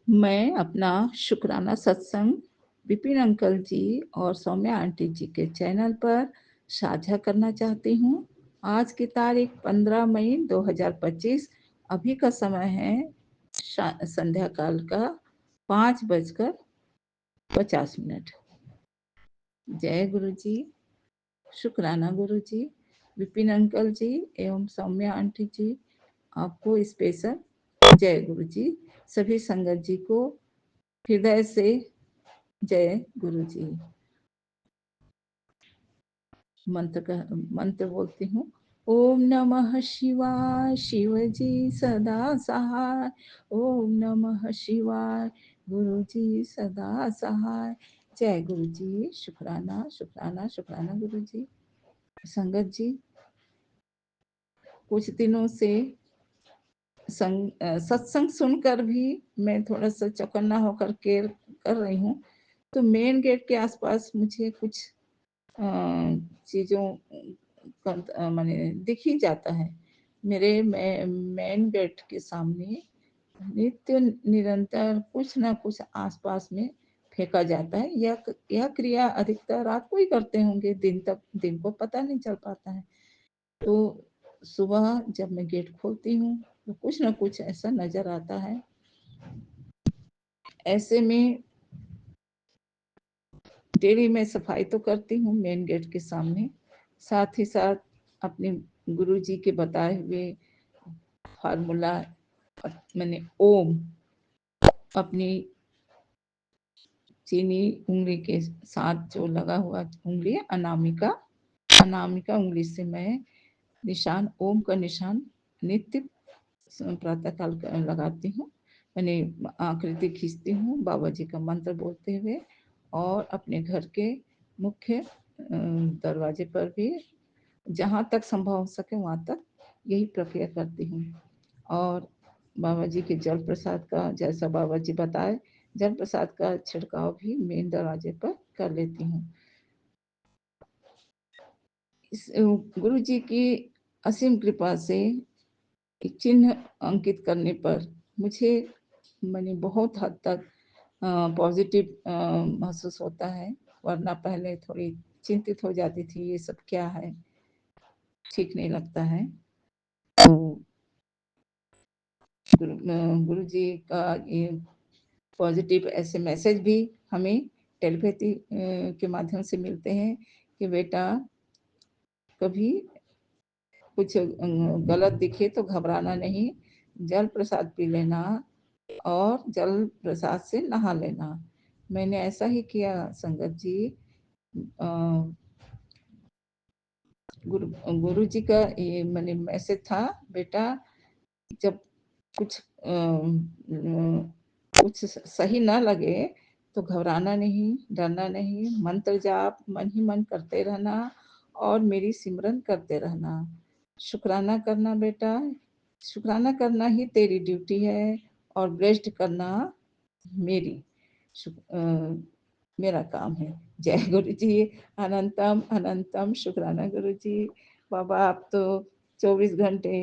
मैं अपना शुक्राना सत्संग विपिन अंकल जी और सौम्या आंटी जी के चैनल पर साझा करना चाहती हूँ। आज की तारीख 15 मई 2025। अभी का समय है संध्या काल का 5:50। जय गुरु जी, शुक्राना गुरु जी, विपिन अंकल जी एवं सौम्या आंटी जी, आपको स्पेशल जय गुरु जी। सभी संगत जी को हृदय से जय गुरु जी। मंत्र बोलती हूँ। ओम नमः शिवाय, शिव जी सदा सहाय। ओम नमः शिवाय, गुरु जी सदा सहाय। जय गुरु जी। शुक्राना शुक्राना शुक्राना गुरु जी। संगत जी, कुछ दिनों से सत्संग सुनकर भी मैं थोड़ा सा चौकन्ना होकर केयर कर रही हूँ। तो मेन गेट के आसपास मुझे कुछ चीज़ों माने दिख ही जाता है। मेरे मेन गेट के सामने नित्य निरंतर कुछ ना कुछ आसपास में फेंका जाता है। यह क्रिया अधिकतर रात को ही करते होंगे, दिन को पता नहीं चल पाता है। तो सुबह जब मैं गेट खोलती हूँ तो कुछ ना कुछ ऐसा नजर आता है। ऐसे में डेली मैं सफाई तो करती हूँ मेन गेट के सामने, साथ ही साथ अपने गुरु जी के बताए हुए फार्मूला मैंने ओम अपनी चीनी उंगली के साथ जो लगा हुआ उंगली है अनामिका उंगली से मैं निशान ओम का निशान नित्य प्रातः काल लगाती हूँ। मैंने आकृति खींचती हूँ बाबा जी का मंत्र बोलते हुए, और अपने घर के मुख्य दरवाजे पर भी जहाँ तक संभव हो सके वहाँ तक यही प्रक्रिया करती हूँ। और बाबा जी के जल प्रसाद का, जैसा बाबा जी बताए, जल प्रसाद का छिड़काव भी मेन दरवाजे पर कर लेती हूँ। इस गुरु जी की असीम कृपा से चिन्ह अंकित करने पर मुझे मैंने बहुत हद तक पॉजिटिव महसूस होता है। वरना पहले थोड़ी चिंतित हो जाती थी, ये सब क्या है, ठीक नहीं लगता है। तो गुरु जी का ये पॉजिटिव ऐसे मैसेज भी हमें टेलीपैथी के माध्यम से मिलते हैं कि बेटा कभी कुछ गलत दिखे तो घबराना नहीं, जल प्रसाद पी लेना और जल प्रसाद से नहा लेना। मैंने ऐसा ही किया संगत जी। गुरु जी का ये मैंने मैसेज था, बेटा जब कुछ कुछ सही ना लगे तो घबराना नहीं, डरना नहीं, मंत्र जाप मन ही मन करते रहना और मेरी सिमरन करते रहना। शुक्राना करना बेटा, शुक्राना करना ही तेरी ड्यूटी है और ब्लेस्ड करना मेरी मेरा काम है। जय गुरु जी। अनंतम अनंतम शुक्राना गुरु जी। बाबा आप तो 24 घंटे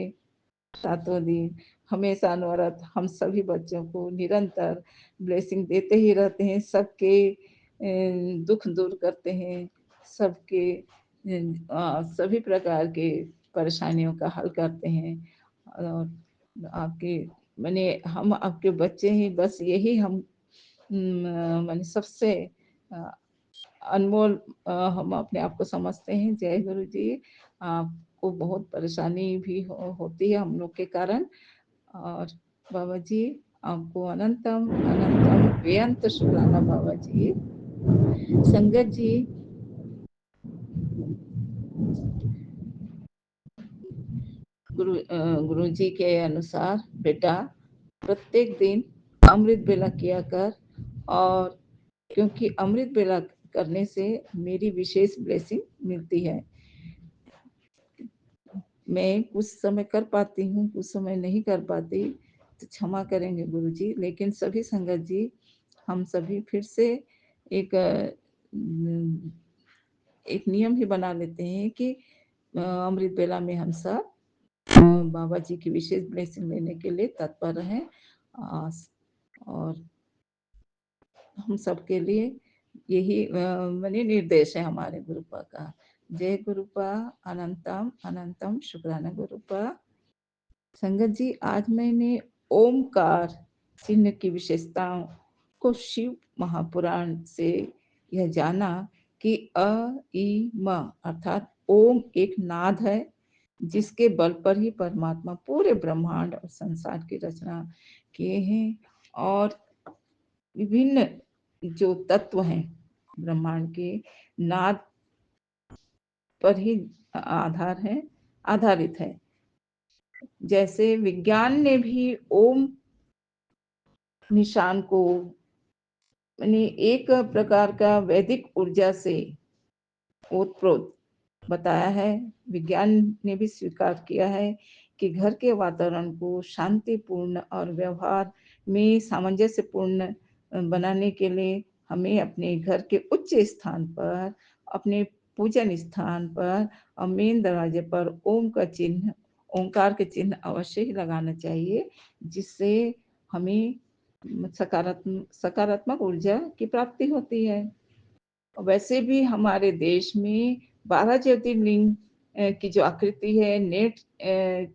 रातों दिन हमेशा अनवरत हम सभी बच्चों को निरंतर ब्लेसिंग देते ही रहते हैं। सबके दुख दूर करते हैं, सबके सभी प्रकार के परेशानियों का हल करते हैं। और आपके मैंने हम आपके बच्चे ही, बस यही हम मैंने सबसे अनमोल हम अपने आप को समझते हैं। जय गुरु जी। आपको बहुत परेशानी भी होती है हम लोग के कारण, और बाबा जी आपको अनंतम अनंतम बेअंत शुक्राना बाबा जी। संगत जी, गुरु जी के अनुसार बेटा प्रत्येक दिन अमृत बेला किया कर, और क्योंकि अमृत बेला करने से मेरी विशेष ब्लेसिंग मिलती है। मैं कुछ समय कर पाती हूँ, कुछ समय नहीं कर पाती, तो क्षमा करेंगे गुरु जी। लेकिन सभी संगत जी, हम सभी फिर से एक एक नियम ही बना लेते हैं कि अमृत बेला में हम सब बाबा जी की विशेष ब्लेसिंग लेने के लिए तत्पर रहें। और हम सबके लिए यही माने निर्देश है हमारे गुरुपा का। जय गुरुपा, अनंतम अनंतम शुक्राना गुरुपा। संगत जी, आज मैंने ओमकार चिन्ह की विशेषताओं को शिव महापुराण से यह जाना कि अ ई म अर्थात ओम एक नाद है जिसके बल पर ही परमात्मा पूरे ब्रह्मांड और संसार की रचना किए हैं। और विभिन्न जो तत्व हैं ब्रह्मांड के नाद पर ही आधारित है। जैसे विज्ञान ने भी ओम निशान को यानी एक प्रकार का वैदिक ऊर्जा से ओतप्रोत बताया है। विज्ञान ने भी स्वीकार किया है कि घर के वातावरण को शांतिपूर्ण और व्यवहार में सामंजस्यपूर्ण बनाने के लिए हमें अपने घर के उच्च स्थान पर, अपने पूजन स्थान पर और मेन दरवाजे पर ओंकार के चिन्ह अवश्य ही लगाना चाहिए, जिससे हमें सकारात्मक ऊर्जा की प्राप्ति होती है। वैसे भी हमारे देश में 12 ज्योतिर्लिंग की जो आकृति है, नेट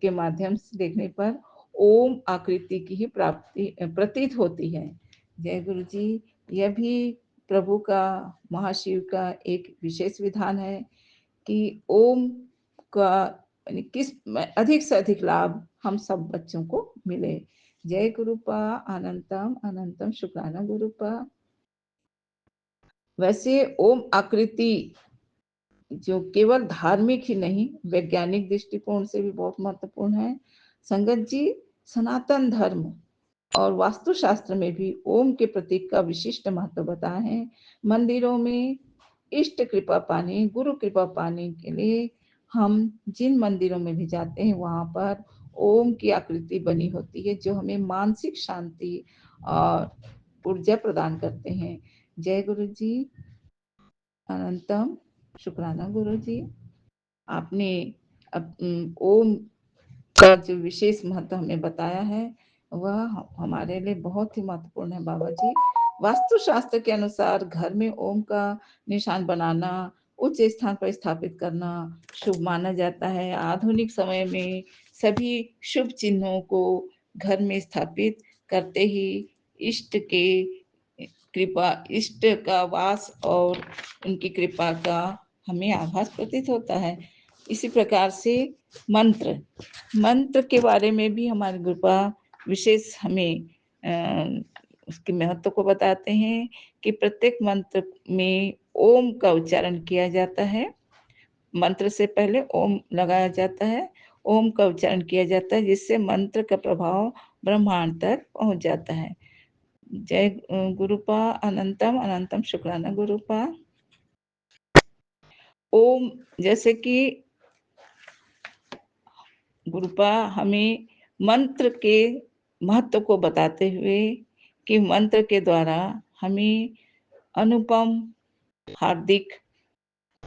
के माध्यम से देखने पर ओम आकृति की ही प्राप्ति प्रतीत होती है। जय गुरु जी। यह भी प्रभु का, महाशिव का एक विशेष विधान है कि ओम का किस अधिक से अधिक लाभ हम सब बच्चों को मिले। जय गुरुपा, अनंतम अनंतम शुक्राना गुरुपा। वैसे ओम आकृति जो केवल धार्मिक ही नहीं, वैज्ञानिक दृष्टिकोण से भी बहुत महत्वपूर्ण है। संगत जी, सनातन धर्म और वास्तुशास्त्र में भी ओम के प्रतीक का विशिष्ट महत्व बताए हैं। मंदिरों में इष्ट कृपा पाने, गुरु कृपा पाने के लिए हम जिन मंदिरों में भी जाते हैं वहां पर ओम की आकृति बनी होती है, जो हमें मानसिक शांति और ऊर्जा प्रदान करते हैं। जय गुरु जी, अनंतम शुक्राना गुरु जी। आपने ओम का जो विशेष महत्व हमें बताया है वह हमारे लिए बहुत ही महत्वपूर्ण है बाबा जी। वास्तुशास्त्र के अनुसार घर में ओम का निशान बनाना, उच्च स्थान पर स्थापित करना शुभ माना जाता है। आधुनिक समय में सभी शुभ चिन्हों को घर में स्थापित करते ही इष्ट के कृपा, इष्ट का वास और उनकी कृपा का हमें आभास प्रतीत होता है। इसी प्रकार से मंत्र मंत्र के बारे में भी हमारे गुरुपा विशेष हमें उसके महत्व को बताते हैं कि प्रत्येक मंत्र में ओम का उच्चारण किया जाता है। मंत्र से पहले ओम लगाया जाता है, ओम का उच्चारण किया जाता है, जिससे मंत्र का प्रभाव ब्रह्मांड तक पहुंच जाता है। जय गुरुपा, अनंतम अनंतम शुक्राना गुरुपा। ओम जैसे कि गुरुपा हमें मंत्र के महत्व को बताते हुए कि मंत्र के द्वारा हमें अनुपम हार्दिक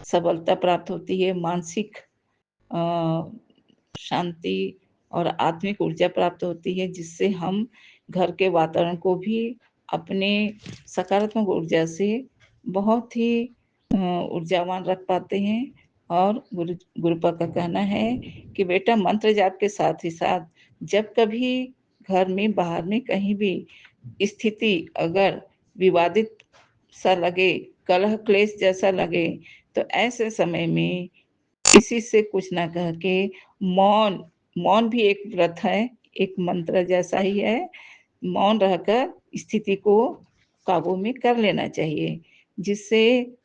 सबलता प्राप्त होती है, मानसिक शांति और आत्मिक ऊर्जा प्राप्त होती है, जिससे हम घर के वातावरण को भी अपने सकारात्मक ऊर्जा से बहुत ही ऊर्जावान रख पाते हैं। और गुरुपा का कहना है कि बेटा मंत्र जाप के साथ ही साथ जब कभी घर में, बाहर में, कहीं भी स्थिति अगर विवादित सा लगे, कलह क्लेश जैसा लगे, तो ऐसे समय में किसी से कुछ ना कह के मौन मौन भी एक व्रत है, एक मंत्र जैसा ही है। मौन रहकर स्थिति को काबू में कर लेना चाहिए, जिससे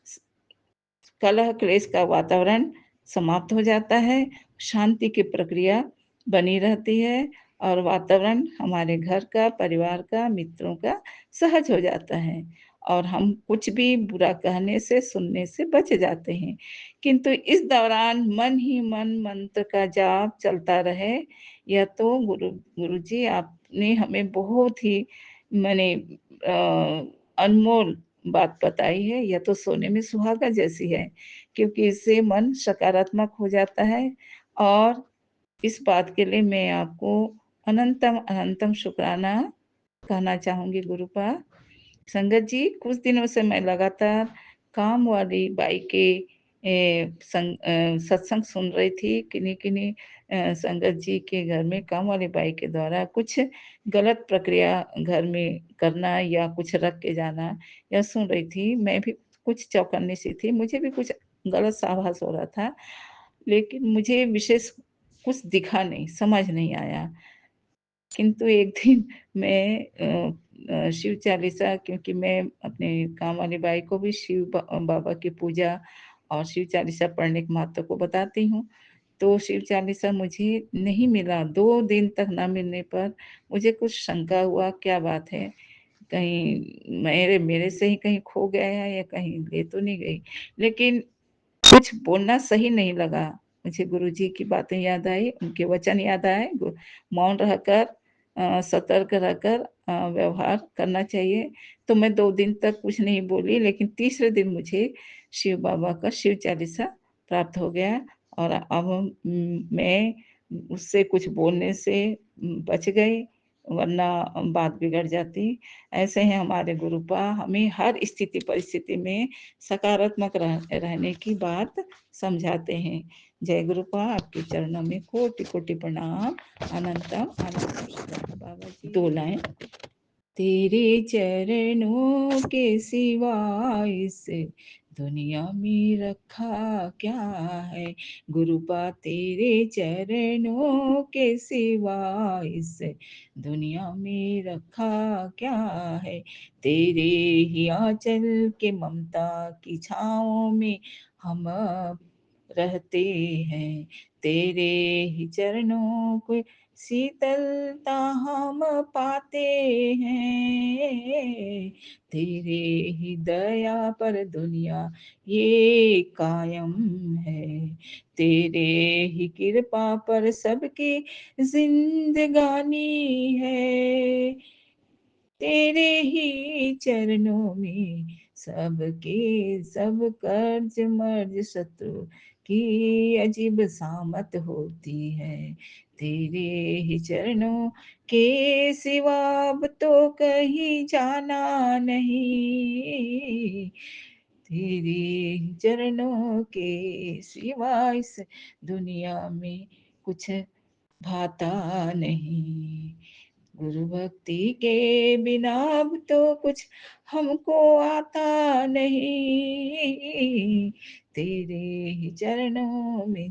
कलह क्लेश का वातावरण समाप्त हो जाता है, शांति की प्रक्रिया बनी रहती है और वातावरण हमारे घर का, परिवार का, मित्रों का सहज हो जाता है और हम कुछ भी बुरा कहने से, सुनने से बच जाते हैं। किंतु इस दौरान मन ही मन मंत्र का जाप चलता रहे। यह तो गुरु जी आपने हमें बहुत ही माने अनमोल बात बताई है। यह तो सोने में सुहागा जैसी है, क्योंकि इससे मन सकारात्मक हो जाता है। और इस बात के लिए मैं आपको अनंतम अनंतम शुक्राना कहना चाहूँगी गुरुपा। संगत जी, कुछ दिनों से मैं लगातार काम वाली बाई के सत्संग सुन रही थी। किन्हीं-किन्हीं संगत जी के घर में काम वाली बाई के द्वारा कुछ गलत प्रक्रिया घर में करना या कुछ रख के जाना, यह सुन रही थी। मैं भी कुछ चौकन्नी सी थी, मुझे भी कुछ गलत सा आभास हो रहा था, लेकिन मुझे विशेष कुछ दिखा नहीं, समझ नहीं आया। किंतु एक दिन मैं शिव चालीसा, क्योंकि मैं अपने काम वाली बाई को भी शिव बाबा की पूजा और शिव चालीसा पढ़ने के महत्व को बताती हूँ। तो शिव चालीसा मुझे नहीं मिला, 2 दिन तक ना मिलने पर मुझे कुछ शंका हुआ, क्या बात है? कहीं मेरे मेरे से ही कहीं खो गया है या कहीं ले तो नहीं गई? लेकिन कुछ बोलना सही नहीं लगा। मुझे गुरुजी की बातें याद आई, उनके वचन याद आए, मौन रहकर सतर्क रहकर व्यवहार करना चाहिए। तो मैं 2 दिन तक कुछ नहीं बोली, लेकिन तीसरे दिन मुझे शिव बाबा का शिव चालीसा प्राप्त हो गया और अब मैं उससे कुछ बोलने से बच गई, वरना बात बिगड़ जाती। ऐसे हैं हमारे गुरुपा, हमें हर स्थिति परिस्थिति में सकारात्मक रहने की बात समझाते हैं। जय गुरुपा, आपके चरणों में कोटि-कोटि प्रणाम। अनंतम अनंतम बाबा जी। 2 लाइन। तेरे चरणों के सिवा इस दुनिया में रखा क्या है? गुरुपा, तेरे चरणों के सिवा इस दुनिया में रखा क्या है? तेरे ही आंचल के ममता की छाँव में हम रहते हैं। तेरे ही चरणों को शीतलता हम पाते हैं। तेरे ही दया पर दुनिया ये कायम है। तेरे ही कृपा पर सबकी जिंदगानी है। तेरे ही चरणों में सबके सब कर्ज मर्ज शत्रु की अजीब सामत होती है। तेरे ही चरणों के सिवा अब तो कहीं जाना नहीं। तेरे ही चरणों के सिवा इस दुनिया में कुछ भाता नहीं। गुरु भक्ति के बिना अब तो कुछ हमको आता नहीं। तेरे ही चरणों में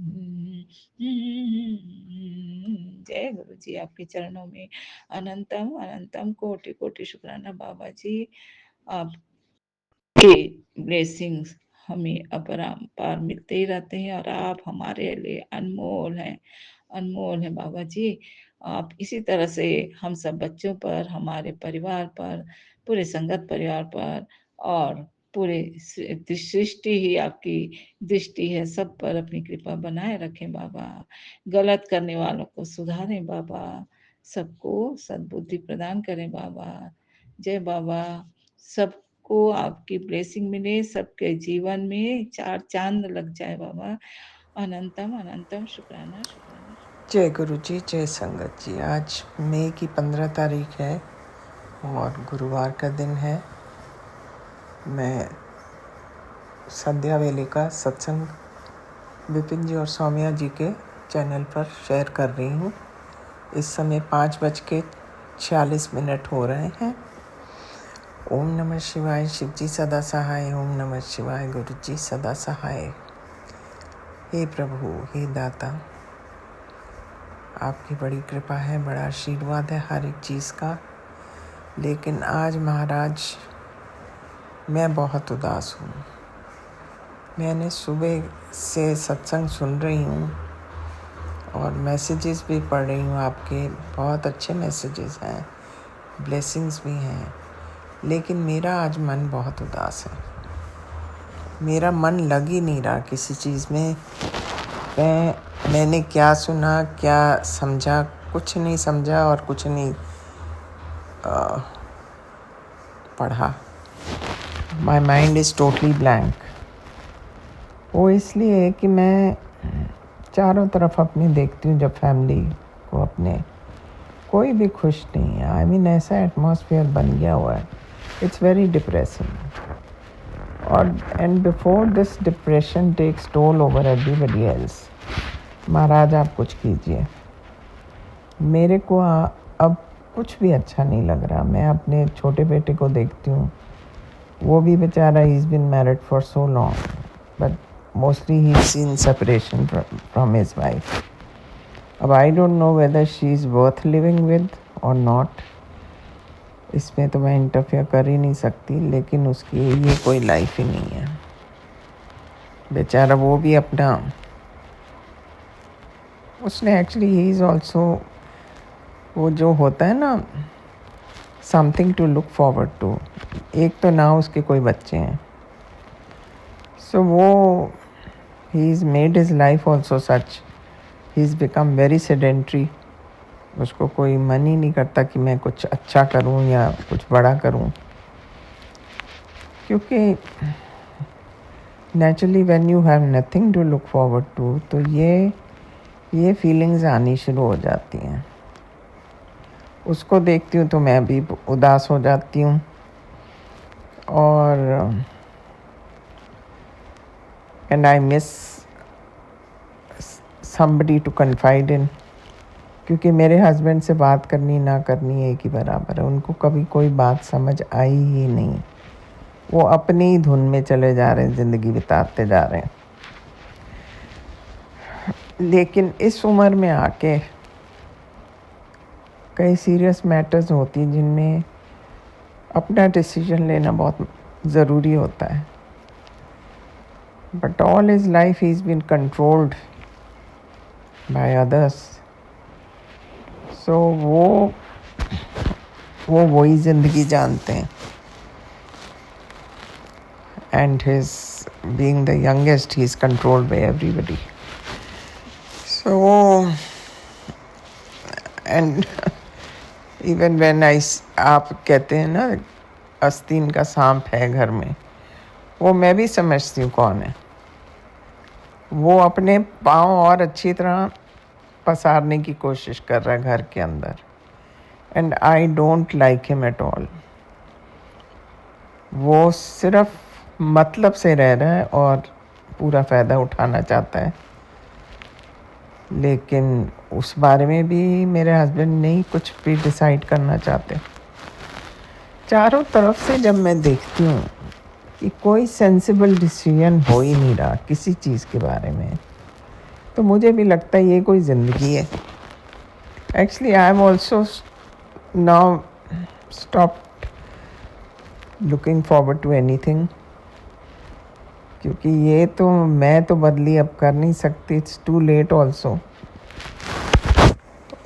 जय गुरु जी, आपके चरणों में अनंतम अनंतम कोटि कोटि शुक्राना बाबा जी। आपके ब्लेसिंग्स हमें अपरंपार मिलते ही रहते हैं और आप हमारे लिए अनमोल हैं, अनमोल है बाबा जी। आप इसी तरह से हम सब बच्चों पर, हमारे परिवार पर, पूरे संगत परिवार पर और पूरे सृष्टि ही आपकी दृष्टि है, सब पर अपनी कृपा बनाए रखें बाबा। गलत करने वालों को सुधारें बाबा, सबको सद्बुद्धि प्रदान करें बाबा। जय बाबा। सबको आपकी ब्लेसिंग मिले, सबके जीवन में 4 चांद लग जाए बाबा। अनंतम अनंतम शुक्राना शुक्राना। जय गुरु जी, जय संगत जी। आज मई की 15 तारीख है और गुरुवार का दिन है। मैं संध्या वेले का सत्संग विपिन जी और सौम्या जी के चैनल पर शेयर कर रही हूँ। इस समय 5:46 हो रहे हैं। ओम नमः शिवाय। शिव जी सदा सहाय। ओम नमः शिवाय। गुरु जी सदा सहाय। हे प्रभु, हे दाता, आपकी बड़ी कृपा है, बड़ा आशीर्वाद है हर एक चीज़ का। लेकिन आज महाराज मैं बहुत उदास हूँ। मैंने सुबह से सत्संग सुन रही हूँ और मैसेजेस भी पढ़ रही हूँ आपके। बहुत अच्छे मैसेजेस हैं, ब्लेसिंग्स भी हैं, लेकिन मेरा आज मन बहुत उदास है। मेरा मन लग ही नहीं रहा किसी चीज़ में। मैंने क्या सुना, क्या समझा, कुछ नहीं समझा और कुछ नहीं पढ़ा। My mind is totally blank. वो इसलिए कि मैं चारों तरफ अपनी देखती हूँ, जब फैमिली को अपने कोई भी खुश नहीं है। आई मीन ऐसा एटमॉस्फेयर बन गया हुआ है, इट्स वेरी डिप्रेसिंग। और and before this depression takes toll over everybody else, महाराज आप कुछ कीजिए। मेरे को अब कुछ भी अच्छा नहीं लग रहा। मैं अपने छोटे बेटे को देखती हूँ, वो भी बेचारा, he is been married for so long, but mostly he is in separation from his wife. अब I don't know whether she is worth living with or not, इसमें तो मैं इंटरफेयर कर ही नहीं सकती, लेकिन उसकी ये कोई लाइफ ही नहीं है बेचारा। वो भी अपना, उसने एक्चुअली ही इज़ ऑल्सो, वो जो होता है ना, something to look forward to. एक तो ना उसके कोई बच्चे हैं, सो वो he is made his life also such, he is become very sedentary. उसको कोई मन ही नहीं करता कि मैं कुछ अच्छा करूं या कुछ बड़ा करूं, क्योंकि naturally when you have nothing to look forward to, तो ये फीलिंग्स आनी शुरू हो जाती हैं। उसको देखती हूँ तो मैं भी उदास हो जाती हूँ, और and I miss somebody to confide in, क्योंकि मेरे हस्बैंड से बात करनी ना करनी एक ही बराबर है। उनको कभी कोई बात समझ आई ही नहीं, वो अपनी ही धुन में चले जा रहे हैं, ज़िंदगी बिताते जा रहे हैं। लेकिन इस उम्र में आके कई सीरियस मैटर्स होती हैं जिनमें अपना डिसीजन लेना बहुत ज़रूरी होता है। But all his life he is been controlled by others, so वो वही ज़िंदगी जानते हैं। And his being the youngest, he is controlled by everybody. So, and even when आप कहते हैं ना आस्तीन का सांप है घर में, वो मैं भी समझती हूँ कौन है। वो अपने पाँव और अच्छी तरह पसारने की कोशिश कर रहा है घर के अंदर, and I don't like him at all. वो सिर्फ मतलब से रह रहा है और पूरा फ़ायदा उठाना चाहता है, लेकिन उस बारे में भी मेरे हस्बैंड नहीं कुछ भी डिसाइड करना चाहते। चारों तरफ से जब मैं देखती हूँ कि कोई सेंसिबल डिसीजन हो ही नहीं रहा किसी चीज़ के बारे में, तो मुझे भी लगता है ये कोई ज़िंदगी है। Actually I am also now stopped looking forward to anything, क्योंकि ये तो मैं तो बदली अब कर नहीं सकती, इट्स टू लेट ऑल्सो।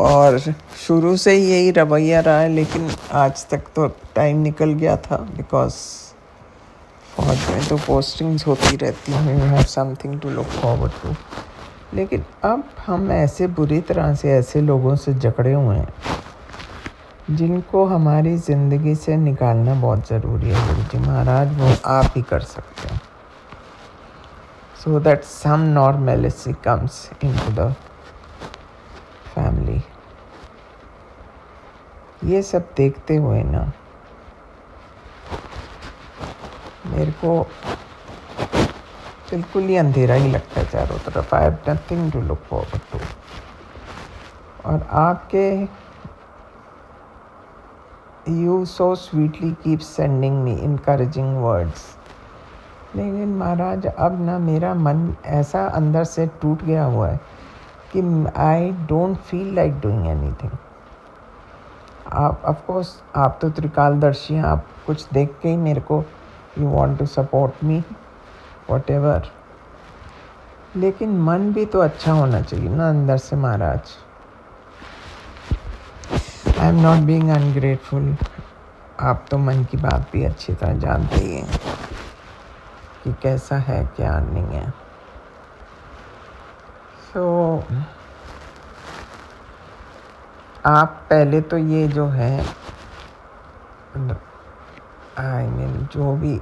और शुरू से ही यही रवैया रहा है, लेकिन आज तक तो टाइम निकल गया था, बिकॉज फौज में तो पोस्टिंग्स होती रहती हैं, you have something to look forward to. लेकिन अब हम ऐसे बुरी तरह से ऐसे लोगों से जकड़े हुए हैं जिनको हमारी ज़िंदगी से निकालना बहुत ज़रूरी है। गुरु जी महाराज वो आप ही कर सकते हैं, so that some normalcy comes into the family. ये सब देखते हुए ना मेरे को बिल्कुल ही अंधेरा ही लगता है चारों तरफ। I have nothing to look forward to. और आपके you so sweetly keep sending me encouraging words, लेकिन महाराज अब ना मेरा मन ऐसा अंदर से टूट गया हुआ है कि I don't feel like doing anything. आप ऑफ कोर्स आप तो त्रिकालदर्शी हैं, आप कुछ देख के ही मेरे को you want to support me whatever, लेकिन मन भी तो अच्छा होना चाहिए ना अंदर से महाराज। I am not being ungrateful, आप तो मन की बात भी अच्छी तरह जानते ही हैं कि कैसा है क्या नहीं है। सो आप पहले तो ये जो है आई मीन जो भी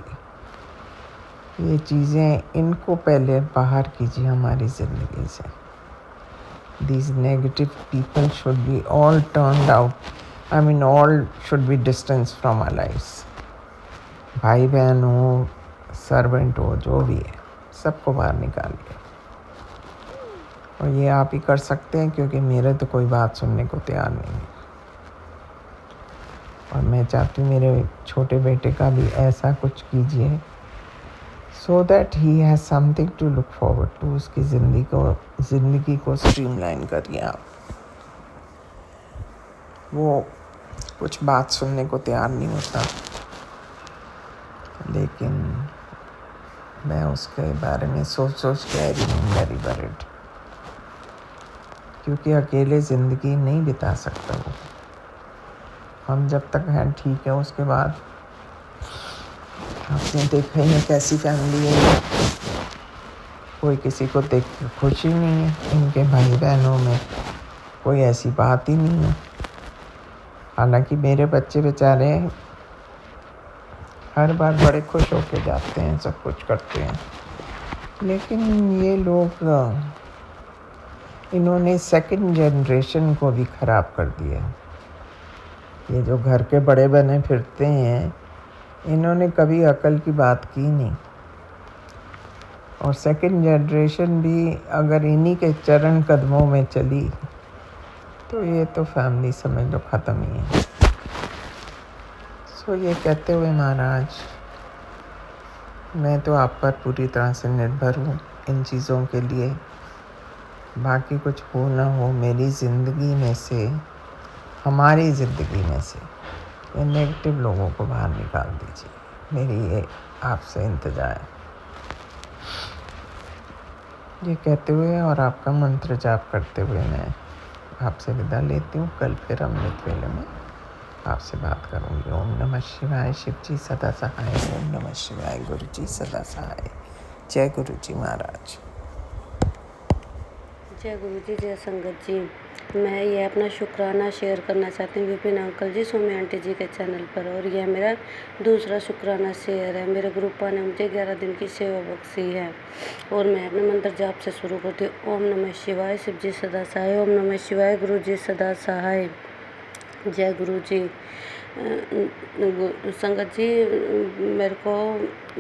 ये चीज़ें, इनको पहले बाहर कीजिए हमारी ज़िंदगी से। these negative people should be all turned out. I mean, all should be distanced from our lives. भाई बहन हो, सर्वेंट हो, जो भी है, सबको बाहर निकालिए। और ये आप ही कर सकते हैं, क्योंकि मेरे तो कोई बात सुनने को तैयार नहीं है। और मैं चाहती हूँ मेरे छोटे बेटे का भी ऐसा कुछ कीजिए, so that he has something to look forward to. उसकी ज़िंदगी को स्ट्रीमलाइन करिए आप। वो कुछ बात सुनने को तैयार नहीं होता, लेकिन मैं उसके बारे में सोच के आई रिमेन वेरी वरिड, क्योंकि अकेले ज़िंदगी नहीं बिता सकता वो। हम जब तक हैं ठीक है, उसके बाद आपने देखा ही है कैसी फैमिली है। कोई किसी को देख के खुशी नहीं है, इनके भाई बहनों में कोई ऐसी बात ही नहीं है। हालांकि मेरे बच्चे बेचारे हर बार बड़े खुश होके जाते हैं, सब कुछ करते हैं, लेकिन ये लोग, इन्होंने सेकंड जनरेशन को भी ख़राब कर दिया। ये जो घर के बड़े बने फिरते हैं, इन्होंने कभी अकल की बात की नहीं। और सेकंड जनरेशन भी अगर इन्हीं के चरण कदमों में चली तो ये तो फैमिली समझ लो ख़त्म ही है। सो ये कहते हुए महाराज, मैं तो आप पर पूरी तरह से निर्भर हूँ इन चीज़ों के लिए। बाकी कुछ हो ना हो, मेरी ज़िंदगी में से, हमारी ज़िंदगी में से ये नेगेटिव लोगों को बाहर निकाल दीजिए। मेरी ये आपसे इंतज़ार है। ये कहते हुए और आपका मंत्र जाप करते हुए मैं आपसे विदा लेती हूँ। कल फिर अमृत वेले में आपसे बात करूँगी। ओम नमः शिवाय। शिव जी सदा सहाय। ओम नमः शिवाय। गुरु जी सदा सहाय। जय गुरु जी महाराज। जय गुरु जी, जय संगत जी। मैं ये अपना शुक्राना शेयर करना चाहती हूँ विपिन अंकल जी, सोमी आंटी जी के चैनल पर। और यह मेरा दूसरा शुक्राना शेयर है। मेरे ग्रुपा ने मुझे 11 दिन की सेवा बख्शी है। और मैं अपने मंत्र जाप से शुरू करती हूँ। ओम नमः शिवाय। शिव जी सदा सहाय। ओम नमः शिवाय। गुरु जी सदा सहाय। जय गुरु जी। संगत जी, मेरे को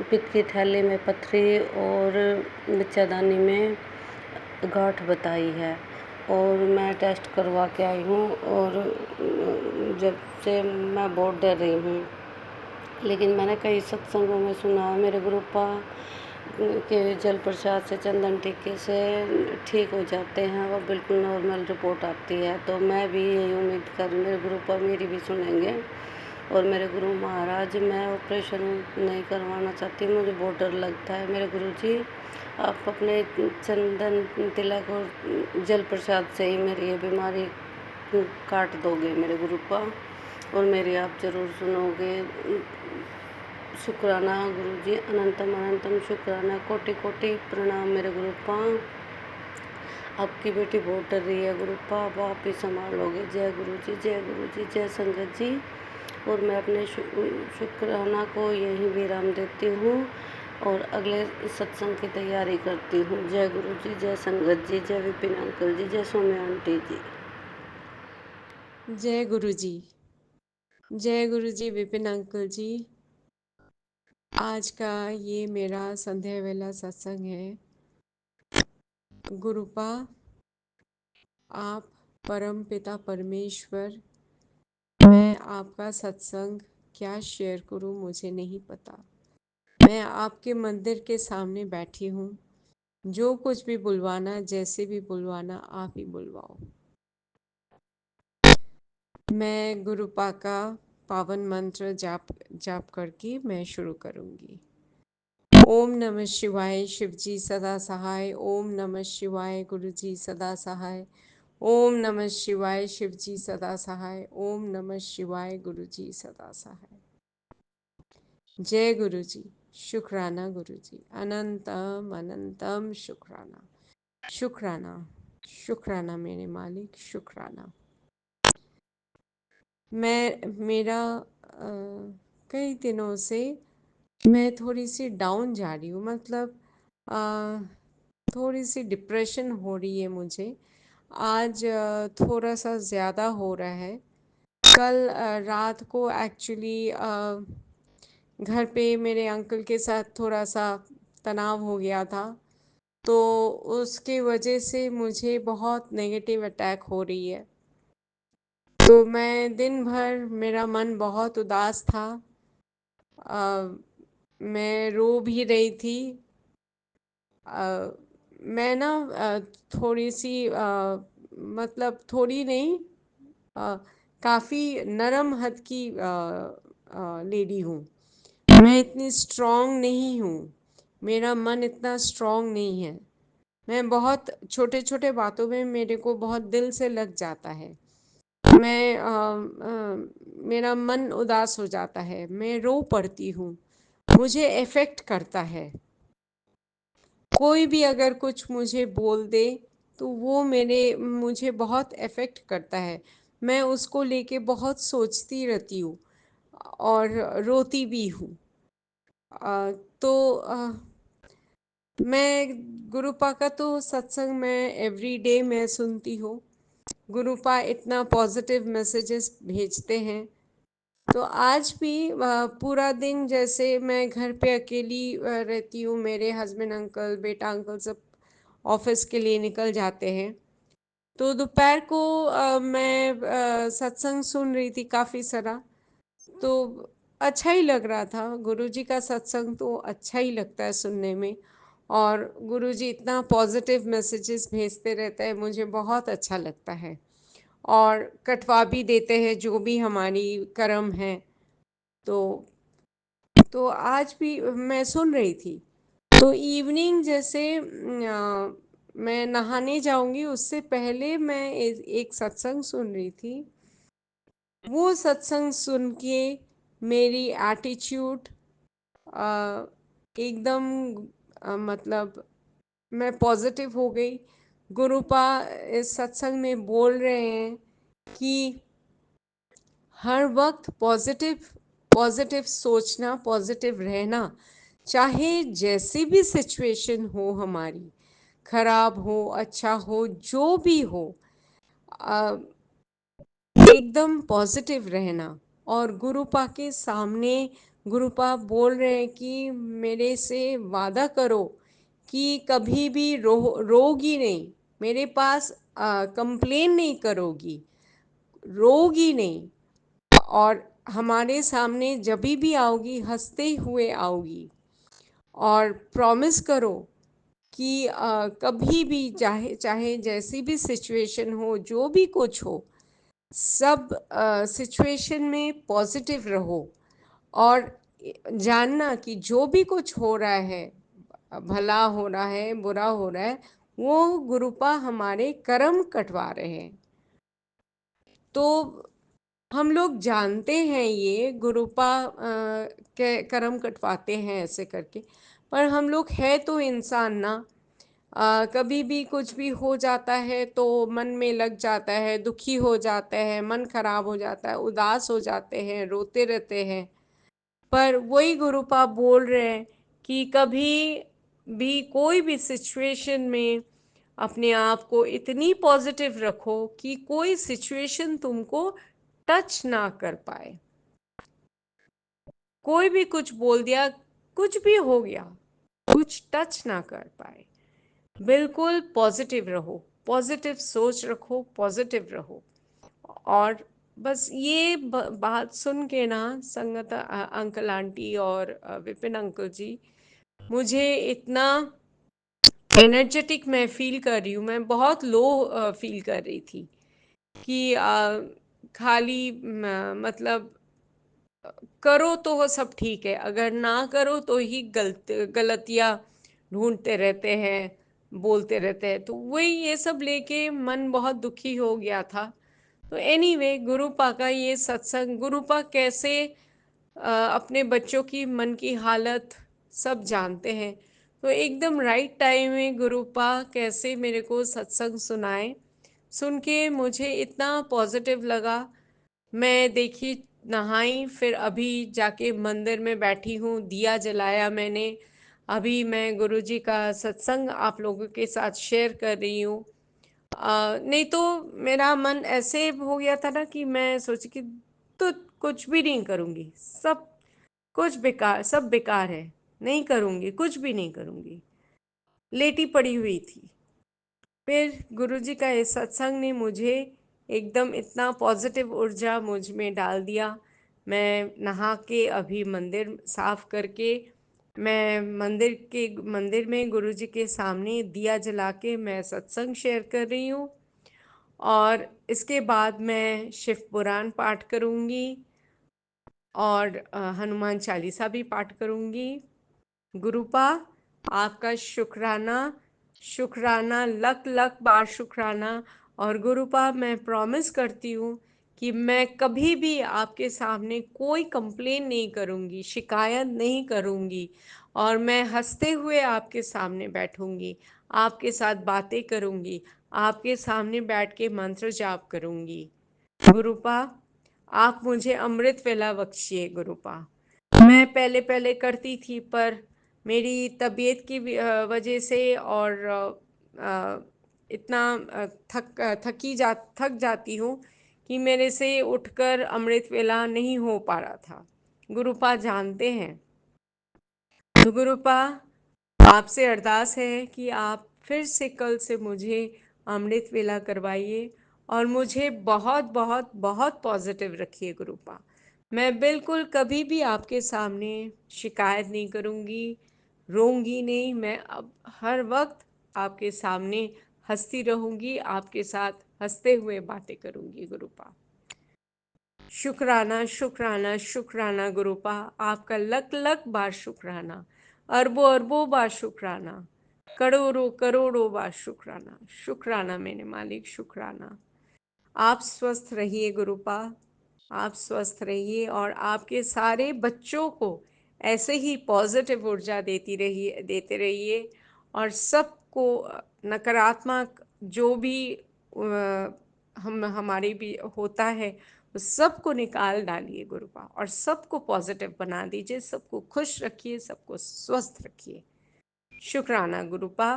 पित्त की थैली में पथरी और बच्चादानी में गांठ बताई है, और मैं टेस्ट करवा के आई हूँ। और जब से मैं बहुत डर रही हूँ, लेकिन मैंने कई सत्संगों में सुना मेरे ग्रुपा के जल प्रसाद से, चंदन टीके से ठीक हो जाते हैं और बिल्कुल नॉर्मल रिपोर्ट आती है। तो मैं भी यही उम्मीद कर रही हूँ मेरे ग्रुपा मेरी भी सुनेंगे। और मेरे गुरु महाराज, मैं ऑपरेशन नहीं करवाना चाहती, मुझे बहुत डर लगता है। मेरे गुरु जी, आप अपने चंदन तिलक और जल प्रसाद से ही मेरी ये बीमारी काट दोगे मेरे गुरुपा, और मेरी आप ज़रूर सुनोगे। शुक्राना गुरु जी, अनंतम अनंतम शुक्राना, कोटि कोटि प्रणाम मेरे गुरुपा। आपकी बेटी बहुत डर रही है गुरुपा, अब आप ही संभालोगे। जय गुरु जी, जय गुरु जी, जय संगत जी। और मैं अपने शुक्राना को यहीं विराम देती हूँ और अगले सत्संग की तैयारी करती हूँ। जय गुरु जी, जय संगत जी, जय विपिन अंकल जी, जय सौम्या आंटी जी। जय गुरु जी। जय गुरु जी विपिन अंकल जी। आज का ये मेरा संध्या वेला सत्संग है। गुरुपा, आप परम पिता परमेश्वर, मैं आपका सत्संग क्या शेयर करूं मुझे नहीं पता। मैं आपके मंदिर के सामने बैठी हूँ। जो कुछ भी बुलवाना, जैसे भी बुलवाना, आप ही बुलवाओ। मैं गुरुपा का पावन मंत्र जाप करके मैं शुरू करूंगी। ओम नमः शिवाय। शिव जी सदा सहाय। ओम नमः शिवाय। गुरु जी सदा सहाय। ओम नमः शिवाय। शिव जी सदा सहाय। ओम नमः शिवाय। गुरु जी सदा सहाय। जय गुरु जी। शुक्राना गुरु जी, अनंतम अनंतम शुक्राना। शुक्राना, शुक्राना मेरे मालिक, शुक्राना। मेरा कई दिनों से मैं थोड़ी सी डाउन जा रही हूँ, मतलब थोड़ी सी डिप्रेशन हो रही है मुझे। आज थोड़ा सा ज़्यादा हो रहा है। कल रात को एक्चुअली घर पे मेरे अंकल के साथ थोड़ा सा तनाव हो गया था, तो उसके वजह से मुझे बहुत नेगेटिव अटैक हो रही है। तो मैं दिन भर मेरा मन बहुत उदास था। अ, मैं रो भी रही थी। अ, मैं ना थोड़ी सी मतलब थोड़ी नहीं, अ, काफ़ी नरम हद की लेडी हूँ। मैं इतनी स्ट्रॉन्ग नहीं हूँ। मेरा मन इतना स्ट्रॉन्ग नहीं है। मैं बहुत छोटे छोटे बातों में मेरे को बहुत दिल से लग जाता है। मैं मेरा मन उदास हो जाता है, मैं रो पड़ती हूँ, मुझे इफ़ेक्ट करता है। कोई भी अगर कुछ मुझे बोल दे तो वो मुझे बहुत इफ़ेक्ट करता है। मैं उसको लेके बहुत सोचती रहती हूँ और रोती भी हूँ। तो मैं गुरुपा का तो सत्संग मैं एवरी डे मैं सुनती हूँ। गुरुपा इतना पॉजिटिव मैसेजेस भेजते हैं। तो आज भी पूरा दिन जैसे मैं घर पे अकेली रहती हूँ, मेरे हस्बैंड अंकल बेटा अंकल सब ऑफिस के लिए निकल जाते हैं। तो दोपहर को मैं सत्संग सुन रही थी काफ़ी सारा। तो अच्छा ही लग रहा था। गुरुजी का सत्संग तो अच्छा ही लगता है सुनने में। और गुरुजी इतना पॉजिटिव मैसेजेस भेजते रहते हैं, मुझे बहुत अच्छा लगता है। और कटवा भी देते हैं जो भी हमारी कर्म है। तो आज भी मैं सुन रही थी। तो इवनिंग जैसे मैं नहाने जाऊंगी उससे पहले मैं एक सत्संग सुन रही थी। वो सत्संग सुन के मेरी एटीट्यूड एकदम मतलब मैं पॉजिटिव हो गई। गुरुपा इस सत्संग में बोल रहे हैं कि हर वक्त पॉजिटिव पॉजिटिव सोचना, पॉजिटिव रहना, चाहे जैसी भी सिचुएशन हो हमारी, खराब हो अच्छा हो जो भी हो, अ, एकदम पॉजिटिव रहना। और गुरुपा के सामने गुरुपा बोल रहे हैं कि मेरे से वादा करो कि कभी भी रोगी नहीं, मेरे पास कंप्लेन नहीं करोगी, रोगी नहीं, और हमारे सामने जब भी आओगी हंसते हुए आओगी। और प्रॉमिस करो कि कभी भी चाहे चाहे जैसी भी सिचुएशन हो, जो भी कुछ हो, सब सिचुएशन में पॉजिटिव रहो। और जानना कि जो भी कुछ हो रहा है, भला हो रहा है बुरा हो रहा है, वो गुरुपा हमारे कर्म कटवा रहे हैं। तो हम लोग जानते हैं ये गुरुपा के कर्म कटवाते हैं ऐसे करके। पर हम लोग है तो इंसान ना, कभी भी कुछ भी हो जाता है तो मन में लग जाता है, दुखी हो जाता है, मन खराब हो जाता है, उदास हो जाते हैं, रोते रहते हैं। पर वही गुरुपा बोल रहे हैं कि कभी भी कोई भी सिचुएशन में अपने आप को इतनी पॉजिटिव रखो कि कोई सिचुएशन तुमको टच ना कर पाए। कोई भी कुछ बोल दिया, कुछ भी हो गया, कुछ टच ना कर पाए। बिल्कुल पॉजिटिव रहो, पॉजिटिव सोच रखो, पॉजिटिव रहो। और बस ये बात सुन के ना संगत अंकल आंटी और विपिन अंकल जी, मुझे इतना एनर्जेटिक मैं फील कर रही हूँ। मैं बहुत लो फील कर रही थी कि खाली मतलब करो तो वो सब ठीक है, अगर ना करो तो ही गलतियाँ ढूंढते रहते हैं, बोलते रहते हैं। तो वही ये सब लेके मन बहुत दुखी हो गया था। तो एनीवे गुरुपा का ये सत्संग, गुरुपा कैसे अपने बच्चों की मन की हालत सब जानते हैं। तो एकदम राइट टाइम में गुरुपा कैसे मेरे को सत्संग सुनाए, सुन के मुझे इतना पॉजिटिव लगा। मैं देखी, नहाई, फिर अभी जाके मंदिर में बैठी हूँ, दिया जलाया मैंने। अभी मैं गुरुजी का सत्संग आप लोगों के साथ शेयर कर रही हूँ। नहीं तो मेरा मन ऐसे हो गया था ना कि मैं सोची कि तो कुछ भी नहीं करूँगी, सब कुछ बेकार, सब बेकार है, नहीं करूँगी, कुछ भी नहीं करूँगी, लेटी पड़ी हुई थी। फिर गुरुजी का इस सत्संग ने मुझे एकदम इतना पॉजिटिव ऊर्जा मुझ में डाल दिया। मैं नहा के अभी मंदिर साफ करके, मैं मंदिर में गुरुजी के सामने दिया जला के मैं सत्संग शेयर कर रही हूँ। और इसके बाद मैं शिव पुराण पाठ करूँगी और हनुमान चालीसा भी पाठ करूँगी। गुरुपा, आपका शुक्राना, शुक्राना, लख लख बार शुक्राना। और गुरुपा, मैं प्रॉमिस करती हूँ कि मैं कभी भी आपके सामने कोई कंप्लेन नहीं करूँगी, शिकायत नहीं करूँगी, और मैं हंसते हुए आपके सामने बैठूँगी, आपके साथ बातें करूँगी, आपके सामने बैठ के मंत्र जाप करूँगी। गुरुपा, आप मुझे अमृत वेला बख्शिए। गुरुपा, मैं पहले पहले करती थी, पर मेरी तबीयत की वजह से और इतना थक जाती हूँ कि मेरे से उठकर अमृत वेला नहीं हो पा रहा था। गुरुपा जानते हैं। तो गुरुपा, आपसे अरदास है कि आप फिर से कल से मुझे अमृत वेला करवाइए और मुझे बहुत बहुत बहुत पॉजिटिव रखिए। गुरुपा, मैं बिल्कुल कभी भी आपके सामने शिकायत नहीं करूँगी, रोऊंगी नहीं। मैं अब हर वक्त आपके सामने हंसती रहूँगी, आपके साथ हंसते हुए बातें करूँगी। गुरुपा, शुक्राना, शुक्राना, शुक्राना। गुरुपा, आपका लख लख बार शुक्राना, अरबों अरबों बार शुक्राना, करोड़ों करोड़ों बार शुक्राना। शुक्राना मेरे मालिक, शुक्राना। आप स्वस्थ रहिए गुरुपा, आप स्वस्थ रहिए और आपके सारे बच्चों को ऐसे ही पॉजिटिव ऊर्जा देते रहिए और सबको नकारात्मक जो भी हमारे भी होता है उस सबको निकाल डालिए गुरुपा, और सबको पॉजिटिव बना दीजिए, सबको खुश रखिए, सबको स्वस्थ रखिए। शुक्राना गुरुपा।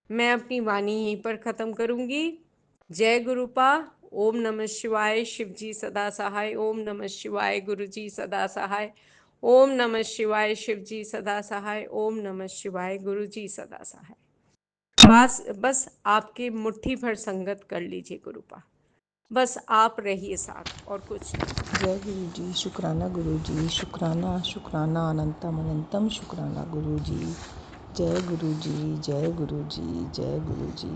मैं अपनी वाणी यहीं पर ख़त्म करूँगी। जय गुरुपा। ओम नमः शिवाय, शिव जी सदा सहाय। ओम नमः शिवाय, गुरु जी सदा सहाय। ओम नमः शिवाय, शिव जी सदा सहाय। ओम नमः शिवाय, गुरु जी सदा सहाय। बस आपके मुट्ठी भर संगत कर लीजिए गुरुपा, बस आप रहिए साथ और कुछ नहीं। जय गुरु जी, शुक्राना गुरु जी, शुक्राना शुक्राना अनंतम अनंतम शुक्राना गुरु जी। जय गुरु जी, जय गुरु जी, जय गुरु जी।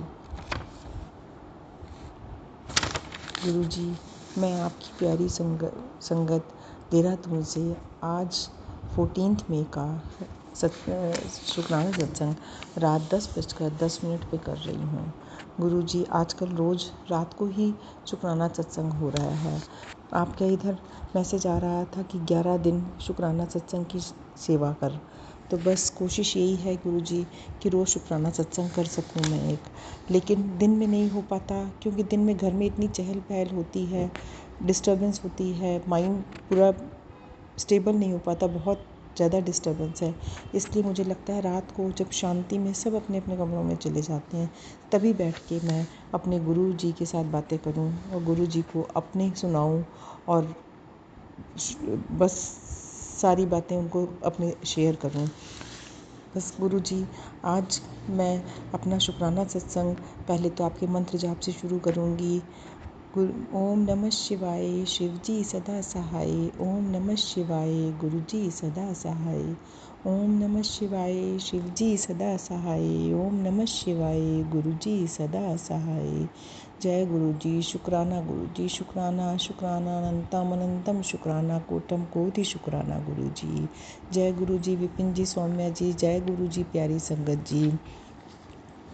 गुरु जी, मैं आपकी प्यारी संगत देहरादून से आज 14 मई का शुक्राना सत्संग रात 10:10 पे कर रही हूँ। गुरु जी, आजकल रोज़ रात को ही शुक्राना सत्संग हो रहा है। आपके इधर मैसेज आ रहा था कि 11 दिन शुक्राना सत्संग की सेवा कर, तो बस कोशिश यही है गुरु जी कि रोज़ शुक्राना सत्संग कर सकूँ मैं एक, लेकिन दिन में नहीं हो पाता क्योंकि दिन में घर में इतनी चहल पहल होती है, डिस्टर्बेंस होती है, माइंड पूरा स्टेबल नहीं हो पाता, बहुत ज़्यादा डिस्टर्बेंस है। इसलिए मुझे लगता है रात को जब शांति में सब अपने अपने कमरों में चले जाते हैं तभी बैठ के मैं अपने गुरु जी के साथ बातें करूं और गुरु जी को अपने सुनाऊं और बस सारी बातें उनको अपने शेयर करूं। बस गुरु जी, आज मैं अपना शुक्राना सत्संग पहले तो आपके मंत्र जाप से शुरू करूंगी। ओम नमः शिवाय, शिव जी सदा सहाय। ओम नमः शिवाय, गुरु जी सदा सहाय। ओम नमः शिवाय, शिव जी सदा सहाय। ओम नमः शिवाय, गुरु जी सदा सहाय। जय गुरु जी, शुक्राना गुरु जी, शुक्राना शुक्राना अनंतम अनंतम शुक्राना कोटम कोटि शुक्राना गुरु जी। जय गुरु जी, विपिन जी, सौम्या जी, जय गुरु जी, प्यारी संगत जी।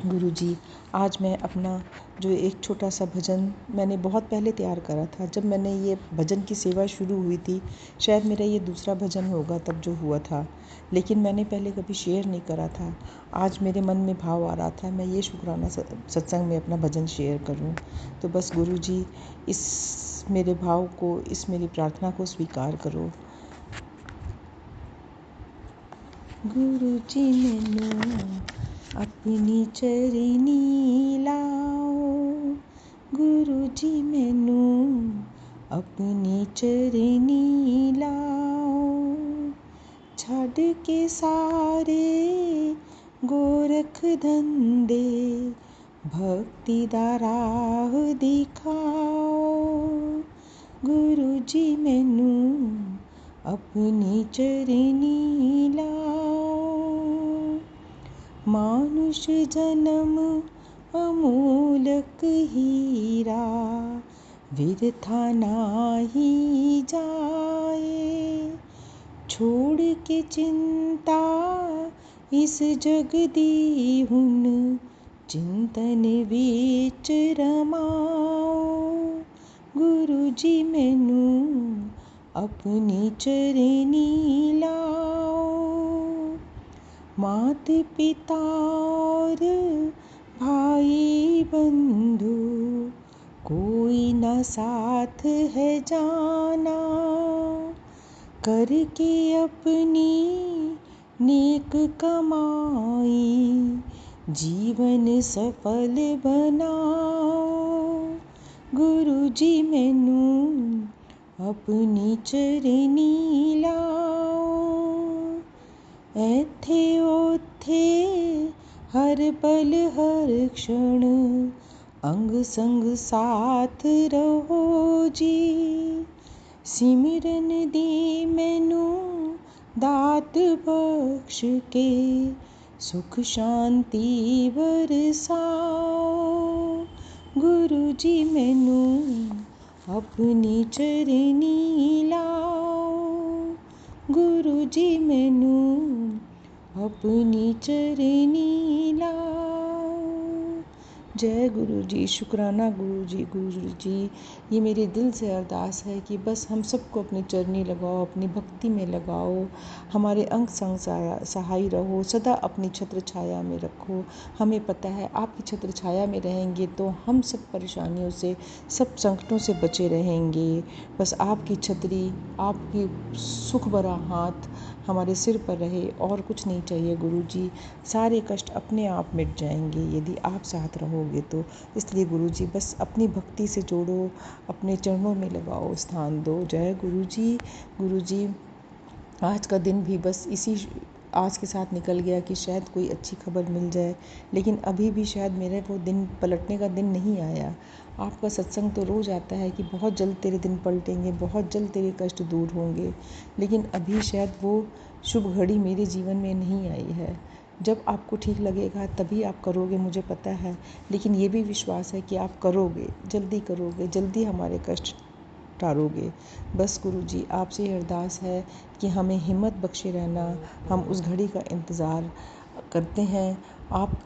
गुरु जी, आज मैं अपना जो एक छोटा सा भजन मैंने बहुत पहले तैयार करा था, जब मैंने ये भजन की सेवा शुरू हुई थी, शायद मेरा ये दूसरा भजन होगा तब जो हुआ था, लेकिन मैंने पहले कभी शेयर नहीं करा था। आज मेरे मन में भाव आ रहा था मैं ये शुक्राना सत्संग में अपना भजन शेयर करूं, तो बस गुरु जी इस मेरे भाव को, इस मेरी प्रार्थना को स्वीकार करो। गुरु जी मैनू अपनी चरनी लाओ गुरुजी मैनू अपनी चरनी लाओ छड्ड के सारे गोरख धंधे भक्ति दा राह दिखाओ गुरुजी मैनू अपनी चरनी लाओ मानुष जन्म अमूलक हीरा विरथा नाही जाए छोड़ के चिंता इस जग दी हुन चिंतन विच रमाओ गुरुजी मैनू अपनी चरनी लाओ मात पिता और भाई बंधु कोई न साथ है जाना करके अपनी नेक कमाई जीवन सफल बनाओ गुरुजी मैनू अपनी चरनी लाओ ऐथे ओथे हर पल हर क्षण अंग संग साथ रहो जी सिमरन दी मैनू दात बख्श के सुख शांति बरसाओ गुरुजी मैनू अपनी चरनी लाओ गुरुजी मैनू अपनी चरनी लाओ जय गुरु जी। शुक्राना गुरु जी। ये मेरे दिल से अरदास है कि बस हम सबको अपनी चरनी लगाओ, अपनी भक्ति में लगाओ, हमारे अंग संग सहाय रहो, सदा अपनी छत्र छाया में रखो। हमें पता है आपकी छत्र छाया में रहेंगे तो हम सब परेशानियों से, सब संकटों से बचे रहेंगे। बस आपकी छतरी, आपकी सुख भरा हाथ हमारे सिर पर रहे और कुछ नहीं चाहिए गुरु जी। सारे कष्ट अपने आप मिट जाएंगे यदि आप साथ रहोगे तो। इसलिए गुरु जी बस अपनी भक्ति से जोड़ो, अपने चरणों में लगाओ, स्थान दो। जय गुरु जी। गुरु जी आज का दिन भी बस इसी आज के साथ निकल गया कि शायद कोई अच्छी खबर मिल जाए, लेकिन अभी भी शायद मेरे वो दिन पलटने का दिन नहीं आया। आपका सत्संग तो रोज़ आता है कि बहुत जल्द तेरे दिन पलटेंगे, बहुत जल्द तेरे कष्ट दूर होंगे, लेकिन अभी शायद वो शुभ घड़ी मेरे जीवन में नहीं आई है। जब आपको ठीक लगेगा तभी आप करोगे, मुझे पता है, लेकिन ये भी विश्वास है कि आप करोगे, जल्दी हमारे कष्ट टारोगे। बस गुरु जी आपसे अरदास है कि हमें हिम्मत बख्शे रहना, हम उस घड़ी का इंतज़ार करते हैं, आप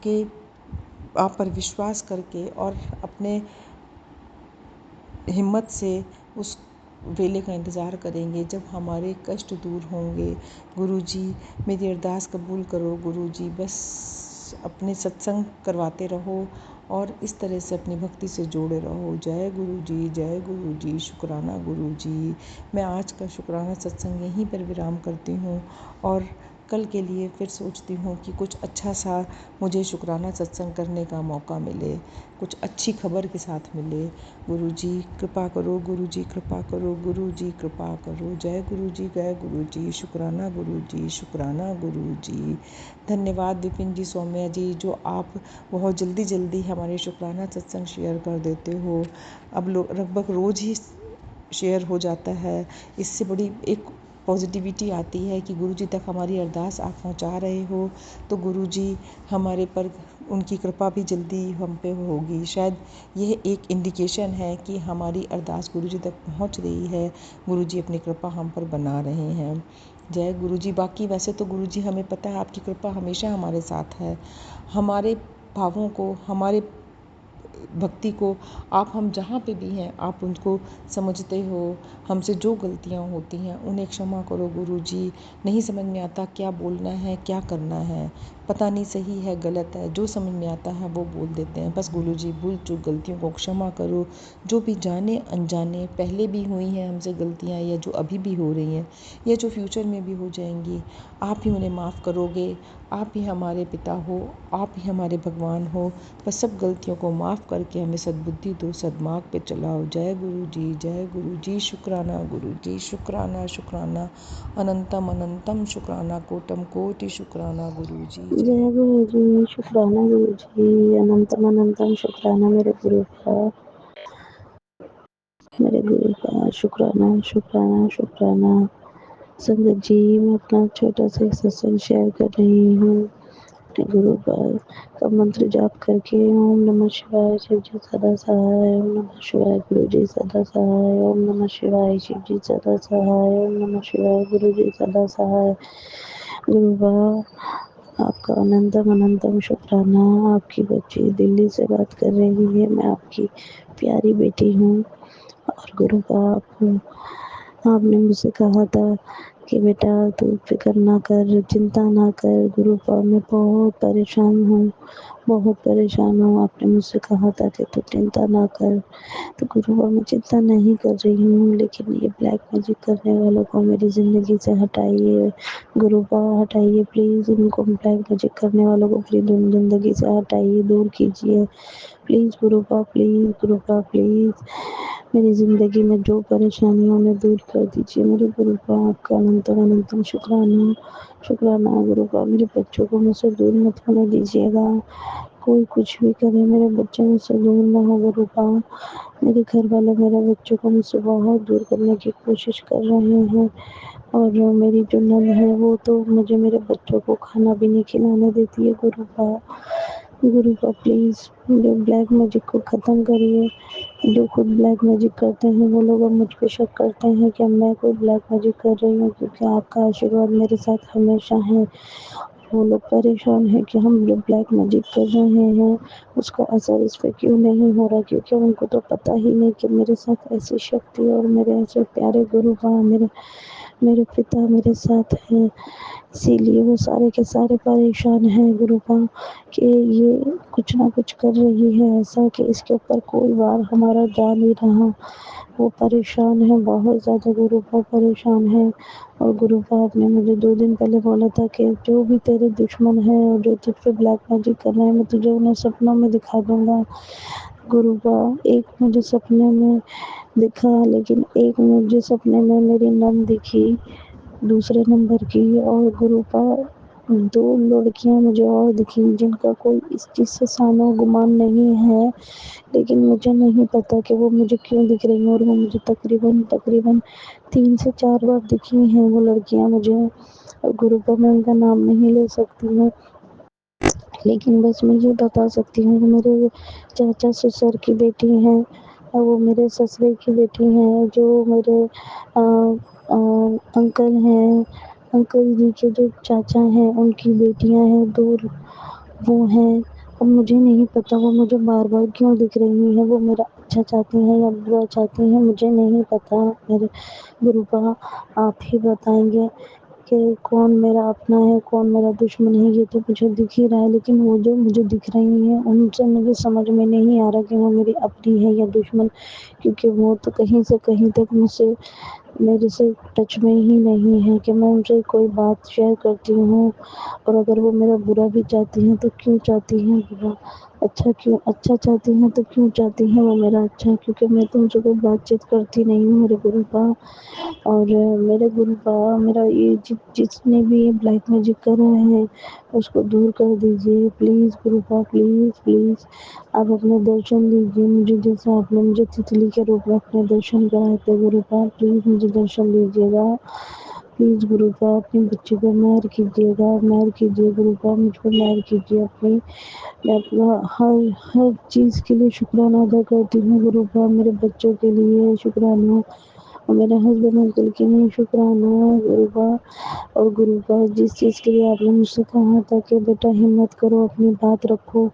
पर विश्वास करके और अपने हिम्मत से उस वेले का इंतज़ार करेंगे जब हमारे कष्ट दूर होंगे। गुरु जी मेरी अरदास कबूल करो गुरु जी। बस अपने सत्संग करवाते रहो और इस तरह से अपनी भक्ति से जोड़े रहो। जय गुरु जी, जय गुरु जी। शुक्राना गुरु जी। मैं आज का शुक्राना सत्संग यहीं पर विराम करती हूँ और कल के लिए फिर सोचती हूँ कि कुछ अच्छा सा मुझे शुक्राना सत्संग करने का मौका मिले, कुछ अच्छी खबर के साथ मिले। गुरु जी कृपा करो, गुरु जी कृपा करो, गुरु जी कृपा करो। जय गुरु जी, जय गुरु जी। शुक्राना गुरु जी, शुक्राना गुरु जी। धन्यवाद विपिन जी, सौम्या जी, जो आप बहुत जल्दी हमारे शुक्राना सत्संग शेयर कर देते हो। अब लगभग रोज़ ही शेयर हो जाता है। इससे बड़ी एक पॉजिटिविटी आती है कि गुरुजी तक हमारी अरदास आप पहुंचा रहे हो, तो गुरुजी हमारे पर उनकी कृपा भी जल्दी हम पे होगी। शायद यह एक इंडिकेशन है कि हमारी अरदास गुरुजी तक पहुंच रही है, गुरुजी अपनी कृपा हम पर बना रहे हैं। जय गुरुजी। बाकी वैसे तो गुरुजी हमें पता है आपकी कृपा हमेशा हमारे साथ है। हमारे भावों को, हमारे भक्ति को आप, हम जहाँ पे भी हैं आप उनको समझते हो। हमसे जो गलतियाँ होती हैं उन्हें क्षमा करो गुरुजी। नहीं समझ में आता क्या बोलना है, क्या करना है, पता नहीं सही है गलत है, जो समझ में आता है वो बोल देते हैं। बस गुरुजी भूल चूक गलतियों को क्षमा करो, जो भी जाने अनजाने पहले भी हुई हैं हमसे गलतियाँ, या जो अभी भी हो रही हैं, या जो फ्यूचर में भी हो जाएंगी। आप ही उन्हें माफ़ करोगे। आप ही हमारे पिता हो, आप ही हमारे भगवान हो। बस सब गलतियों को माफ़ करके हमें सद्बुद्धि दो, सद्मार्ग पे चलाओ। जय गुरु जी, जय गुरु जी। शुक्राना गुरु जी, शुक्राना शुक्राना, अनंतम अनंतम शुक्राना, कोटम कोटि शुक्राना गुरु जी। जय गुरु जी, शुक्राना गुरु जी, अनंतम अनंतम शुक्राना मेरे गुरु का, शुक्राना शुक्राना शुक्राना। संगत जी, मैं अपना छोटा सा एक सत्संग शेयर कर रही हूँ अपने गुरु का मंत्र जाप करके। ओम नमः शिवाय, शिव जी सदा सहाय। ओम नमः शिवाय, गुरु जी सदा सहाय। ओम नमः शिवाय, शिव जी सदा सहाय। ओम नमः शिवाय, गुरु जी सदा सहाय। गुरु आपका अनंतम अनंतम शुक्राना। आपकी बच्ची दिल्ली से बात कर रही है, मैं आपकी प्यारी बेटी हूँ। और गुरु आपने मुझसे कहा था कि बेटा तू फिक्र ना कर, चिंता ना कर। गुरु मैं बहुत परेशान हूँ, बहुत परेशान हूँ। आपने मुझसे कहा था कि तू चिंता ना कर। तो गुरु मैं चिंता नहीं कर रही हूँ, लेकिन ये ब्लैक मैजिक करने वालों को मेरी ज़िंदगी से हटाइए। गुरु हटाइए प्लीज़, इनको ब्लैक मैजिक करने वालों को प्लीज़ ज़िंदगी से हटाइए, दूर कीजिए प्लीज़। गुरु प्लीज़ मेरी ज़िंदगी में जो परेशानियाँ उन्हें दूर कर दीजिए। मेरे गुरु आपका अनंतम अनंतम शुक्राना शुक्राना। गुरु मेरे बच्चों को मुझसे दूर मत होने दीजिएगा। कोई कुछ भी करे, मेरे बच्चे मुझसे दूर ना हो। गुरु मेरे घर वाले मेरे बच्चों को मुझसे बहुत दूर करने की कोशिश कर रहे हैं। और मेरी जो नंद है वो तो मुझे मेरे बच्चों को खाना भी नहीं खिलाने देती है। गुरु प्लीज़ मेरे ब्लैक मैजिक को ख़त्म करिए। जो खुद ब्लैक मैजिक करते हैं वो लोग अब मुझ पे शक करते हैं कि मैं कोई ब्लैक मैजिक कर रही हूँ, क्योंकि आपका आशीर्वाद मेरे साथ हमेशा है। वो लोग परेशान हैं कि हम जो ब्लैक मैजिक कर रहे हैं उसका असर इस पे क्यों नहीं हो रहा, क्योंकि उनको तो पता ही नहीं कि मेरे साथ ऐसी शक्ति और मेरे ऐसे प्यारे गुरु मेरे पिता मेरे साथ हैं। इसीलिए वो सारे के सारे परेशान हैं गुरु कि ये कुछ ना कुछ कर रही है ऐसा कि इसके ऊपर कोई वार हमारा जा नहीं रहा। वो परेशान है बहुत ज़्यादा, गुरु परेशान है। और गुरु आपने मुझे 2 दिन पहले बोला था कि जो भी तेरे दुश्मन है और जो तुझ पे ब्लैक मैजिक कर रहे हैं, मैं तुझे उन्हें सपनों में दिखा दूंगा। गुरु एक मुझे सपने में दिखा, लेकिन एक मुझे सपने में मेरी नंद दिखी दूसरे नंबर की। और गुरु 2 लड़कियां मुझे और दिखी जिनका कोई इस चीज़ से सानो गुमान नहीं है, लेकिन मुझे नहीं पता कि वो मुझे क्यों दिख रही हैं। और वो मुझे तकरीबन 3 से 4 बार दिखी हैं वो लड़कियां मुझे। और गुरु मैं उनका नाम नहीं ले सकती हूँ, लेकिन बस मैं ये बता सकती हूँ कि मेरे चाचा ससुर की बेटी हैं और वो मेरे ससुर की बेटी हैं, जो मेरे अंकल हैं, अंकल जी के जो चाचा हैं उनकी बेटियां हैं 2 वो हैं। अब मुझे नहीं पता वो मुझे बार-बार क्यों दिख रही हैं, वो मेरा अच्छा चाहती हैं या बुरा चाहती हैं, मुझे नहीं पता। मेरे गुरु आप ही बताएँगे कि कौन मेरा अपना है, कौन मेरा दुश्मन है। ये तो मुझे दिख ही रहा है, लेकिन वो जो मुझे दिख रही हैं उनसे मुझे समझ में नहीं आ रहा कि वो मेरी अपनी है या दुश्मन, क्योंकि वो तो कहीं से कहीं तक मेरे से टच में ही नहीं है कि मैं उनसे कोई बात शेयर करती हूँ। और अगर वो मेरा बुरा भी चाहती हैं तो क्यों चाहती हैं बुरा? अच्छा चाहती हैं तो क्यों चाहती हैं वो मेरा अच्छा? क्योंकि मैं तो उनसे कोई बातचीत करती नहीं हूँ मेरे गुरु और मेरे गुरु मेरा ये जिसने भी ये ब्लैक मैजिक कर रहे हैं उसको दूर कर दीजिए प्लीज़। गुरु प्लीज़ आप अपने दर्शन दीजिए मुझे, जैसे आपने मुझे तितली के रूप में अपने दर्शन कराए थे। गुरु प्लीज़ मुझे दर्शन दीजिएगा। प्लीज़ गुरु अपने बच्चे पर मेहर कीजिए। गुरु मुझ पर मेहर कीजिए अपनी। मैं अपना हर चीज़ के लिए शुक्राना अदा करती हूँ गुरु मेरे बच्चों के लिए शुक्राना। और मेरे हस्बैंड अंकल के लिए शुक्राना गुरुबा। और गुरुबा, जिस चीज़ के लिए आपने मुझसे कहा था कि बेटा हिम्मत करो, अपनी बात रखो,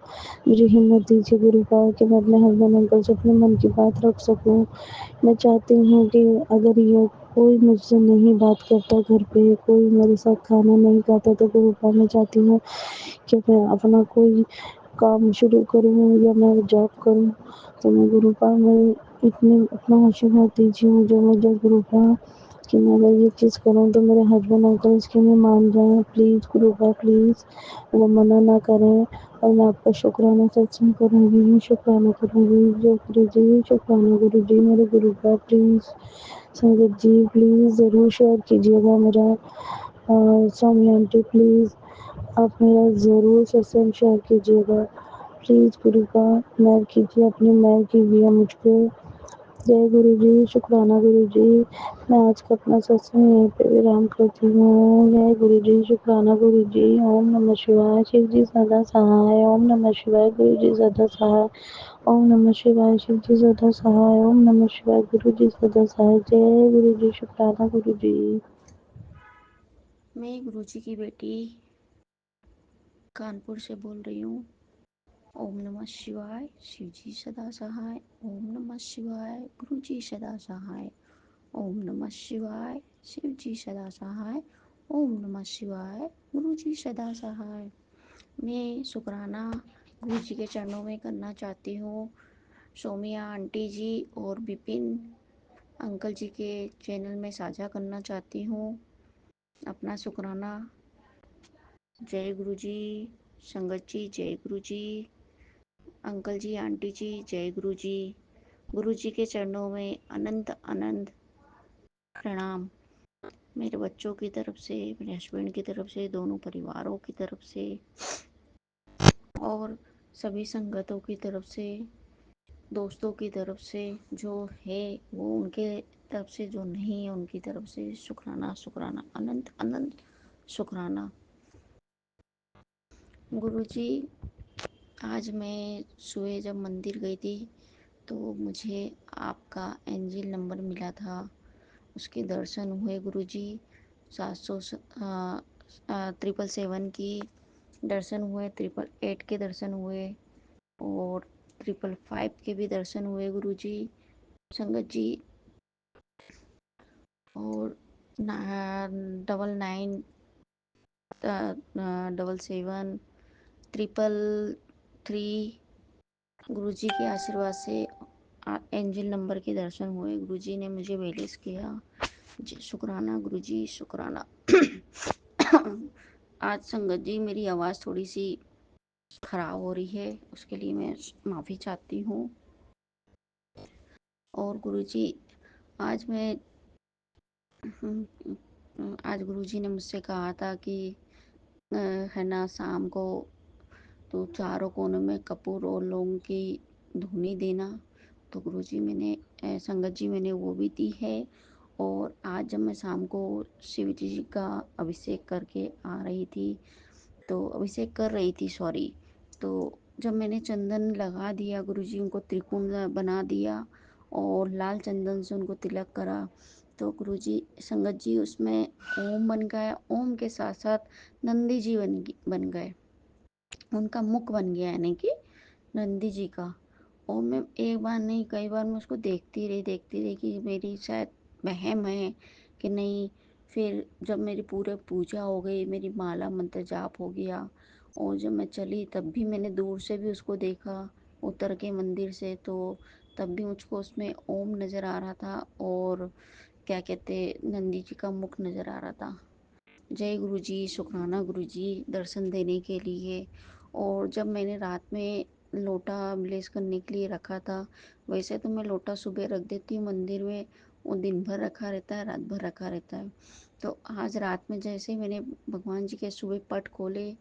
मुझे हिम्मत दीजिए गुरुबा कि मैं अपने हस्बैंड अंकल से अपने मन की बात रख सकूं। मैं चाहती हूँ कि अगर ये कोई मुझसे नहीं बात करता घर पे, कोई मेरे साथ खाना नहीं खाता, तो गुरुबा मैं चाहती हूँ कि मैं अपना कोई काम शुरू करूँ या मैं जॉब करूँ। तो मैं गुरुपा मैं इतनी अपना आशीर्वाद दीजिए मुझे गुरुपा कि मैं अगर ये चीज़ करूँ तो मेरे हस्बैंड अंकल इसके लिए मान जाएं। प्लीज़ गुरुपा प्लीज़, वो मना ना करें और मैं आपका शुक्राना सत्संग करूँगी, शुक्राना करूँगी। जय गुरु जी, शुक्राना गुरु जी। मेरे गुरुपा प्लीज़, संगत जी प्लीज़ ज़रूर शेयर कीजिएगा मेरा। स्वामी आंटी प्लीज़ आप मेरा ज़रूर सत्संग शेयर कीजिएगा। प्लीज़ गुरुपा मेहर कीजिए, अपनी मेहर कीजिए मुझ पे। जय गुरु जी, शुक्राना गुरु जी। मैं आज का अपना सत्संग यहीं पे विराम करती हूँ। जय गुरु जी, शुक्राना गुरु जी। ओम नमः शिवाय, शिव जी सदा सहाय। ओम नमः शिवाय, गुरु जी सदा सहाय। ओम नमः शिवाय, शिव जी सदा सहाय। ओम नमः शिवाय, गुरु जी सदा सहाय। जय गुरु जी, शुक्राना गुरु जी। मैं गुरुजी की बेटी कानपुर से बोल रही हूँ। ओम नमः शिवाय, शिव जी सदा सहाय। ओम नमः शिवाय, गुरु जी सदा सहाय। ओम नमः शिवाय, शिव जी सदा सहाय। ओम नमः शिवाय, गुरु जी सदा सहाय। मैं शुक्राना गुरु जी के चरणों में करना चाहती हूँ। सोमिया आंटी जी और विपिन अंकल जी के चैनल में साझा करना चाहती हूँ अपना शुक्राना। जय गुरु जी, संगत जी जय गुरु जी, अंकल जी आंटी जी जय गुरु जी। गुरु जी के चरणों में अनंत अनंत प्रणाम, मेरे बच्चों की तरफ से, मेरे हस्बैंड की तरफ से, दोनों परिवारों की तरफ से और सभी संगतों की तरफ से, दोस्तों की तरफ से, जो है वो उनके तरफ से, जो नहीं है उनकी तरफ से शुक्राना शुक्राना अनंत अनंत शुक्राना। गुरु जी, आज मैं सुबह जब मंदिर गई थी तो मुझे आपका एंजिल नंबर मिला था, उसके दर्शन हुए गुरुजी। 777 की दर्शन हुए, 888 के दर्शन हुए और 555 के भी दर्शन हुए गुरुजी, संगत जी। और 99 777 333 गुरुजी के आशीर्वाद से एंजिल नंबर के दर्शन हुए। गुरुजी ने मुझे बेलिस किया। जी शुक्राना गुरुजी, शुक्राना। आज संगत जी मेरी आवाज़ थोड़ी सी खराब हो रही है, उसके लिए मैं माफ़ी चाहती हूँ। और गुरुजी आज मैं आज गुरुजी ने मुझसे कहा था कि है ना शाम को तो चारों कोनों में कपूर और लौंग की धुनी देना। तो गुरुजी मैंने संगत जी मैंने वो भी दी है। और आज जब मैं शाम को शिव जी का अभिषेक करके आ रही थी, तो अभिषेक कर रही थी सॉरी, तो जब मैंने चंदन लगा दिया गुरुजी, उनको त्रिकोण बना दिया और लाल चंदन से उनको तिलक करा, तो गुरुजी संगत जी उसमें ओम बन गया। ओम के साथ साथ नंदी जी बन गए, उनका मुख बन गया, यानी कि नंदी जी का। और मैं एक बार नहीं कई बार मैं उसको देखती रही कि मेरी शायद वहम है कि नहीं। फिर जब मेरी पूरे पूजा हो गई, मेरी माला मंत्र जाप हो गया और जब मैं चली तब भी मैंने दूर से भी उसको देखा उतर के मंदिर से, तो तब भी मुझको उसमें ओम नज़र आ रहा था और क्या कहते नंदी जी का मुख नज़र आ रहा था। जय गुरु जी, शुक्राना गुरु जी दर्शन देने के लिए। और जब मैंने रात में लोटा ब्लेस करने के लिए रखा था, वैसे तो मैं लोटा सुबह रख देती हूँ मंदिर में, वो दिन भर रखा रहता है, रात भर रखा रहता है। तो आज रात में जैसे मैंने भगवान जी के सुबह पट खोले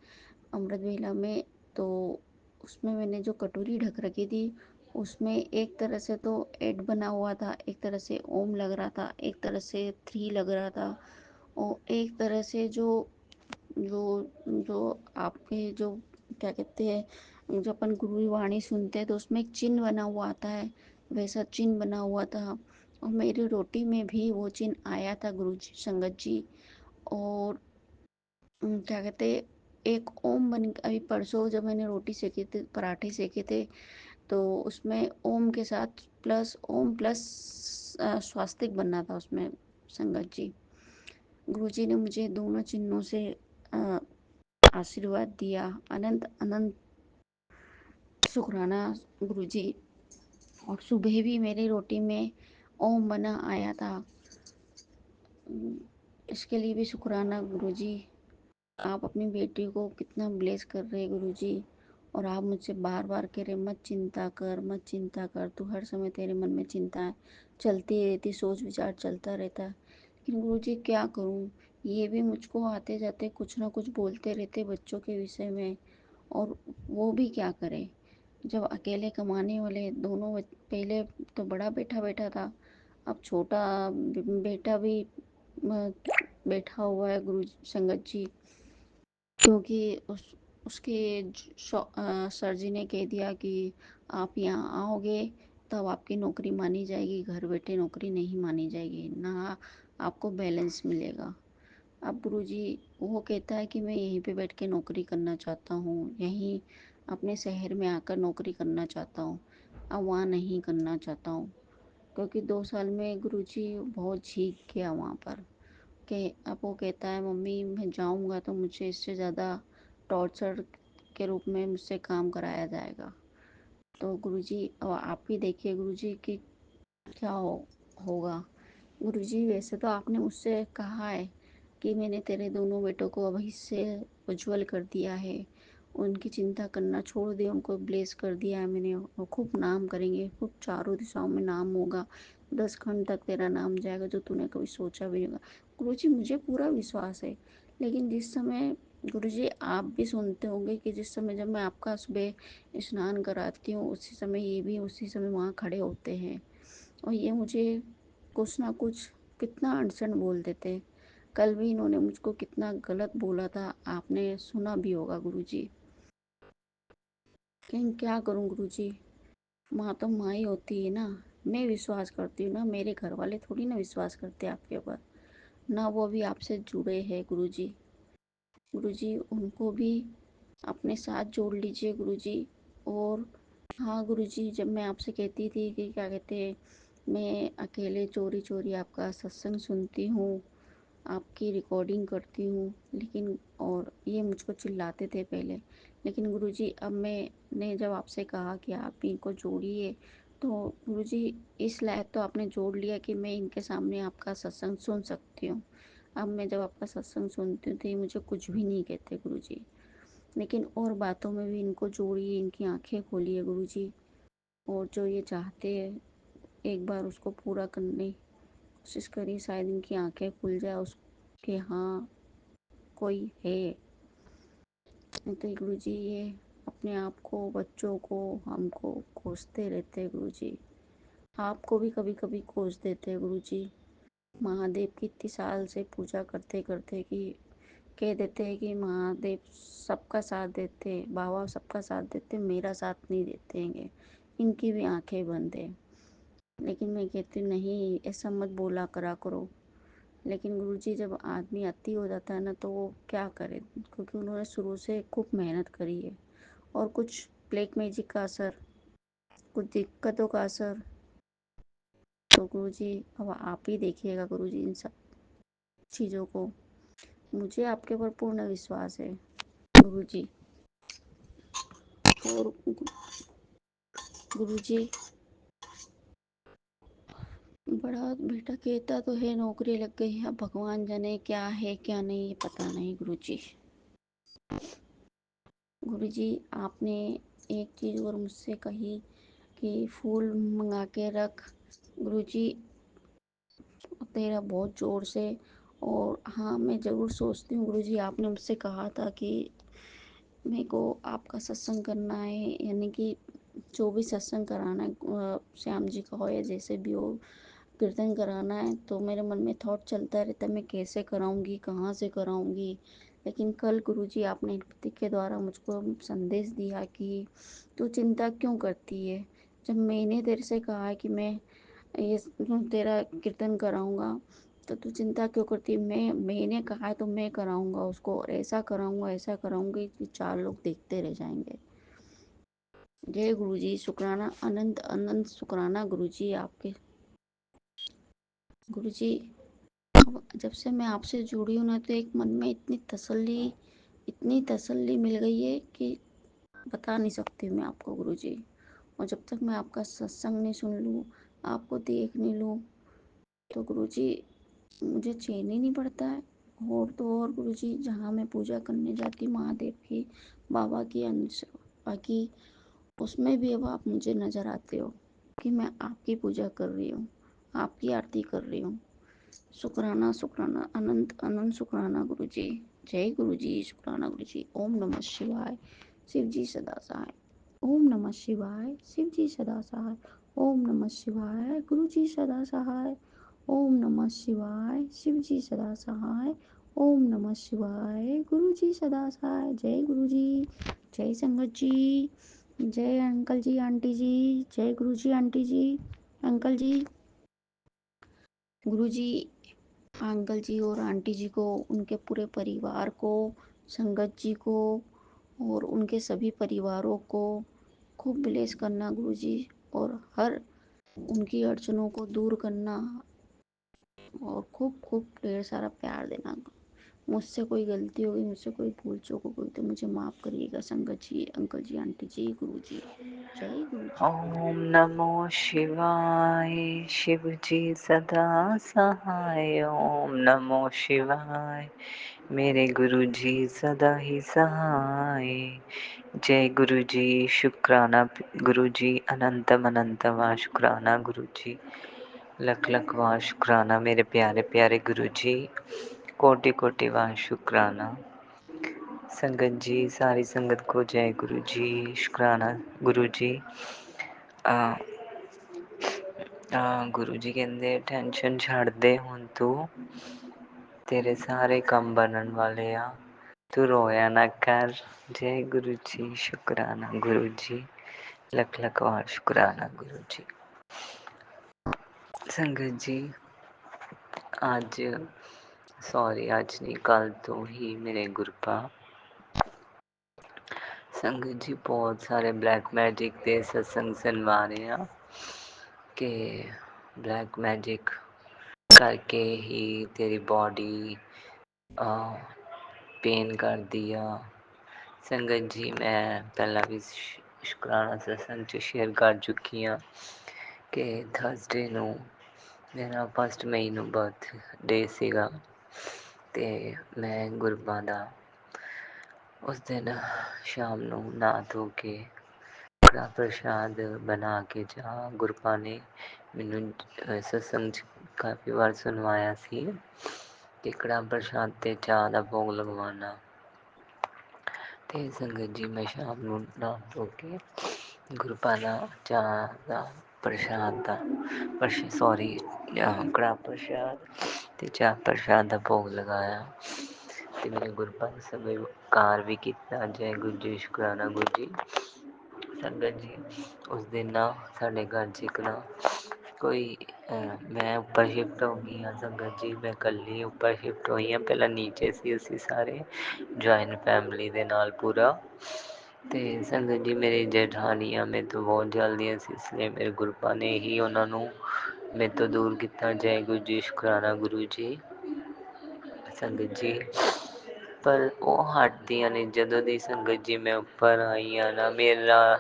अमृत वेला में, तो उसमें मैंने जो कटोरी ढक रखी थी उसमें एक तरह से तो 8 बना हुआ था, एक तरह से ओम लग रहा था, एक तरह से 3 लग रहा था और एक तरह से जो जो जो आपके जो क्या कहते हैं, जो अपन गुरु वाणी सुनते हैं तो उसमें एक चिन्ह बना हुआ आता है, वैसा चिन्ह बना हुआ था। और मेरी रोटी में भी वो चिन्ह आया था गुरुजी संगत जी। और क्या कहते, एक ओम बन, अभी परसों जब मैंने रोटी सेकी थी, पराठे सेके थे, तो उसमें ओम के साथ प्लस ओम प्लस स्वास्तिक बनना था उसमें संगत जी। गुरुजी ने मुझे दोनों चिन्हों से आशीर्वाद दिया। अनंत अनंत शुक्राना गुरुजी। और सुबह भी मेरी रोटी में ओम बना आया था। इसके लिए भी शुक्राना गुरुजी। आप अपनी बेटी को कितना ब्लेस कर रहे हैं गुरुजी। और आप मुझसे बार बार कह रहे मत चिंता कर, मत चिंता कर, तू हर समय तेरे मन में चिंता चलती रहती, सोच विचार चलता रहता है। लेकिन गुरुजी क्या करूं, ये भी मुझको आते जाते कुछ ना कुछ बोलते रहते बच्चों के विषय में। और वो भी क्या करे, जब अकेले कमाने वाले दोनों पहले तो बड़ा बेटा बैठा था, अब छोटा बेटा भी बैठा हुआ है गुरु संगत जी। क्योंकि उसके सर जी ने कह दिया कि आप यहाँ आओगे तब आपकी नौकरी मानी जाएगी, घर बैठे नौकरी नहीं मानी जाएगी, ना आपको बैलेंस मिलेगा। अब गुरुजी वो कहता है कि मैं यहीं पे बैठ के नौकरी करना चाहता हूँ, यहीं अपने शहर में आकर नौकरी करना चाहता हूँ, अब वहाँ नहीं करना चाहता हूँ। क्योंकि 2 साल में गुरुजी बहुत झीक गया वहाँ पर। कि अब वो कहता है मम्मी मैं जाऊँगा तो मुझे इससे ज़्यादा टॉर्चर के रूप में मुझसे काम कराया जाएगा। तो गुरुजी अब आप ही देखिए गुरुजी कि क्या होगा। गुरुजी वैसे तो आपने मुझसे कहा है कि मैंने तेरे दोनों बेटों को अभी से उज्जवल कर दिया है, उनकी चिंता करना छोड़ दिया, उनको ब्लेस कर दिया है मैंने, वो खूब नाम करेंगे, खूब चारों दिशाओं में नाम होगा, 10 खंड तक तेरा नाम जाएगा जो तूने कभी सोचा भी नहीं होगा। गुरुजी मुझे पूरा विश्वास है। लेकिन जिस समय गुरुजी आप भी सुनते होंगे कि जिस समय जब मैं आपका सुबह स्नान कराती हूँ उसी समय ये भी उसी समय वहाँ खड़े होते हैं और ये मुझे कुछ ना कुछ कितना अड़चन बोल देते हैं। कल भी इन्होंने मुझको कितना गलत बोला था, आपने सुना भी होगा गुरुजी। लेकिन क्या करूं गुरुजी, माँ तो माँ ही होती है ना। मैं विश्वास करती हूँ ना, मेरे घर वाले थोड़ी ना विश्वास करते आपके ऊपर, ना वो भी आपसे जुड़े हैं गुरुजी। गुरुजी उनको भी अपने साथ जोड़ लीजिए गुरुजी। और हाँ गुरुजी, जब मैं आपसे कहती थी कि क्या कहते हैं मैं अकेले चोरी चोरी आपका सत्संग सुनती हूँ, आपकी रिकॉर्डिंग करती हूँ, लेकिन और ये मुझको चिल्लाते थे पहले, लेकिन गुरुजी अब मैंने जब आपसे कहा कि आप इनको जोड़िए तो गुरुजी इस लायक तो आपने जोड़ लिया कि मैं इनके सामने आपका सत्संग सुन सकती हूँ। अब मैं जब आपका सत्संग सुनती हूँ तो ये मुझे कुछ भी नहीं कहते गुरुजी। लेकिन और बातों में भी इनको जोड़िए, इनकी आंखें खोलिए गुरुजी। और जो ये चाहते हैं एक बार उसको पूरा करने की कोशिश करिए, शायद इनकी आंखें खुल जाए उसके हाँ कोई है। नहीं तो गुरुजी ये अपने आप को, बच्चों को, हमको कोसते रहते हैं गुरुजी। आपको भी कभी कभी कोस देते हैं गुरुजी। महादेव की इतनी साल से पूजा करते करते कि कह देते हैं कि महादेव सबका साथ देते, बाबा सबका साथ देते, मेरा साथ नहीं देते हैं, इनकी भी आंखें बंद है। लेकिन मैं कहती हूँ नहीं ऐसा मत बोला करा करो। लेकिन गुरुजी जब आदमी अति हो जाता है ना तो वो क्या करे, क्योंकि उन्होंने शुरू से खूब मेहनत करी है। और कुछ ब्लैक मैजिक का असर, कुछ दिक्कतों का असर, तो गुरुजी अब आप ही देखिएगा गुरुजी इन सब चीज़ों को। मुझे आपके ऊपर पूर्ण विश्वास है गुरुजी। और गुरुजी बड़ा बेटा कहता तो है नौकरी लग गई है, भगवान जाने क्या है क्या नहीं, पता नहीं गुरुजी। गुरुजी आपने एक चीज़ और मुझसे कही कि फूल मंगा के रख गुरुजी तेरा बहुत ज़ोर से। और हाँ मैं ज़रूर सोचती हूँ गुरुजी, आपने मुझसे कहा था कि मेरे को आपका सत्संग करना है, यानी कि जो भी सत्संग कराना है श्याम जी का हो या जैसे भी हो, कीर्तन कराना है, तो मेरे मन में थॉट चलता रहता है मैं कैसे कराऊंगी, कहाँ से कराऊंगी। लेकिन कल गुरुजी आपने प्रतीक के द्वारा मुझको संदेश दिया कि तू चिंता क्यों करती है, जब मैंने तेरे से कहा है कि मैं ये तेरा कीर्तन कराऊंगा, तो तू चिंता क्यों करती है? मैंने कहा है तो मैं कराऊंगा उसको, और ऐसा कराऊंगा, ऐसा कराऊंगी कि 4 लोग देखते रह जाएंगे। जय गुरु जी, शुक्राना, अनंत अनंत शुक्राना गुरु जी आपके। गुरु जी, अब जब से मैं आपसे जुड़ी हूँ ना, तो एक मन में इतनी तसल्ली मिल गई है कि बता नहीं सकती मैं आपको गुरु जी। और जब तक मैं आपका सत्संग नहीं सुन लूँ, आपको देख नहीं लूँ, तो गुरु जी मुझे चैन ही नहीं पड़ता है। और तो और गुरु जी, जहाँ मैं पूजा करने जाती महादेव की, बाबा की, अंश बाकी, उसमें भी अब आप मुझे नज़र आते हो कि मैं आपकी पूजा कर रही हूँ, आपकी आरती कर रही हूँ। शुक्राना शुक्राना, अनंत अनंत शुक्राना गुरु जी। जय गुरु जी, शुक्राना गुरु जी। ओम नमः शिवाय, शिव जी सदा सहाय। ओम नमः शिवाय, शिव जी सदा सहाय। ओम नमः शिवाय, गुरु जी सदा सहाय। ओम नमः शिवाय, शिव जी सदा सहाय। ओम नमः शिवाय, गुरु जी सदा सहाय। जय गुरु जी, जय संगत जी, जय अंकल जी आंटी जी, जय गुरु जी आंटी जी, अंकल जी। गुरु जी, अंकल जी और आंटी जी को, उनके पूरे परिवार को, संगत जी को और उनके सभी परिवारों को खूब ब्लेस करना गुरु जी, और हर उनकी अड़चनों को दूर करना, और खूब खूब ढेर सारा प्यार देना। मुझसे कोई गलती होगी, मुझसे कोई भूल चूक हो गई तो मुझे माफ़ करिएगा संगत जी, अंकल जी, आंटी जी, गुरु जी। जय गुरु जी। ओम नमो शिवाय, शिव जी सदा सहाय। ओम नमो शिवाय, मेरे गुरु जी सदा ही सहाय। जय गुरु जी, शुक्राना गुरु जी, अनंतम अनंतवा शुक्राना गुरु जी, लख लख वाह शुक्राना मेरे प्यारे प्यारे गुरु जी, कोटि कोटि वाह शुक्राना। संगत जी, सारी संगत को जय गुरु जी, शुक्राना गुरु जी। गुरु जी ਕਹਿੰਦੇ ਟੈਨਸ਼ਨ ਛੱਡ ਦੇ ਹੁਣ ਤੂੰ, ਤੇਰੇ ਸਾਰੇ ਕੰਮ ਬਣਨ ਵਾਲੇ ਆ, ਤੂੰ ਰੋਇਆ ਨਾ ਕਰ। ਜय गुरु जी, शुक्राना गुरु जी, लख लख वाह शुक्राना गुरु जी। संगत जी, ਅੱਜ ਅੱਜ ਨਹੀਂ, ਕੱਲ ਤੋਂ ਹੀ ਮੇਰੇ ਗੁਰਪਾ ਸੰਗਤ ਜੀ ਬਹੁਤ ਸਾਰੇ ਬਲੈਕ ਮੈਜਿਕ ਦੇ ਸਤਸੰਗ ਸੁਣਵਾ ਰਹੇ ਆ ਕਿ ਬਲੈਕ ਮੈਜਿਕ ਕਰਕੇ ਹੀ ਤੇਰੀ ਬੋਡੀ ਪੇਨ ਕਰਦੀ ਆ। ਸੰਗਤ ਜੀ, ਮੈਂ ਪਹਿਲਾਂ ਵੀ ਸ਼ੁਕਰਾਨਾ ਸਤਸੰਗ 'ਚ ਸ਼ੇਅਰ ਕਰ ਚੁੱਕੀ ਹਾਂ ਕਿ ਥਰਸਡੇ ਨੂੰ ਮੇਰਾ 1 ਮਈ ਨੂੰ ਬਰਥਡੇ ਸੀਗਾ, ਅਤੇ ਮੈਂ ਗੁਰਬਾਂ ਦਾ ਉਸ ਦਿਨ ਸ਼ਾਮ ਨੂੰ ਨਹਾ ਧੋ ਕੇ ਕੜਾ ਪ੍ਰਸ਼ਾਦ ਬਣਾ ਕੇ ਜਾਂ ਗੁਰਬਾਂ ਨੇ ਮੈਨੂੰ ਸਤਸੰਗ 'ਚ ਕਾਫੀ ਵਾਰ ਸੁਣਵਾਇਆ ਸੀ ਕਿ ਕੜਾ ਪ੍ਰਸ਼ਾਦ 'ਤੇ ਚਾਹ ਦਾ ਭੋਗ ਲਗਵਾਉਣਾ। ਅਤੇ ਸੰਗਤ ਜੀ, ਮੈਂ ਸ਼ਾਮ ਨੂੰ ਨਹਾ ਧੋ ਕੇ ਗੁਰਬਾਂ ਦਾ ਚਾਹ ਦਾ ਪ੍ਰਸ਼ਾਦ ਦਾ ਕੜਾ ਪ੍ਰਸ਼ਾਦ ਅਤੇ ਚਾਹ ਪ੍ਰਸ਼ਾਦ ਦਾ ਭੋਗ ਲਗਾਇਆ, ਅਤੇ ਮੇਰੇ ਗੁਰਬਾਂ ਨੇ ਸਵੀਕਾਰ ਵੀ ਕੀਤਾ। ਜੈ ਗੁਰੂ ਜੀ, ਸ਼ੁਕਰਾਨਾ ਗੁਰੂ ਜੀ। ਸੰਗਤ ਜੀ, ਉਸ ਦਿਨ ਨਾ ਸਾਡੇ ਘਰ 'ਚ ਇੱਕ ਨਾ ਕੋਈ ਮੈਂ ਉੱਪਰ ਸ਼ਿਫਟ ਹੋ ਗਈ ਹਾਂ। ਸੰਗਤ ਜੀ, ਮੈਂ ਇਕੱਲੀ ਉੱਪਰ ਸ਼ਿਫਟ ਹੋਈ ਹਾਂ। ਪਹਿਲਾਂ ਨੀਚੇ ਸੀ ਅਸੀਂ ਸਾਰੇ ਜੁਆਇੰਟ ਫੈਮਿਲੀ ਦੇ ਨਾਲ ਪੂਰਾ। ਅਤੇ ਸੰਗਤ ਜੀ, ਮੇਰੀ ਜੇਠਾਨੀਆਂ ਮੇਰੇ ਤੋਂ ਬਹੁਤ ਜਲਦੀਆਂ ਸੀ, ਇਸ ਲਈ ਮੇਰੇ ਗੁਰਬਾਂ ਨੇ ਹੀ ਉਹਨਾਂ ਨੂੰ ਮੇਰੇ ਤੋਂ ਦੂਰ ਕੀਤਾ। ਜੈ ਗੁਰੂ ਜੀ, ਸ਼ੁਕਰਾਨਾ ਗੁਰੂ ਜੀ। ਸੰਗਤ ਜੀ, ਪਰ ਉਹ ਹਟਦੀਆਂ ਨਹੀਂ। ਜਦੋਂ ਦੀ ਸੰਗਤ ਜੀ ਮੈਂ ਉੱਪਰ ਆਈ ਹਾਂ ਨਾ, ਮੇਰਾ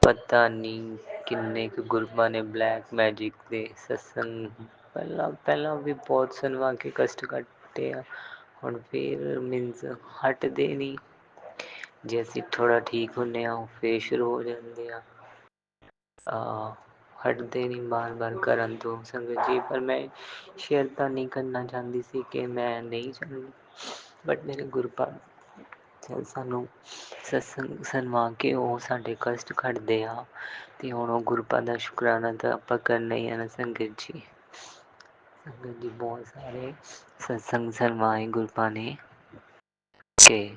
ਪਤਾ ਨਹੀਂ ਕਿੰਨੇ ਕੁ ਗੁਰਬਾਂ ਨੇ ਬਲੈਕ ਮੈਜਿਕ ਦੇ ਸਤਸੰਗ ਪਹਿਲਾਂ ਵੀ ਬਹੁਤ ਸੁਣਵਾ ਕੇ ਕਸ਼ਟ ਕੱਟੇ ਆ, ਹੁਣ ਫਿਰ ਮੀਨਸ ਹਟਦੇ ਨਹੀਂ। ਜੇ ਅਸੀਂ ਥੋੜ੍ਹਾ ਠੀਕ ਹੁੰਦੇ ਹਾਂ, ਉਹ ਫਿਰ ਸ਼ੁਰੂ ਹੋ ਜਾਂਦੇ ਆ, ਹਟਦੇ ਨਹੀਂ ਬਾਰ ਕਰਨ ਤੋਂ। ਸੰਗਤ ਜੀ, ਪਰ ਮੈਂ ਸ਼ੇਅਰ ਤਾਂ ਨਹੀਂ ਕਰਨਾ ਚਾਹੁੰਦੀ ਸੀ ਕਿ ਮੈਂ ਨਹੀਂ ਚਾਹੁੰਦੀ, ਬਟ ਮੇਰੇ ਗੁਰਬਾਂ ਸਾਨੂੰ ਸਤਸੰਗ ਸੁਣਵਾ ਕੇ ਉਹ ਸਾਡੇ ਕਸ਼ਟ ਕੱਟਦੇ ਆ, ਅਤੇ ਹੁਣ ਉਹ ਗੁਰਬਾਂ ਦਾ ਸ਼ੁਕਰਾਨਾ ਤਾਂ ਆਪਾਂ ਕਰਨਾ ਹੀ ਆ ਨਾ ਸੰਗਤ ਜੀ। ਸੰਗਤ ਜੀ, ਬਹੁਤ ਸਾਰੇ ਸਤਸੰਗ ਸੁਣਵਾਏ ਗੁਰਬਾਂ ਨੇ ਕਿ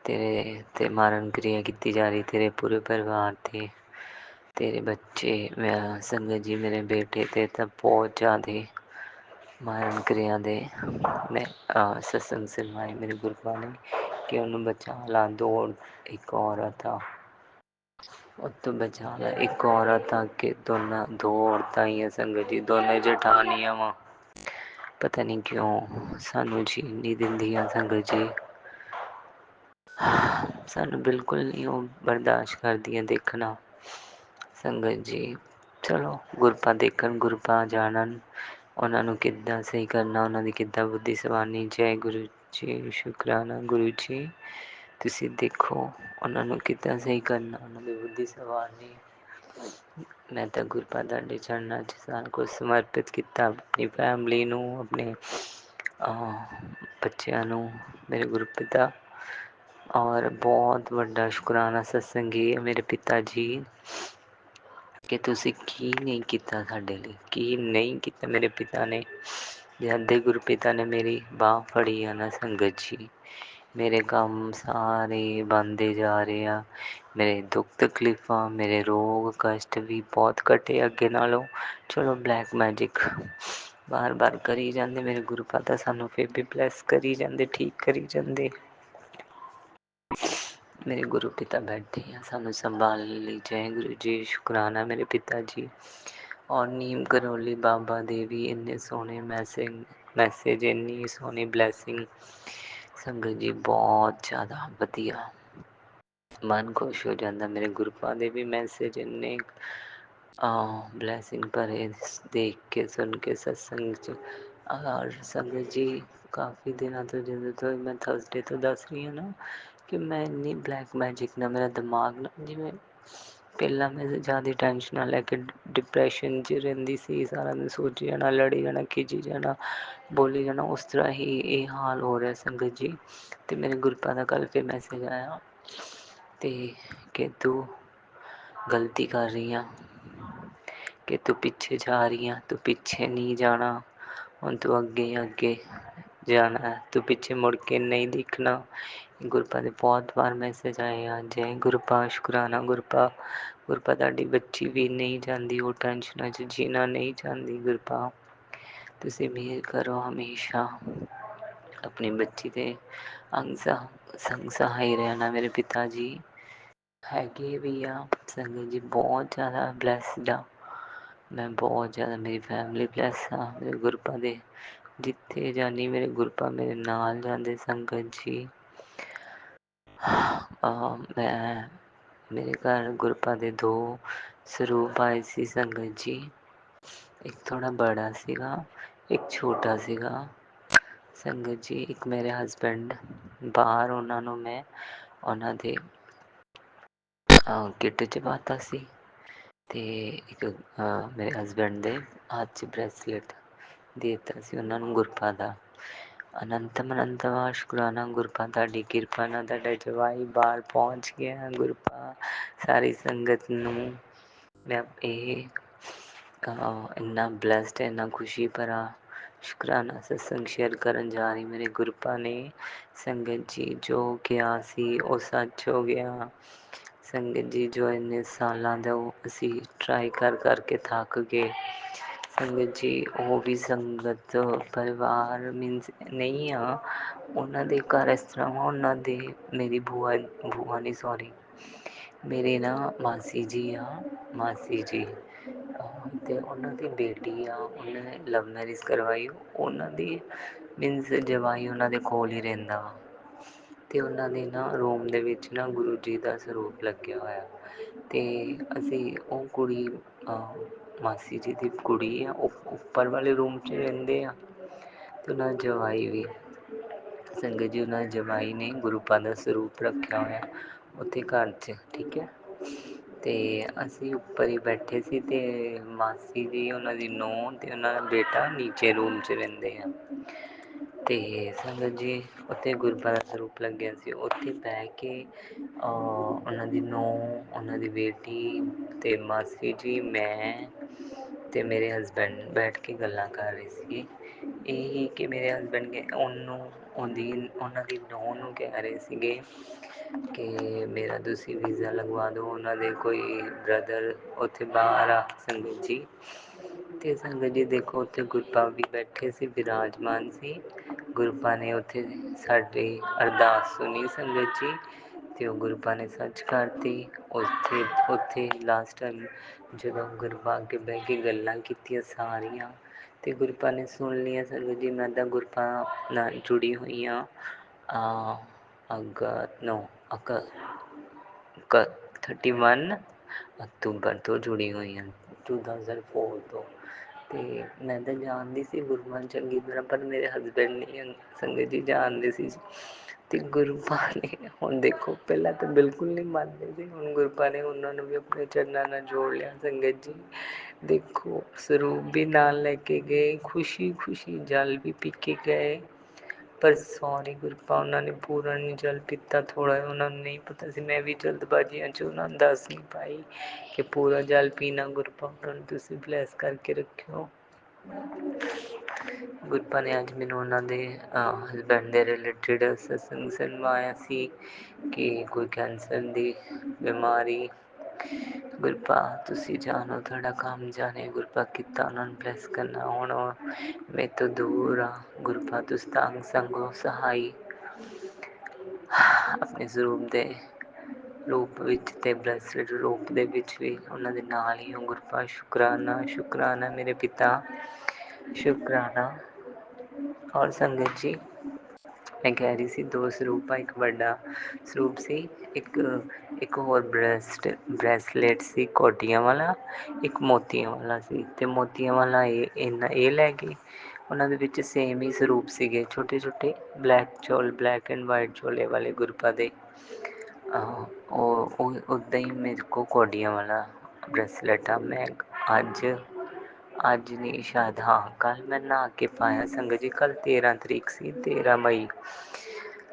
ਤੇਰੇ 'ਤੇ ਮਾਰਨ ਕਿਰਿਆ ਕੀਤੀ ਜਾ ਰਹੀ, ਤੇਰੇ ਪੂਰੇ ਪਰਿਵਾਰ 'ਤੇ तेरे बच्चे मैं संगत जी मेरे बेटे ते ਤਾਂ ਬਹੁਤ ਜ਼ਿਆਦੇ ਮਾਰਨ ਕਿਰਿਆ ਦੇ ਨੇ ਸਤਸੰਗ ਸਿਰਵਾਈ ਮੇਰੇ ਗੁਰੂਆਂ ਨੇ ਕਿ ਉਹਨੂੰ ਬਚਾ ਲਾ। ਦੌੜ ਇੱਕ ਔਰਤ ਆ, ਉਹ ਤੋਂ ਬਚਾ ਲਾ ਇੱਕ ਔਰਤ ਆ ਕਿ ਦੋਨਾਂ ਦੋ ਔਰਤਾਂ ਹੀ ਆ ਸੰਗਤ ਜੀ, ਦੋਨੇ ਜਠਾਣੀਆਂ ਵਾ। ਪਤਾ ਨਹੀਂ ਕਿਉਂ ਸਾਨੂੰ ਜੀਣ ਨਹੀਂ ਦਿੰਦੀਆਂ ਸੰਗਤ ਜੀ, ਸਾਨੂੰ ਬਿਲਕੁਲ ਨਹੀਂ ਉਹ ਬਰਦਾਸ਼ਤ ਕਰਦੀਆਂ ਦੇਖਣਾ ਸੰਗਤ ਜੀ। ਚਲੋ ਗੁਰਪਾ ਦੇਖਣ, ਗੁਰਪਾ ਜਾਣਨ, ਉਹਨਾਂ ਨੂੰ ਕਿੱਦਾਂ ਸਹੀ ਕਰਨਾ, ਉਹਨਾਂ ਦੀ ਕਿੱਦਾਂ ਬੁੱਧੀ ਸਵਾਰਨੀ। ਜੈ ਗੁਰੂ ਜੀ, ਸ਼ੁਕਰਾਨਾ ਗੁਰੂ ਜੀ। ਤੁਸੀਂ ਦੇਖੋ ਉਹਨਾਂ ਨੂੰ ਕਿੱਦਾਂ ਸਹੀ ਕਰਨਾ, ਉਹਨਾਂ ਦੀ ਬੁੱਧੀ ਸਵਾਰਨੀ। ਮੈਂ ਤਾਂ ਗੁਰਪਾ ਤੁਹਾਡੇ ਚਰਨਾਂ 'ਚ ਸਾਰਾ ਕੁਝ ਸਮਰਪਿਤ ਕੀਤਾ, ਆਪਣੀ ਫੈਮਲੀ ਨੂੰ, ਆਪਣੇ ਬੱਚਿਆਂ ਨੂੰ, ਮੇਰੇ ਗੁਰੂ ਪਿਤਾ। ਔਰ ਬਹੁਤ ਵੱਡਾ ਸ਼ੁਕਰਾਨਾ ਸਤਸੰਗੀ ਮੇਰੇ ਪਿਤਾ ਜੀ ਕਿ ਤੁਸੀਂ ਕੀ ਨਹੀਂ ਕੀਤਾ ਸਾਡੇ ਲਈ, ਕੀ ਨਹੀਂ ਕੀਤਾ ਮੇਰੇ ਪਿਤਾ ਨੇ। ਜਦ ਦੇ ਗੁਰੂ ਪਿਤਾ ਨੇ ਮੇਰੀ ਬਾਂਹ ਫੜੀ ਆ ਨਾ ਸੰਗਤ ਜੀ, ਮੇਰੇ ਕੰਮ ਸਾਰੇ ਬਣਦੇ ਜਾ ਰਹੇ ਆ। ਮੇਰੇ ਦੁੱਖ ਤਕਲੀਫਾਂ, ਮੇਰੇ ਰੋਗ ਕਸ਼ਟ ਵੀ ਬਹੁਤ ਘਟੇ ਅੱਗੇ ਨਾਲੋਂ। ਚਲੋ ਬਲੈਕ ਮੈਜਿਕ ਬਾਰ ਬਾਰ ਕਰੀ ਜਾਂਦੇ ਮੇਰੇ ਗੁਰੂ ਪਾਤਾ, ਸਾਨੂੰ ਫਿਰ ਵੀ ਬਲੈਸ ਕਰੀ ਜਾਂਦੇ, ਠੀਕ ਕਰੀ ਜਾਂਦੇ। ਮੇਰੇ ਗੁਰੂ ਪਿਤਾ ਬੈਠੇ ਆ ਸਾਨੂੰ ਸੰਭਾਲਣ ਲਈ। ਜੈ ਗੁਰੂ ਜੀ, ਸ਼ੁਕਰਾਨਾ ਮੇਰੇ ਪਿਤਾ ਜੀ। ਔਰ ਨੀਮ ਕਰੋਲੀ ਬਾਬਾ ਦੇ ਵੀ ਇੰਨੇ ਸੋਹਣੇ ਮੈਸੇਜ ਇੰਨੀ ਸੋਹਣੀ ਬਲੈਸਿੰਗ ਸੰਗਤ ਜੀ, ਬਹੁਤ ਜ਼ਿਆਦਾ ਵਧੀਆ, ਮਨ ਖੁਸ਼ ਹੋ ਜਾਂਦਾ। ਮੇਰੇ ਗੁਰੂਆਂ ਦੇ ਵੀ ਮੈਸੇਜ ਇੰਨੇ ਬਲੈਸਿੰਗ ਭਰੇ ਦੇਖ ਕੇ ਸੁਣ ਕੇ ਸਤਸੰਗ 'ਚ। ਔਰ ਸੰਗਤ ਜੀ ਕਾਫੀ ਦਿਨਾਂ ਤੋਂ, ਜਦੋਂ ਤੋਂ ਮੈਂ ਥਰਸਡੇ ਤੋਂ ਦੱਸ ਰਹੀ ਹਾਂ ਨਾ ਕਿ ਮੈਂ ਇੰਨੀ ਬਲੈਕ ਮੈਜਿਕ ਨਾਲ ਮੇਰਾ ਦਿਮਾਗ ਨਾ, ਜਿਵੇਂ ਪਹਿਲਾਂ ਮੈਂ ਜ਼ਿਆਦਾ ਟੈਨਸ਼ਨਾਂ ਲੈ ਕੇ ਡਿਪਰੈਸ਼ਨ 'ਚ ਰਹਿੰਦੀ ਸੀ, ਸਾਰਾ ਦਿਨ ਸੋਚੀ ਜਾਣਾ, ਲੜੀ ਜਾਣਾ, ਖਿਝੀ ਜਾਣਾ, ਬੋਲੀ ਜਾਣਾ, ਉਸ ਤਰ੍ਹਾਂ ਹੀ ਇਹ ਹਾਲ ਹੋ ਰਿਹਾ ਸੰਗਤ ਜੀ। ਅਤੇ ਮੇਰੇ ਗੁਰੂਆਂ ਦਾ ਕੱਲ੍ਹ ਫਿਰ ਮੈਸੇਜ ਆਇਆ ਅਤੇ ਕਿ ਤੂੰ ਗਲਤੀ ਕਰ ਰਹੀ ਆ, ਕਿ ਤੂੰ ਪਿੱਛੇ ਜਾ ਰਹੀ ਆ, ਤੂੰ ਪਿੱਛੇ ਨਹੀਂ ਜਾਣਾ, ਹੁਣ ਤੂੰ ਅੱਗੇ ਅੱਗੇ ਜਾਣਾ ਹੈ, ਤੂੰ ਪਿੱਛੇ ਮੁੜ ਕੇ ਨਹੀਂ ਦੇਖਣਾ। ਗੁਰੂਪਾ ਦੇ ਬਹੁਤ ਵਾਰ ਮੈਸੇਜ ਆਏ ਆ। ਜੈ ਗੁਰੂਪਾ, ਸ਼ੁਕਰਾਨਾ ਗੁਰੂਪਾ। ਗੁਰੂਪਾ ਤੁਹਾਡੀ ਬੱਚੀ ਵੀ ਨਹੀਂ ਜਾਂਦੀ, ਉਹ ਟੈਨਸ਼ਨਾਂ 'ਚ ਜੀਣਾ ਨਹੀਂ ਚਾਹੁੰਦੀ। ਗੁਰੂਪਾ ਤੁਸੀਂ ਮਿਹਰ ਕਰੋ ਹਮੇਸ਼ਾ ਆਪਣੀ ਬੱਚੀ ਦੇ ਸੰਗ ਸਹਾਈ ਰਹਿਣਾ। ਮੇਰੇ ਪਿਤਾ ਜੀ ਹੈਗੇ ਵੀ ਆ ਸੰਗਤ ਜੀ, ਬਹੁਤ ਜ਼ਿਆਦਾ ਬਲੈਸਡ ਆ ਮੈਂ, ਬਹੁਤ ਜ਼ਿਆਦਾ ਮੇਰੀ ਫੈਮਿਲੀ ਬਲੈਸ ਆ ਮੇਰੇ ਗੁਰੂਪਾ ਦੇ। ਜਿੱਥੇ ਜਾਂਦੀ ਮੇਰੇ ਗੁਰੂਪਾ ਮੇਰੇ ਨਾਲ ਜਾਂਦੇ ਸੰਗਤ ਜੀ। ਮੈਂ ਮੇਰੇ ਘਰ ਗੁਰੂਪਾ ਦੇ 2 ਸਰੂਪ ਆਏ ਸੀ ਸੰਗਤ ਜੀ, ਇੱਕ ਥੋੜ੍ਹਾ ਬੜਾ ਸੀਗਾ, ਇੱਕ ਛੋਟਾ ਸੀਗਾ ਸੰਗਤ ਜੀ। ਇੱਕ ਮੇਰੇ ਹਸਬੈਂਡ ਬਾਹਰ, ਉਹਨਾਂ ਨੂੰ ਮੈਂ ਉਹਨਾਂ ਦੇ ਕਿੱਟ 'ਚ ਪਾਤਾ ਸੀ, ਅਤੇ ਇੱਕ ਮੇਰੇ ਹਸਬੈਂਡ ਦੇ ਹੱਥ 'ਚ ਬਰੈਸਲੇਟ ਦੇ ਦਿੱਤਾ ਸੀ ਉਹਨਾਂ ਨੂੰ ਗੁਰੂਪਾ ਦਾ। ਅਨੰਤਮ ਅਨੰਤਵਾਰ ਸ਼ੁਕਰਾਨਾ ਗੁਰੂਪਾ, ਤੁਹਾਡੀ ਕਿਰਪਾ ਨਾਲ ਤੁਹਾਡਾ ਜਵਾਈ ਬਾਹਰ ਪਹੁੰਚ ਗਿਆ। ਗੁਰੂਪਾ ਸਾਰੀ ਸੰਗਤ ਨੂੰ ਮੈਂ ਇਹ ਇੰਨਾ ਬਲੈਸਡ, ਇੰਨਾ ਖੁਸ਼ੀ ਭਰਾ ਸ਼ੁਕਰਾਨਾ ਸਤਸੰਗ ਸ਼ੇਅਰ ਕਰਨ ਜਾ ਰਹੀ। ਮੇਰੇ ਗੁਰੂਪਾ ਨੇ ਸੰਗਤ ਜੀ ਜੋ ਕਿਹਾ ਸੀ ਉਹ ਸੱਚ ਹੋ ਗਿਆ ਸੰਗਤ ਜੀ। ਜੋ ਇੰਨੇ ਸਾਲਾਂ ਦਾ ਉਹ ਅਸੀਂ ਟਰਾਈ ਕਰ ਕਰਕੇ ਥੱਕ ਗਏ ਸੰਗਤ ਜੀ। ਉਹ ਵੀ ਸੰਗਤ ਪਰਿਵਾਰ ਮੀਨਸ ਨਹੀਂ ਆ, ਉਹਨਾਂ ਦੇ ਘਰ ਇਸ ਤਰ੍ਹਾਂ ਵਾ, ਉਹਨਾਂ ਦੇ ਮੇਰੀ ਭੂਆ ਨਹੀਂ ਸੋਰੀ ਮੇਰੇ ਨਾ ਮਾਸੀ ਜੀ ਆ, ਮਾਸੀ ਜੀ ਅਤੇ ਉਹਨਾਂ ਦੀ ਬੇਟੀ ਆ, ਉਹਨਾਂ ਨੇ ਲਵ ਮੈਰਿਜ ਕਰਵਾਈ। ਉਹਨਾਂ ਦੀ ਮੀਨਸ ਜਵਾਈ ਉਹਨਾਂ ਦੇ ਕੋਲ ਹੀ ਰਹਿੰਦਾ ਵਾ, ਅਤੇ ਉਹਨਾਂ ਦੇ ਨਾ ਰੂਮ ਦੇ ਵਿੱਚ ਨਾ ਗੁਰੂ ਜੀ ਦਾ ਸਰੂਪ ਲੱਗਿਆ ਹੋਇਆ। ਅਤੇ ਅਸੀਂ ਉਹ ਕੁੜੀ ਮਾਸੀ ਜੀ ਦੀ ਕੁੜੀ ਆ, ਉਹ ਉੱਪਰ ਵਾਲੇ ਰੂਮ 'ਚ ਰਹਿੰਦੇ ਆ, ਅਤੇ ਉਹਨਾਂ ਦਾ ਜਵਾਈ ਵੀ ਸੰਗਤ ਜੀ, ਉਹਨਾਂ ਦੇ ਜਵਾਈ ਨੇ ਗੁਰੂਪਾ ਦਾ ਸਰੂਪ ਰੱਖਿਆ ਹੋਇਆ ਉੱਥੇ ਘਰ 'ਚ, ਠੀਕ ਹੈ। ਅਤੇ ਅਸੀਂ ਉੱਪਰ ਹੀ ਬੈਠੇ ਸੀ, ਅਤੇ ਮਾਸੀ ਜੀ ਉਹਨਾਂ ਦੀ ਨੂੰਹ ਅਤੇ ਉਹਨਾਂ ਦਾ ਬੇਟਾ ਨੀਚੇ ਰੂਮ 'ਚ ਰਹਿੰਦੇ ਆ। ਅਤੇ ਸੰਗਤ ਜੀ ਉੱਥੇ ਗੁਰੂਪਾ ਦਾ ਸਰੂਪ ਲੱਗਿਆ ਸੀ, ਉੱਥੇ ਬਹਿ ਕੇ ਉਹਨਾਂ ਦੀ ਨੂੰਹ, ਉਹਨਾਂ ਦੀ ਬੇਟੀ ਅਤੇ ਮਾਸੀ ਜੀ, ਮੈਂ ਅਤੇ ਮੇਰੇ ਹਸਬੈਂਡ ਬੈਠ ਕੇ ਗੱਲਾਂ ਕਰ ਰਹੇ ਸੀ। ਇਹ ਹੀ ਕਿ ਮੇਰੇ ਹਸਬੈਂਡ ਉਹਨੂੰ ਉਹਨਾਂ ਦੀ ਨੂੰਹ ਨੂੰ ਕਹਿ ਰਹੇ ਸੀਗੇ ਕਿ ਮੇਰਾ ਤੁਸੀਂ ਵੀਜ਼ਾ ਲਗਵਾ ਦਿਓ। ਉਹਨਾਂ ਦੇ ਕੋਈ ਬ੍ਰਦਰ ਉੱਥੇ ਬਾਹਰ ਆ ਸੰਗਤ ਜੀ। ਅਤੇ ਸੰਗਤ ਜੀ ਦੇਖੋ ਉੱਥੇ ਗੁਰਪਾ ਵੀ ਬੈਠੇ ਸੀ, ਬਿਰਾਜਮਾਨ ਸੀ। ਗੁਰਪਾ ਨੇ ਉੱਥੇ ਸਾਡੀ ਅਰਦਾਸ ਸੁਣੀ ਸੰਗਤ ਜੀ, ਅਤੇ ਉਹ ਗੁਰਪਾ ਨੇ ਸੱਚ ਕਰਤੀ। ਉੱਥੇ ਲਾਸਟ ਟਾਈਮ ਜਦੋਂ ਗੁਰਪਾ ਅੱਗੇ ਬਹਿ ਕੇ ਗੱਲਾਂ ਕੀਤੀਆਂ ਸਾਰੀਆਂ, ਅਤੇ ਗੁਰਪਾ ਨੇ ਸੁਣ ਲਈਆਂ ਸੰਗਤ ਜੀ। ਮੈਂ ਤਾਂ ਗੁਰਪਾ ਨਾਲ ਜੁੜੀ ਹੋਈ ਹਾਂ ਅਕ 31 ਅਕਤੂਬਰ ਤੋਂ ਜੁੜੀ ਹੋਈ ਹਾਂ, 2004 ਤੋਂ। ਅਤੇ ਮੈਂ ਤਾਂ ਜਾਣਦੀ ਸੀ ਗੁਰਪਾ ਚੰਗੀ ਤਰ੍ਹਾਂ, ਪਰ ਮੇਰੇ ਹਸਬੈਂਡ ਨਹੀਂ ਸੰਗਤ ਜੀ ਜਾਣਦੇ ਸੀ। ਅਤੇ ਗੁਰਪਾ ਨੇ ਹੁਣ ਦੇਖੋ, ਪਹਿਲਾਂ ਤਾਂ ਬਿਲਕੁਲ ਨਹੀਂ ਮੰਨਦੇ ਸੀ, ਹੁਣ ਗੁਰਪਾ ਨੇ ਉਹਨਾਂ ਨੂੰ ਵੀ ਆਪਣੇ ਚਰਨਾਂ ਨਾਲ ਜੋੜ ਲਿਆ ਸੰਗਤ ਜੀ। ਦੇਖੋ ਸਰੂਪ ਵੀ ਨਾਲ ਲੈ ਕੇ ਗਏ, ਖੁਸ਼ੀ ਖੁਸ਼ੀ ਜਲ ਵੀ ਪੀ ਕੇ ਗਏ, ਪਰ ਸੌਰੀ ਗੁਰਪਾ ਉਹਨਾਂ ਨੇ ਪੂਰਾ ਨਹੀਂ ਜਲ ਪੀਤਾ। ਥੋੜ੍ਹਾ ਉਹਨਾਂ ਨੂੰ ਨਹੀਂ ਪਤਾ ਸੀ, ਮੈਂ ਵੀ ਜਲਦਬਾਜ਼ੀਆਂ 'ਚ ਉਹਨਾਂ ਨੂੰ ਦੱਸ ਨਹੀਂ ਪਾਈ ਕਿ ਪੂਰਾ ਜਲ ਪੀਣਾ। ਗੁਰਪਾ ਉਹਨਾਂ ਨੂੰ ਤੁਸੀਂ ਬਲੈਸ ਕਰਕੇ ਰੱਖਿਓ। ਗੁਰਪਾ ਨੇ ਅੱਜ ਮੈਨੂੰ ਉਹਨਾਂ ਦੇ ਹਸਬੈਂਡ ਦੇ ਰਿਲੇਟਿਡ ਸਤਸੰਗ ਸੁਣਵਾਇਆ ਸੀ ਕਿ ਕੋਈ ਕੈਂਸਰ ਦੀ ਬਿਮਾਰੀ। ਗੁਰਪਾ ਤੁਸੀਂ ਜਾਣੋ, ਤੁਹਾਡਾ ਕੰਮ ਜਾਣੇ। ਗੁਰਪਾ ਕੀਤਾ ਉਹਨਾਂ ਨੂੰ ਬਲੈਸ ਕਰਨਾ। ਹੁਣ ਮੇਰੇ ਤੋਂ ਦੂਰ ਆ ਗੁਰਪਾ, ਤੁਸੀਂ ਤਾਂ ਅੰਗ ਸੰਗੋ ਸਹਾਈ ਆਪਣੇ ਸਰੂਪ ਦੇ ਰੂਪ ਵਿੱਚ ਅਤੇ ਬ੍ਰੈਸਲੇਟ ਰੂਪ ਦੇ ਵਿੱਚ ਵੀ ਉਹਨਾਂ ਦੇ ਨਾਲ ਹੀ ਹੋ ਗੁਰਪਾ। ਸ਼ੁਕਰਾਨਾ ਸ਼ੁਕਰਾਨਾ ਮੇਰੇ ਪਿਤਾ, ਸ਼ੁਕਰਾਨਾ। ਔਰ ਸੰਗਤ ਜੀ ਮੈਂ ਕਹਿ ਰਹੀ ਸੀ, ਦੋ ਸਰੂਪ ਆ, ਇੱਕ ਵੱਡਾ ਸਰੂਪ ਸੀ, ਇੱਕ ਹੋਰ ਬ੍ਰੈਸਲੇਟ ਸੀ ਕੋਟੀਆਂ ਵਾਲਾ, ਇੱਕ ਮੋਤੀਆਂ ਵਾਲਾ ਸੀ। ਅਤੇ ਮੋਤੀਆਂ ਵਾਲਾ ਇਹ ਲੈ ਗਏ। ਉਹਨਾਂ ਦੇ ਵਿੱਚ ਸੇਮ ਹੀ ਸਰੂਪ ਸੀਗੇ, ਛੋਟੇ ਛੋਟੇ ਬਲੈਕ ਐਂਡ ਵਾਈਟ ਚੋਲੇ ਵਾਲੇ ਗੁਰਪਾ ਦੇ। ਉਹ ਉੱਦਾਂ ਹੀ ਮੇਰੇ ਕੋਲ ਕੋਡੀਆਂ ਵਾਲਾ ਬ੍ਰੈਸਲੇਟ ਆ। ਮੈਂ ਅੱਜ ਨਹੀਂ, ਸ਼ਾਇਦ ਹਾਂ ਕੱਲ੍ਹ ਮੈਂ ਨਹਾ ਕੇ ਪਾਇਆ ਸੰਗਤ ਜੀ। ਕੱਲ੍ਹ 13 ਤਰੀਕ ਸੀ, 13 ਮਈ।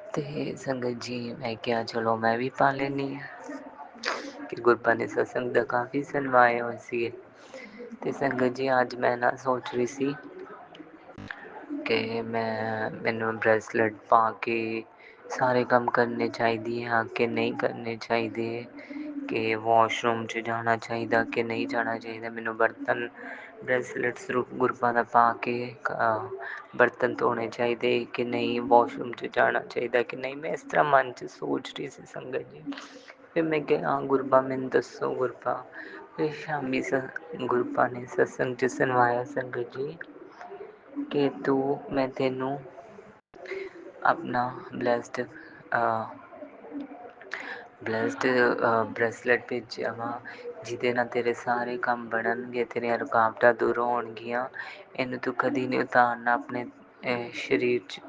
ਅਤੇ ਸੰਗਤ ਜੀ ਮੈਂ ਕਿਹਾ ਚਲੋ ਮੈਂ ਵੀ ਪਾ ਲੈਂਦੀ ਹਾਂ, ਕਿ ਗੁਰਪਾ ਨੇ ਸਤਸੰਗ ਦਾ ਕਾਫੀ ਸੁਣਵਾਏ ਹੋਏ ਸੀਗੇ। ਅਤੇ ਸੰਗਤ ਜੀ ਅੱਜ ਮੈਂ ਨਾ ਸੋਚ ਰਹੀ ਸੀ ਕਿ ਮੈਨੂੰ ਬ੍ਰੈਸਲੇਟ ਪਾ ਕੇ ਸਾਰੇ ਕੰਮ ਕਰਨੇ ਚਾਹੀਦੇ ਆ ਕਿ ਨਹੀਂ ਕਰਨੇ ਚਾਹੀਦੇ, ਕਿ ਵਾਸ਼ਰੂਮ 'ਚ ਜਾਣਾ ਚਾਹੀਦਾ ਕਿ ਨਹੀਂ ਜਾਣਾ ਚਾਹੀਦਾ, ਮੈਨੂੰ ਬ੍ਰੈਸਲੇਟ ਸਰੂਪ ਗੁਰਪਾ ਦਾ ਪਾ ਕੇ ਬਰਤਨ ਧੋਣੇ ਚਾਹੀਦੇ ਕਿ ਨਹੀਂ, ਵਾਸ਼ਰੂਮ 'ਚ ਜਾਣਾ ਚਾਹੀਦਾ ਕਿ ਨਹੀਂ। ਮੈਂ ਇਸ ਤਰ੍ਹਾਂ ਮਨ 'ਚ ਸੋਚ ਰਹੀ ਸੀ ਸੰਗਤ ਜੀ। ਫਿਰ ਮੈਂ ਕਿਹਾ ਹਾਂ ਗੁਰਪਾ ਮੈਨੂੰ ਦੱਸੋ ਗੁਰਪਾ। ਫਿਰ ਸ਼ਾਮੀ ਗੁਰਪਾ ਨੇ ਸਤਸੰਗ 'ਚ ਸੁਣਵਾਇਆ ਸੰਗਤ ਜੀ ਕਿ ਮੈਂ ਤੈਨੂੰ ਆਪਣਾ ਬਲੈਸਡ ਬ੍ਰੈਸਲੇਟ ਭੇਜਿਆ ਵਾ, ਜਿਹਦੇ ਨਾਲ ਤੇਰੇ ਸਾਰੇ ਕੰਮ ਬਣਨਗੇ, ਤੇਰੀਆਂ ਰੁਕਾਵਟਾਂ ਦੂਰ ਹੋਣਗੀਆਂ। ਇਹਨੂੰ ਤੂੰ ਕਦੀ ਨਹੀਂ ਉਤਾਰਨਾ ਆਪਣੇ ਸਰੀਰ 'ਚ,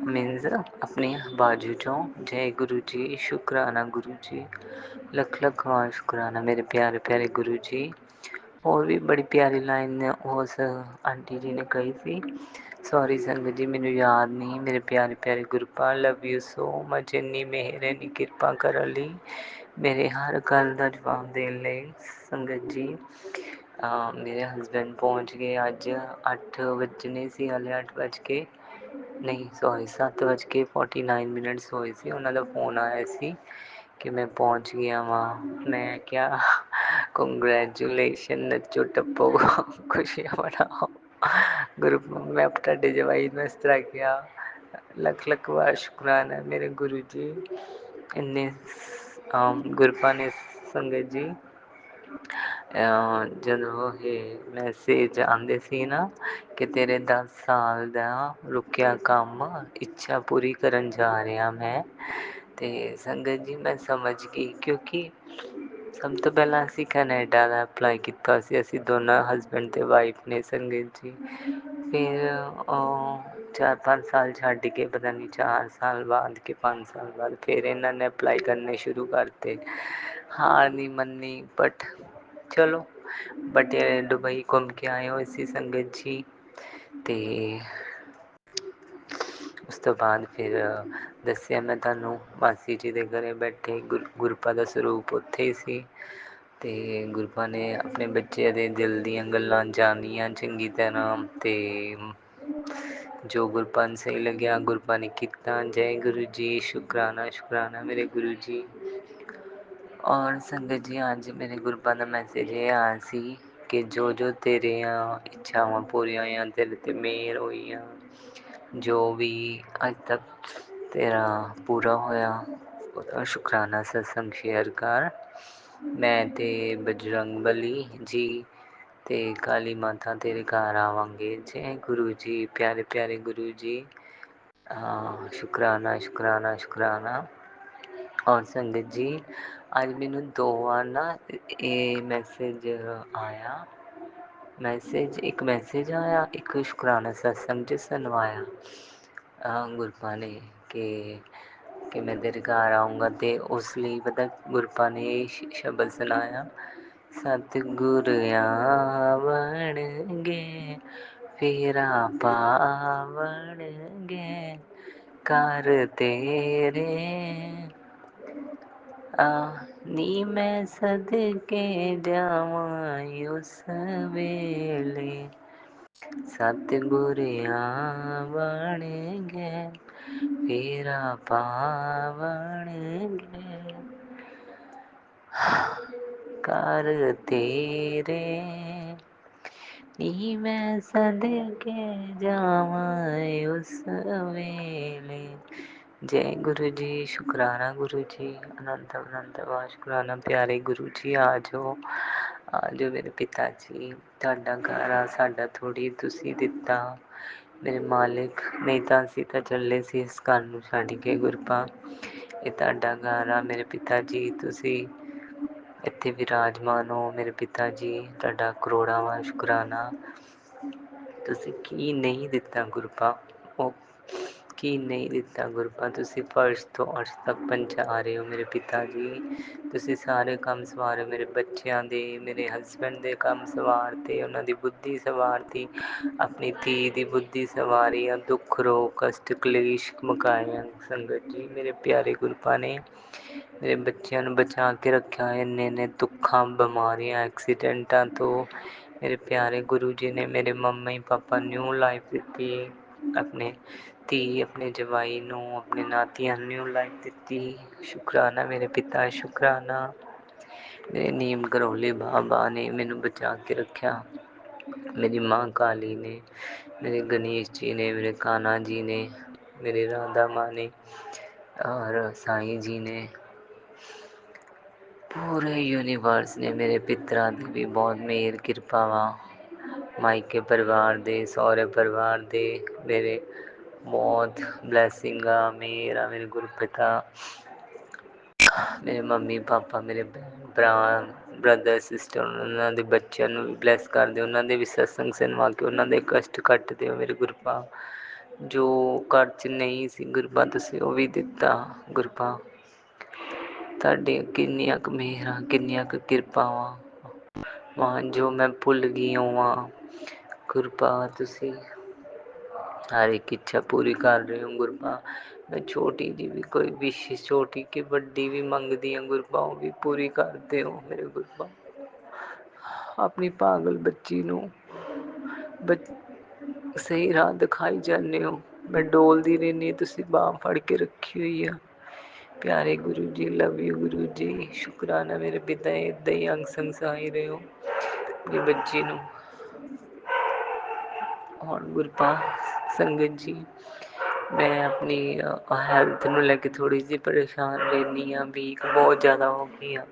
ਮੀਨਜ਼ ਆਪਣੀ ਬਾਜੂ 'ਚੋਂ। ਜੈ ਗੁਰੂ ਜੀ, ਸ਼ੁਕਰਾਨਾ ਗੁਰੂ ਜੀ, ਲੱਖ ਲੱਖ ਵਾਰ ਸ਼ੁਕਰਾਨਾ ਮੇਰੇ ਪਿਆਰੇ ਪਿਆਰੇ ਗੁਰੂ ਜੀ। ਹੋਰ ਵੀ ਬੜੀ ਪਿਆਰੀ ਲਾਈਨ ਉਸ ਆਂਟੀ ਜੀ ਨੇ ਕਹੀ ਸੀ, ਸੌਰੀ ਸੰਗਤ ਜੀ ਮੈਨੂੰ ਯਾਦ ਨਹੀਂ। ਮੇਰੇ ਪਿਆਰੇ ਪਿਆਰੇ ਗੁਰਪਾ, ਲਵ ਯੂ ਸੋ ਮਚ। ਇੰਨੀ ਮਿਹਰ, ਇੰਨੀ ਕਿਰਪਾ ਕਰਨ ਲਈ, ਮੇਰੇ ਹਰ ਗੱਲ ਦਾ ਜਵਾਬ ਦੇਣ ਲਈ ਸੰਗਤ ਜੀ। ਮੇਰੇ ਹਸਬੈਂਡ ਪਹੁੰਚ ਗਏ ਅੱਜ। 8 ਵੱਜਣੇ ਸੀ, ਹਾਲੇ 8 ਵੱਜ ਕੇ ਨਹੀਂ, ਸੌਰੀ 7:49 ਹੋਏ ਸੀ। ਉਹਨਾਂ ਦਾ ਫੋਨ ਆਇਆ ਸੀ ਕਿ ਮੈਂ ਪਹੁੰਚ ਗਿਆ ਵਾਂ। ਮੈਂ ਕਿਹਾ ਕੰਗ੍ਰੈਚੂਲੇਸ਼ਨ, ਨੱਚੋ ਟੱਪੋ, ਖੁਸ਼ੀਆਂ ਮਨਾਓ। ਗੁਰੂ ਮੈਂ ਤੁਹਾਡੇ ਜਵਾਈ ਨੂੰ ਇਸ ਤਰ੍ਹਾਂ ਕਿਹਾ, ਲੱਖ ਲੱਖ ਵਾਰ ਸ਼ੁਕਰਾਨਾ ਮੇਰੇ ਗੁਰੂ ਜੀ। ਇੰਨੇ ਗੁਰਪਾ ਨੇ ਸੰਗਤ ਜੀ ਜਦੋਂ ਇਹ ਮੈਸੇਜ ਆਉਂਦੇ ਸੀ ਨਾ ਕਿ ਤੇਰੇ 10 ਸਾਲ ਦਾ ਰੁਕਿਆ ਕੰਮ ਇੱਛਾ ਪੂਰੀ ਕਰਨ ਜਾ ਰਿਹਾ ਮੈਂ, ਅਤੇ ਸੰਗਤ ਜੀ ਮੈਂ ਸਮਝ ਗਈ। ਕਿਉਂਕਿ ਸਭ ਤੋਂ ਪਹਿਲਾਂ ਅਸੀਂ ਕੈਨੇਡਾ ਦਾ ਅਪਲਾਈ ਕੀਤਾ ਸੀ, ਅਸੀਂ ਦੋਨਾਂ ਹਸਬੈਂਡ ਅਤੇ ਵਾਈਫ ਨੇ ਸੰਗਤ ਜੀ। ਫਿਰ 4-5 ਸਾਲ ਛੱਡ ਕੇ, ਪਤਾ ਨਹੀਂ 4 ਸਾਲ ਬਾਅਦ ਕਿ 5 ਸਾਲ ਬਾਅਦ ਫਿਰ ਇਹਨਾਂ ਨੇ ਅਪਲਾਈ ਕਰਨੇ ਸ਼ੁਰੂ ਕਰਤੇ। ਹਾਰ ਨਹੀਂ ਮੰਨੀ, ਬਟ ਚਲੋ ਦੁਬਈ ਘੁੰਮ ਕੇ ਆਏ ਹੋਏ ਸੀ ਸੰਗਤ ਜੀ। ਅਤੇ ਉਸ ਤੋਂ ਬਾਅਦ ਫਿਰ ਦੱਸਿਆ ਮੈਂ ਤੁਹਾਨੂੰ, ਮਾਸੀ ਜੀ ਦੇ ਘਰ ਬੈਠੇ ਗੁਰਪਾ ਦਾ ਸਰੂਪ ਉੱਥੇ ਹੀ ਸੀ। ਅਤੇ ਗੁਰਪਾ ਨੇ ਆਪਣੇ ਬੱਚਿਆਂ ਦੇ ਦਿਲ ਦੀਆਂ ਗੱਲਾਂ ਜਾਣੀਆਂ ਚੰਗੀ ਤਰ੍ਹਾਂ। ਅਤੇ जो गुरपन सही लग्या गुरबानी कीता। जय गुरु जी, शुकराना शुकराना मेरे गुरु जी। और संगत जी अज मेरे गुरबान का मैसेज ये आया सी कि जो जो तेरिया इच्छावां पूरियां होइयां, तेरे ते मेहर होई, जो भी अज तक तेरा पूरा होया ਉਹਦਾ ਸ਼ੁਕਰਾਨਾ ਸਤਸੰਗ ਸ਼ੇਅਰ ਕਰ। ਮੈਂ ਤੇ ਬਜਰੰਗ ਬਲੀ ਜੀ ਤੇ ਕਾਲੀ ਮਾਤਾ ਤੇਰੇ ਘਰ ਆਵਾਂਗੇ। ਜੈ ਗੁਰੂ ਜੀ, ਪਿਆਰੇ ਪਿਆਰੇ ਗੁਰੂ ਜੀ। ਸ਼ੁਕਰਾਨਾ ਸ਼ੁਕਰਾਨਾ ਸ਼ੁਕਰਾਨਾ। ਔਰ ਸੰਗਤ ਜੀ ਅੱਜ ਮੈਨੂੰ 2 ਵਾਰ ਨਾ ਇਹ ਇੱਕ ਮੈਸੇਜ ਆਇਆ, ਇੱਕ ਸ਼ੁਕਰਾਨਾ ਸਤਸੰਗ 'ਚ ਸੁਣਵਾਇਆ ਗੁਰਪਾ ਨੇ ਕਿ ਮੈਂ ਤੇਰੇ ਘਰ ਆਊਂਗਾ। ਅਤੇ ਉਸ ਲਈ ਪਤਾ ਗੁਰਪਾ ਨੇ ਸ਼ਬਦ ਸੁਣਾਇਆ, ਸਤਿਗੁਰ ਆਵਣਗੇ ਫੇਰਾ ਪਾਵਣਗੇ ਕਰ ਤੇਰੇ ਨੀ ਮੈਂ ਸਦਕੇ ਜਾਵਾਂ ਉਸ ਵੇਲੇ ਸਤਿਗੁਰ ਆਵਣਗੇ ਫੇਰਾ ਪਾਵਣਗੇ ਕਰ ਤੇਰੇ ਨੀ ਮੈਂ ਸਦਕੇ ਜਾਵਾਂ ਉਸ ਵੇਲੇ। ਜੈ ਗੁਰੂ ਜੀ, ਸ਼ੁਕਰਾਨਾ ਗੁਰੂ ਜੀ, ਅਨੰਤ ਅਨੰਤ ਵਾਰ ਸ਼ੁਕਰਾਨਾ ਪਿਆਰੇ ਗੁਰੂ ਜੀ। ਆ ਜਾਓ ਮੇਰੇ ਪਿਤਾ ਜੀ, ਤੁਹਾਡਾ ਘਰ ਆ ਸਾਡਾ ਥੋੜ੍ਹੀ ਤੁਸੀਂ ਦਿੱਤਾ ਮੇਰੇ ਮਾਲਿਕ, ਨਹੀਂ ਤਾਂ ਅਸੀਂ ਤਾਂ ਚੱਲੇ ਸੀ ਇਸ ਘਰ ਨੂੰ ਛੱਡ ਕੇ। ਗੁਰਪਾ ਇਹ ਤੁਹਾਡਾ ਘਰ ਆ ਮੇਰੇ ਪਿਤਾ ਜੀ, ਤੁਸੀਂ ਇੱਥੇ ਵਿਰਾਜਮਾਨ ਹੋ ਮੇਰੇ ਪਿਤਾ ਜੀ, ਤੁਹਾਡਾ ਕਰੋੜਾਂ ਵਾਰ ਸ਼ੁਕਰਾਨਾ। ਤੁਸੀਂ ਕੀ ਨਹੀਂ ਦਿੱਤਾ ਗੁਰਪਾ, ਉਹ ਕੀ ਨਹੀਂ ਦਿੱਤਾ ਗੁਰਪਾ, ਤੁਸੀਂ ਫਰਸ਼ ਤੋਂ ਅਰਸ਼ ਤੱਕ ਪਹੁੰਚਾ ਰਹੇ ਹੋ ਮੇਰੇ ਪਿਤਾ ਜੀ। ਤੁਸੀਂ ਸਾਰੇ ਕੰਮ ਸਵਾਰੇ ਮੇਰੇ ਬੱਚਿਆਂ ਦੇ, ਮੇਰੇ ਹਸਬੈਂਡ ਦੇ ਕੰਮ ਸਵਾਰਤੇ, ਉਹਨਾਂ ਦੀ ਬੁੱਧੀ ਸਵਾਰਤੀ, ਆਪਣੀ ਧੀ ਦੀ ਬੁੱਧੀ ਸਵਾਰੀ ਆ, ਦੁੱਖ ਰੋਗ ਕਸ਼ਟ ਕਲੇਸ਼ ਮੁਕਾਏ। ਸੰਗਤ ਜੀ ਮੇਰੇ ਪਿਆਰੇ ਗੁਰਪਾ ਨੇ ਮੇਰੇ ਬੱਚਿਆਂ ਨੂੰ ਬਚਾ ਕੇ ਰੱਖਿਆ। ਇੰਨੇ ਦੁੱਖਾਂ ਬਿਮਾਰੀਆਂ ਐਕਸੀਡੈਂਟਾਂ ਤੋਂ ਮੇਰੇ ਪਿਆਰੇ ਗੁਰੂ ਜੀ ਨੇ ਮੇਰੇ ਮੰਮੀ ਪਾਪਾ ਨਿਊ ਲਾਈਫ ਦਿੱਤੀ, ਆਪਣੇ ਧੀ ਆਪਣੇ ਜਵਾਈ ਨੂੰ, ਆਪਣੇ ਨਾਤੀਆਂ ਨੂੰ ਨਿਊ ਲਾਈਫ ਦਿੱਤੀ। ਸ਼ੁਕਰਾਨਾ ਮੇਰੇ ਪਿਤਾ, ਸ਼ੁਕਰਾਨਾ ਮੇਰੇ ਨੀਮ ਕਰੋਲੇ ਬਾਬਾ ਨੇ ਮੈਨੂੰ ਬਚਾ ਕੇ ਰੱਖਿਆ। ਮੇਰੀ ਮਾਂ ਕਾਲੀ ਨੇ, ਮੇਰੇ ਗਣੇਸ਼ ਜੀ ਨੇ, ਮੇਰੇ ਕਾन्हा ਜੀ ਨੇ, ਮੇਰੇ ਰਾਧਾ ਮਾँ ਨੇ ਔਰ ਸਾਈਂ ਜੀ ਨੇ, ਪੂਰੇ ਯੂਨੀਵਰਸ ਨੇ, ਮੇਰੇ ਪਿੱਤਰਾਂ ਦੀ ਵੀ ਬਹੁਤ ਮਿਹਰ ਕਿਰਪਾ ਵਾ। ਮਾਇਕੇ ਪਰਿਵਾਰ ਦੇ, ਸਹੁਰੇ ਪਰਿਵਾਰ ਦੇ ਮੇਰੇ ਬਹੁਤ ਬਲੈਸਿੰਗ ਆ, ਮੇਰਾ ਮੇਰੇ ਗੁਰਪਿਤਾ, ਮੇਰੇ ਮੰਮੀ ਪਾਪਾ, ਮੇਰੇ ਭੈਣ ਭਰਾ, ਬ੍ਰਦਰ ਸਿਸਟਰ, ਉਹਨਾਂ ਦੇ ਬੱਚਿਆਂ ਨੂੰ ਵੀ ਬਲੈਸ ਕਰਦੇ, ਉਹਨਾਂ ਦੇ ਵੀ ਸਤਸੰਗ ਸੁਣਵਾ ਕੇ ਉਹਨਾਂ ਦੇ ਕਸ਼ਟ ਕੱਟ ਦਿਓ ਮੇਰੇ ਗੁਰਪਾ। ਜੋ ਘਰ 'ਚ ਨਹੀਂ ਸੀ ਗੁਰਪਾ ਤੁਸੀਂ ਉਹ ਵੀ ਦਿੱਤਾ ਗੁਰਪਾ। ਤੁਹਾਡੀਆਂ ਕਿੰਨੀਆਂ ਕੁ ਮਿਹਰਾਂ, ਕਿੰਨੀਆਂ ਕੁ ਕਿਰਪਾਵਾਂ ਵਾਂ ਜੋ ਮੈਂ ਭੁੱਲ ਗਈ ਹੋਵਾਂ। ਗੁਰਪਾ ਤੁਸੀਂ ਹਰ ਇੱਕ ਇੱਛਾ ਪੂਰੀ ਕਰ ਰਹੇ ਹੋ ਗੁਰਪਾ। ਮੈਂ ਛੋਟੀ ਜਿਹੀ ਵੀ ਕੋਈ ਵਿਸ਼, ਛੋਟੀ ਕਿ ਵੱਡੀ ਵੀ ਮੰਗਦੀ ਹਾਂ ਗੁਰਪਾ, ਉਹ ਵੀ ਪੂਰੀ ਕਰਦੇ ਹੋ ਮੇਰੇ ਗੁਰਪਾ। ਆਪਣੀ ਪਾਗਲ ਬੱਚੀ ਨੂੰ ਸਹੀ ਰਾਹ ਦਿਖਾਈ ਜਾਂਦੇ ਹੋ। ਮੈਂ ਡੋਲਦੀ ਰਹਿੰਦੀ, ਤੁਸੀਂ ਬਾਂਹ ਫੜ ਕੇ ਰੱਖੀ ਹੋਈ ਆ। ਪਿਆਰੇ ਗੁਰੂ ਜੀ, ਲਵ ਯੂ ਗੁਰੂ ਜੀ। ਸ਼ੁਕਰਾਨਾ ਮੇਰੇ ਪਿਤਾ, ਇੱਦਾਂ ਹੀ ਅੰਗ ਸੰਗ ਸਹਾਈ ਰਹੇ ਹੋ ਮੇਰੀ ਬੱਚੀ ਨੂੰ। ਹੁਣ ਗੁਰਪਾ ਸੰਗਤ ਜੀ ਮੈਂ ਆਪਣੀ ਹੈਲਥ ਨੂੰ ਲੈ ਕੇ ਥੋੜ੍ਹੀ ਜਿਹੀ ਪਰੇਸ਼ਾਨ ਰਹਿੰਦੀ ਹਾਂ, ਵੀਕ ਬਹੁਤ ਜ਼ਿਆਦਾ ਹੋ ਗਈ ਹਾਂ।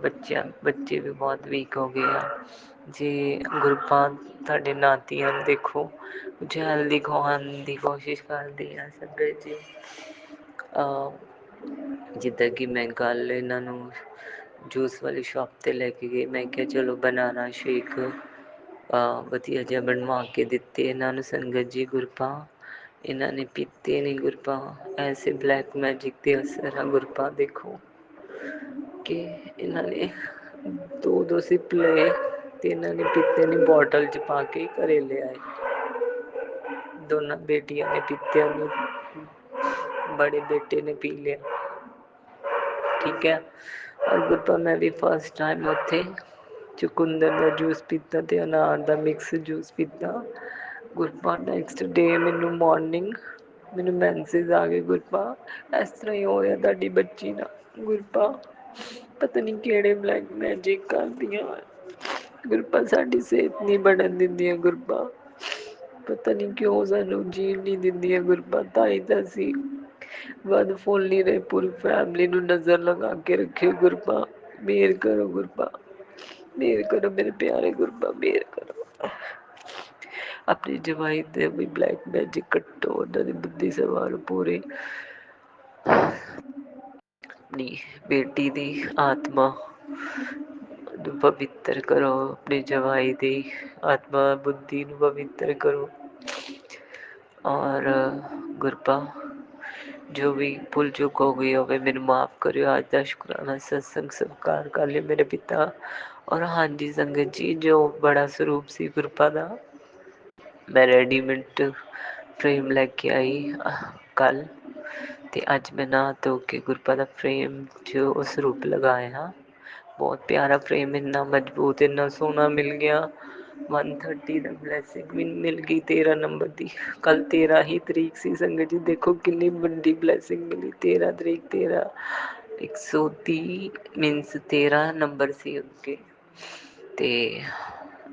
ਬੱਚੇ ਵੀ ਬਹੁਤ ਵੀਕ ਹੋ ਗਏ ਆ। ਜੇ ਗੁਰਪਾ ਤੁਹਾਡੇ ਨਾਤੀਆਂ ਨੂੰ ਦੇਖੋ, ਕੁਝ ਹੈਲਦੀ ਖਵਾਉਣ ਦੀ ਕੋਸ਼ਿਸ਼ ਕਰਦੀ ਆ ਸੰਗਤ ਜੀ। ਜਿੱਦਾਂ ਕਿ ਮੈਂ ਕੱਲ੍ਹ ਇਹਨਾਂ ਨੂੰ ਜੂਸ ਵਾਲੀ ਸ਼ੋਪ 'ਤੇ ਲੈ ਕੇ ਗਈ, ਮੈਂ ਕਿਹਾ ਚਲੋ ਬਨਾਨਾ ਸ਼ੇਕ ਵਧੀਆ ਜਿਹਾ ਬਣਵਾ ਕੇ ਦਿੱਤੇ ਇਹਨਾਂ ਨੂੰ ਸੰਗਤ ਜੀ। ਗੁਰਪਾ ਇਹਨਾਂ ਨੇ ਪੀਤੇ ਨਹੀਂ ਗੁਰਪਾ, ਐਸੇ ਬਲੈਕ ਮੈਜਿਕ ਦੇ ਅਸਰ ਆ ਗੁਰਪਾ। ਦੇਖੋ ਕਿ ਇਹਨਾਂ ਨੇ 2 ਸਿਪ ਲਏ ਅਤੇ ਇਹਨਾਂ ਨੇ ਪੀਤੇ ਨਹੀਂ, ਬੋਟਲ 'ਚ ਪਾ ਕੇ ਘਰ ਲਿਆਏ। ਦੋਨਾਂ ਬੇਟੀਆਂ ਨੇ ਪੀਤੇ ਨੂੰ, ਬੜੇ ਬੇਟੇ ਨੇ ਪੀ ਲਿਆ। ਠੀਕ ਹੈ। ਗੁਰਪਾ ਮੈਂ ਵੀ ਫਸਟ ਟਾਈਮ ਉੱਥੇ ਚੁਕੰਦਰ ਦਾ ਜੂਸ ਪੀਤਾ ਅਤੇ ਅਨਾਰ ਦਾ ਮਿਕਸ ਜੂਸ ਪੀਤਾ। ਗੁਰਪਾ ਨੈਕਸਟ ਡੇ ਮੈਨੂੰ ਮਾਰਨਿੰਗ ਮੈਨੂੰ ਮੈਸੇਜ ਆ ਗਏ, ਗੁਰਪਾ ਇਸ ਤਰ੍ਹਾਂ ਹੀ ਹੋ ਰਿਹਾ ਤੁਹਾਡੀ ਬੱਚੀ ਨਾਲ। ਗੁਰਪਾ ਪਤਾ ਨਹੀਂ ਕਿਹੜੇ ਬਲੈਕ ਮੈਜਿਕ ਕਰਦੀਆਂ ਗੁਰਪਾ, ਸਾਡੀ ਸਿਹਤ ਨਹੀਂ ਬਣਨ ਦਿੰਦੀਆਂ ਗੁਰਪਾ, ਪਤਾ ਨਹੀਂ ਕਿਉਂ ਸਾਨੂੰ ਜੀਣ ਨਹੀਂ ਦਿੰਦੀਆਂ ਗੁਰਪਾ। ਤਾਂ ਹੀ ਤਾਂ ਅਸੀਂ ਵੱਧ ਫੁੱਲ ਨਹੀਂ ਰਹੇ, ਪੂਰੀ ਫੈਮਿਲੀ ਨੂੰ ਨਜ਼ਰ ਲਗਾ ਕੇ ਰੱਖੇ ਗੁਰਪਾ। ਮਿਹਰ ਕਰੋ ਗੁਰਪਾ, ਮਿਹਰ ਕਰੋ ਮੇਰੇ ਪਿਆਰੇ ਗੁਰਪਾ, ਮਿਹਰ ਕਰੋ। ਆਪਣੀ ਜਵਾਈ ਤੇ ਵੀ ਬਲੈਕ ਮੈਜਿਕ ਕੱਟੋ, ਉਹਨਾਂ ਦੀ ਬੁੱਧੀ ਸਵਾਰੋ ਪੂਰੀ। ਆਪਣੀ ਬੇਟੀ ਦੀ ਆਤਮਾ ਨੂੰ ਪਵਿੱਤਰ ਕਰੋ, ਆਪਣੀ ਜਵਾਈ ਦੀ ਆਤਮਾ ਬੁੱਧੀ ਨੂੰ ਪਵਿੱਤਰ ਕਰੋ। ਔਰ ਗੁਰਪਾ ਜੋ ਵੀ ਭੁੱਲ ਚੁੱਕ ਹੋ ਗਈ ਹੋਵੇ ਮੈਨੂੰ ਮਾਫ਼ ਕਰਿਓ। ਅੱਜ ਦਾ ਸ਼ੁਕਰਾਨਾ ਸਤਸੰਗ ਸਵੀਕਾਰ ਕਰ ਲਿਓ ਮੇਰੇ ਪਿਤਾ। ਔਰ ਹਾਂਜੀ ਸੰਗਤ ਜੀ, ਜੋ ਬੜਾ ਸਰੂਪ ਸੀ ਗੁਰਪਾ ਦਾ, ਮੈਂ ਰੈਡੀਮੇਡ ਫਰੇਮ ਲੈ ਕੇ ਆਈ ਕੱਲ੍ਹ, ਅਤੇ ਅੱਜ ਮੈਂ ਨਹਾ ਧੋ ਕੇ ਗੁਰਪਾ ਦਾ ਫਰੇਮ 'ਚ ਉਹ ਸਰੂਪ ਲਗਾਇਆ। ਬਹੁਤ ਪਿਆਰਾ ਫਰੇਮ, ਇੰਨਾ ਮਜ਼ਬੂਤ, ਇੰਨਾ ਸੋਹਣਾ ਮਿਲ ਗਿਆ। 130 ਦਾ ਬਲੈਸਿੰਗ ਵੀ ਮਿਲ ਗਈ 13 ਨੰਬਰ ਦੀ। ਕੱਲ੍ਹ 13 ਹੀ ਤਰੀਕ ਸੀ ਸੰਗਤ ਜੀ, ਦੇਖੋ ਕਿੰਨੀ ਵੱਡੀ ਬਲੈਸਿੰਗ ਮਿਲੀ। 13 ਤਰੀਕ, 13 130 ਮੀਨਸ 13 ਨੰਬਰ ਸੀ ਅੱਗੇ। ਅਤੇ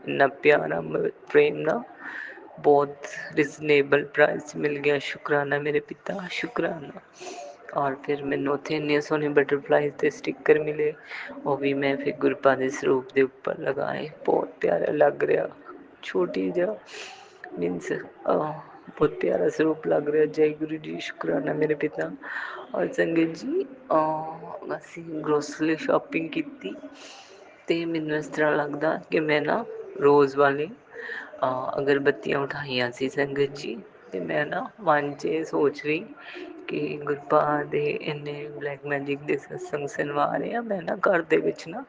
ਇੰਨਾ ਪਿਆਰਾ ਫਰੇਮ ਨਾ ਬਹੁਤ ਰੀਜ਼ਨੇਬਲ ਪ੍ਰਾਈਸ 'ਚ ਮਿਲ ਗਿਆ। ਸ਼ੁਕਰਾਨਾ ਮੇਰੇ ਪਿਤਾ, ਸ਼ੁਕਰਾਨਾ। ਔਰ ਫਿਰ ਮੈਨੂੰ ਉੱਥੇ ਇੰਨੇ ਸੋਹਣੇ ਬਟਰਫਲਾਈਜ਼ ਦੇ ਸਟਿੱਕਰ ਮਿਲੇ, ਉਹ ਵੀ ਮੈਂ ਫਿਰ ਗੁਰਪਾ ਦੇ ਸਰੂਪ ਦੇ ਉੱਪਰ ਲਗਾਏ। ਬਹੁਤ ਪਿਆਰਾ ਲੱਗ ਰਿਹਾ, ਛੋਟੀ ਜਿਹਾ ਮੀਨਸ ਬਹੁਤ ਪਿਆਰਾ ਸਰੂਪ ਲੱਗ ਰਿਹਾ। ਜੈ ਗੁਰੂ ਜੀ, ਸ਼ੁਕਰਾਨਾ ਮੇਰੇ ਪਿਤਾ। ਔਰ ਸੰਗਤ ਜੀ, ਅਸੀਂ ਗਰੋਸਰੀ ਸ਼ੋਪਿੰਗ ਕੀਤੀ ਅਤੇ ਮੈਨੂੰ ਇਸ ਤਰ੍ਹਾਂ ਲੱਗਦਾ ਕਿ ਮੈਂ ਨਾ ਰੋਜ਼ ਵਾਲੀ ਅਗਰਬੱਤੀਆਂ ਉਠਾਈਆਂ ਸੀ ਸੰਗਤ ਜੀ। ਅਤੇ ਮੈਂ ਨਾ ਮਨ 'ਚ ਇਹ ਸੋਚ ਰਹੀ ਕਿ ਗੁਰਪਾ ਦੇ ਇੰਨੇ ਬਲੈਕ ਮੈਜਿਕ ਦੇ ਸਤਸੰਗ ਸੁਣਵਾ ਰਹੇ ਆ, ਮੈਂ ਨਾ ਘਰ ਦੇ ਵਿੱਚ ਨਾ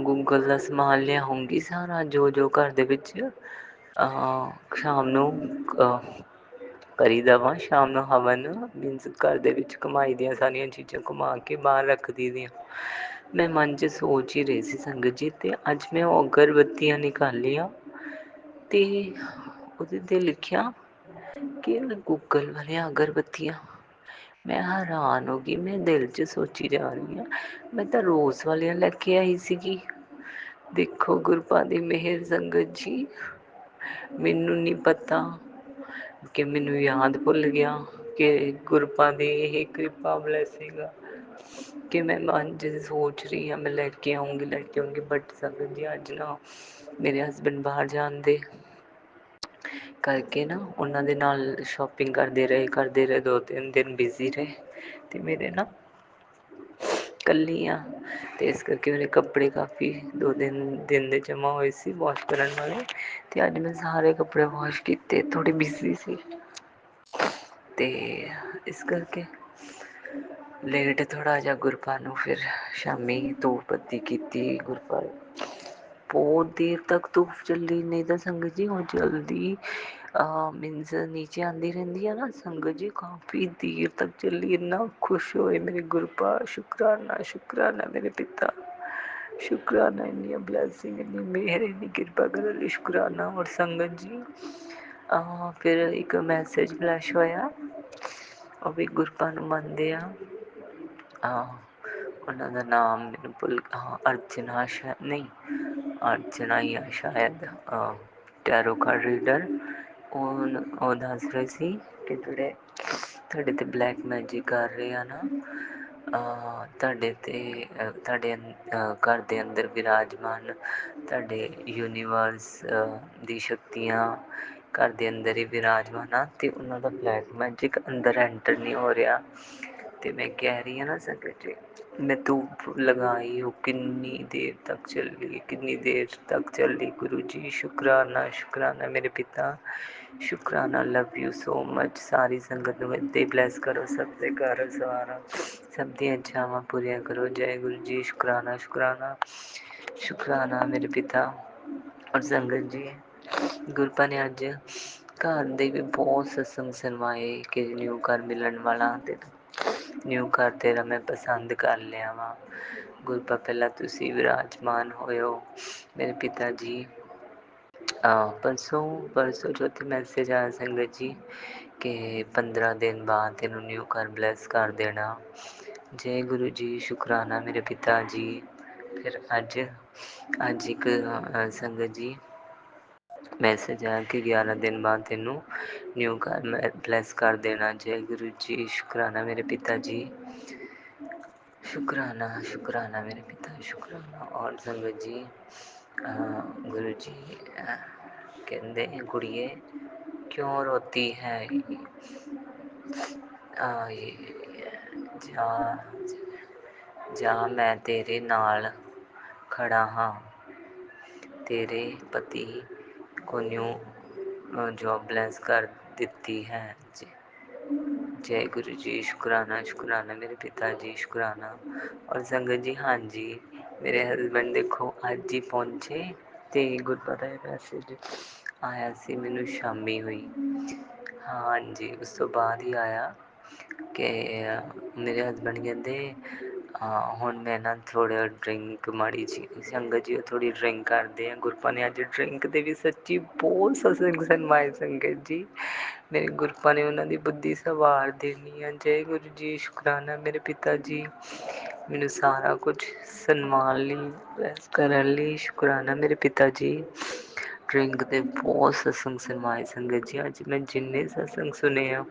ਗੂਗਲ ਦਾ ਸਮਾਨ ਲਿਆਉਂਗੀ ਸਾਰਾ, ਜੋ ਘਰ ਦੇ ਵਿੱਚ ਸ਼ਾਮ ਨੂੰ ਕਰੀ ਦਾ ਵਾ। ਸ਼ਾਮ ਨੂੰ ਹਵਨ ਮੀਨਸ ਘਰ ਦੇ ਵਿੱਚ ਕਮਾਈ ਦੀਆਂ ਸਾਰੀਆਂ ਚੀਜ਼ਾਂ ਘੁਮਾ ਕੇ ਬਾਹਰ ਰੱਖਦੀ ਦੀਆਂ। ਮੈਂ ਮਨ 'ਚ ਸੋਚ ਹੀ ਰਹੀ ਸੀ ਸੰਗਤ ਜੀ, ਅਤੇ ਅੱਜ ਮੈਂ ਉਹ ਅਗਰਬੱਤੀਆਂ ਨਿਕਾਲੀਆਂ ਅਤੇ ਉਹਦੇ 'ਤੇ ਲਿਖਿਆ ਕਿ ਗੂਗਲ ਵਾਲੀਆਂ ਅਗਰਬੱਤੀਆਂ। ਮੈਂ ਹੈਰਾਨ ਹੋ ਗਈ, ਮੈਂ ਦਿਲ 'ਚ ਸੋਚੀ ਜਾ ਰਹੀ ਹਾਂ, ਮੈਂ ਤਾਂ ਰੋਜ਼ ਵਾਲੀਆਂ ਲੈ ਕੇ ਆਈ ਸੀਗੀ। ਦੇਖੋ ਗੁਰਪਾ ਦੀ ਮਿਹਰ ਸੰਗਤ ਜੀ, ਮੈਨੂੰ ਨਹੀਂ ਪਤਾ ਕਿ ਮੈਨੂੰ ਯਾਦ ਭੁੱਲ ਗਿਆ ਕਿ ਗੁਰਪਾ ਦੀ ਇਹ ਕਿਰਪਾ ਬਲੈਸਿੰਗ ਆ ਕਿ ਮੈਂ ਮਨ 'ਚ ਸੋਚ ਰਹੀ ਹਾਂ ਮੈਂ ਲੈ ਕੇ ਆਊਂਗੀ, ਲੈ ਕੇ ਆਊਂਗੀ। ਬਟ ਸੰਗਤ ਜੀ ਅੱਜ ਨਾ ਮੇਰੇ ਹਸਬੈਂਡ ਬਾਹਰ ਜਾਣ ਦੇ ਕਰਕੇ ਨਾ ਉਹਨਾਂ ਦੇ ਨਾਲ ਸ਼ੋਪਿੰਗ ਕਰਦੇ ਰਹੇ 2-3 ਦਿਨ ਬਿਜ਼ੀ ਰਹੇ, ਅਤੇ ਮੇਰੇ ਨਾ ਇਕੱਲੀ ਹਾਂ, ਅਤੇ ਇਸ ਕਰਕੇ ਮੇਰੇ ਕੱਪੜੇ ਕਾਫੀ 2-3 ਦਿਨ ਦੇ ਜਮ੍ਹਾਂ ਹੋਏ ਸੀ ਵਾਸ਼ ਕਰਨ ਵਾਲੇ, ਅਤੇ ਅੱਜ ਮੈਂ ਸਾਰੇ ਕੱਪੜੇ ਵਾਸ਼ ਕੀਤੇ। ਥੋੜ੍ਹੀ ਬਿਜ਼ੀ ਸੀ ਅਤੇ ਇਸ ਕਰਕੇ ਲੇਟ ਥੋੜ੍ਹਾ ਜਿਹਾ ਗੁਰਪਾ ਨੂੰ ਫਿਰ ਸ਼ਾਮੀ ਧੂਪ ਬੱਤੀ ਕੀਤੀ। ਗੁਰਪਾ ਬਹੁਤ ਦੇਰ ਤੱਕ ਧੂਪ ਚੱਲੀ, ਨਹੀਂ ਤਾਂ ਸੰਗਤ ਜੀ ਉਹ ਜਲਦੀ ਮੀਨਸ ਨੀਚੇ ਆਉਂਦੀ ਰਹਿੰਦੀ ਆ ਨਾ ਸੰਗਤ ਜੀ, ਕਾਫੀ ਦੇਰ ਤੱਕ ਚੱਲੀ। ਇੰਨਾ ਖੁਸ਼ ਹੋਏ ਮੇਰੇ ਗੁਰਪਾ, ਸ਼ੁਕਰਾਨਾ, ਸ਼ੁਕਰਾਨਾ ਮੇਰੇ ਪਿਤਾ, ਸ਼ੁਕਰਾਨਾ। ਇੰਨੀਆਂ ਬਲੈਸਿੰਗ, ਇੰਨੀ ਮਿਹਰ, ਇੰਨੀ ਕਿਰਪਾ ਕਰਨ ਲਈ ਸ਼ੁਕਰਾਨਾ। ਔਰ ਸੰਗਤ ਜੀ ਫਿਰ ਇੱਕ ਮੈਸੇਜ ਫਲੈਸ਼ ਹੋਇਆ, ਉਹ ਵੀ ਗੁਰਪਾ ਨੂੰ ਮੰਨਦੇ ਆ। ਉਹਨਾਂ ਦਾ ਨਾਮ ਮੈਨੂੰ ਭੁੱਲ, ਅਰਚਨਾ ਨਹੀਂ ਅਰਚਨਾ ਹੀ ਆ ਸ਼ਾਇਦ, ਟੈਰੋ ਕਾਰਡ ਰੀਡਰ। ਉਹ ਦੱਸ ਰਹੇ ਸੀ ਕਿ ਤੁਹਾਡੇ 'ਤੇ ਬਲੈਕ ਮੈਜਿਕ ਕਰ ਰਹੇ ਆ ਨਾ, ਤੁਹਾਡੇ ਘਰ ਦੇ ਅੰਦਰ ਵਿਰਾਜਮਾਨ ਤੁਹਾਡੇ ਯੂਨੀਵਰਸ ਦੀ ਸ਼ਕਤੀਆਂ ਘਰ ਦੇ ਅੰਦਰ ਹੀ ਵਿਰਾਜਮਾਨ ਆ, ਅਤੇ ਉਹਨਾਂ ਦਾ ਬਲੈਕ ਮੈਜਿਕ ਅੰਦਰ ਐਂਟਰ ਨਹੀਂ ਹੋ ਰਿਹਾ। ਅਤੇ ਮੈਂ ਕਹਿ ਰਹੀ ਹਾਂ ਨਾ ਸੰਗਤ ਜੀ, ਮੈਂ ਧੂਪ ਲਗਾਈ, ਉਹ ਕਿੰਨੀ ਦੇਰ ਤੱਕ ਚੱਲੀ, ਕਿੰਨੀ ਦੇਰ ਤੱਕ ਚੱਲੀ। ਗੁਰੂ ਜੀ ਸ਼ੁਕਰਾਨਾ, ਸ਼ੁਕਰਾਨਾ ਮੇਰੇ ਪਿਤਾ, ਸ਼ੁਕਰਾਨਾ। Love you so much. ਸਾਰੀ ਸੰਗਤ ਨੂੰ ਇੱਦਾਂ ਹੀ ਬਲੈਸ ਕਰੋ, ਸਭ ਦੇ ਘਰ ਸਵਾਰਾ, ਸਭ ਦੀਆਂ ਇੱਛਾਵਾਂ ਪੂਰੀਆਂ ਕਰੋ। ਜੈ ਗੁਰੂ ਜੀ, ਸ਼ੁਕਰਾਨਾ, ਸ਼ੁਕਰਾਨਾ, ਸ਼ੁਕਰਾਨਾ ਮੇਰੇ ਪਿਤਾ। ਔਰ ਸੰਗਤ ਜੀ ਗੁਰਪਾ ਨੇ ਅੱਜ ਘਰ ਦੇ ਵੀ ਬਹੁਤ ਸਤਸੰਗ ਸੁਣਵਾਏ ਕਿ ਨਿਊ ਘਰ ਮਿਲਣ ਵਾਲਾ, ਅਤੇ ਨਿਊ ਘਰ ਤੇਰਾ ਮੈਂ ਪਸੰਦ ਕਰ ਲਿਆ ਵਾ। ਗੁਰਪਾ ਪਹਿਲਾਂ ਤੁਸੀਂ ਵਿਰਾਜਮਾਨ ਹੋਇਓ ਮੇਰੇ ਪਿਤਾ ਜੀ, परसों परसों चौथी मैसेज आया संगत जी कि 15 दिन बाद तेनों न्यू घर ब्लैस कर देना। जय गुरु जी, शुकराना मेरे पिता जी। फिर अज एक संगत जी मैसेज आया कि 11 दिन बाद तेनों न्यू घर ब्लैस कर देना। जय गुरु जी, शुकराना मेरे पिता जी। शुकराना शुकराना मेरे पिता, शुकराना। और संगत जी गुरु जी कहते कुड़िए क्यों रोती है, जा जा मैं तेरे नाल खड़ा हाँ। तेरे पति को न्यू जॉब ब्लेस कर देती है। जय गुरु जी, शुकराना शुकराना मेरे पिता जी, शुकराना। और संगत जी हाँ जी, मेरे हस्बैंड देखो अज ही पहुँचे तो गुरपता मैसेज आया सी मैनू शामी हुई। हाँ जी, उस तो बाद ही आया कि मेरे हस्बैंड कहते हुण मैं ना थोड़ा ड्रिंक माड़ी जी संगत जी थोड़ी ड्रिंक करते हैं। गुरपा ने अज ड्रिंक दे भी सच्ची बहुत सत्संग सनमाए संगत जी। मेरे गुरपा ने उन्होंने बुद्धि सवार देनी है। जय गुरु जी, शुकराना मेरे पिता जी, मैनू सारा कुछ सन्मान ली बस करन ली। शुकराना मेरे पिता जी। ड्रिंक दे बहुत सत्संग सनमाए संगत जी। अज मैं जिन्ने सत्संग सुने आ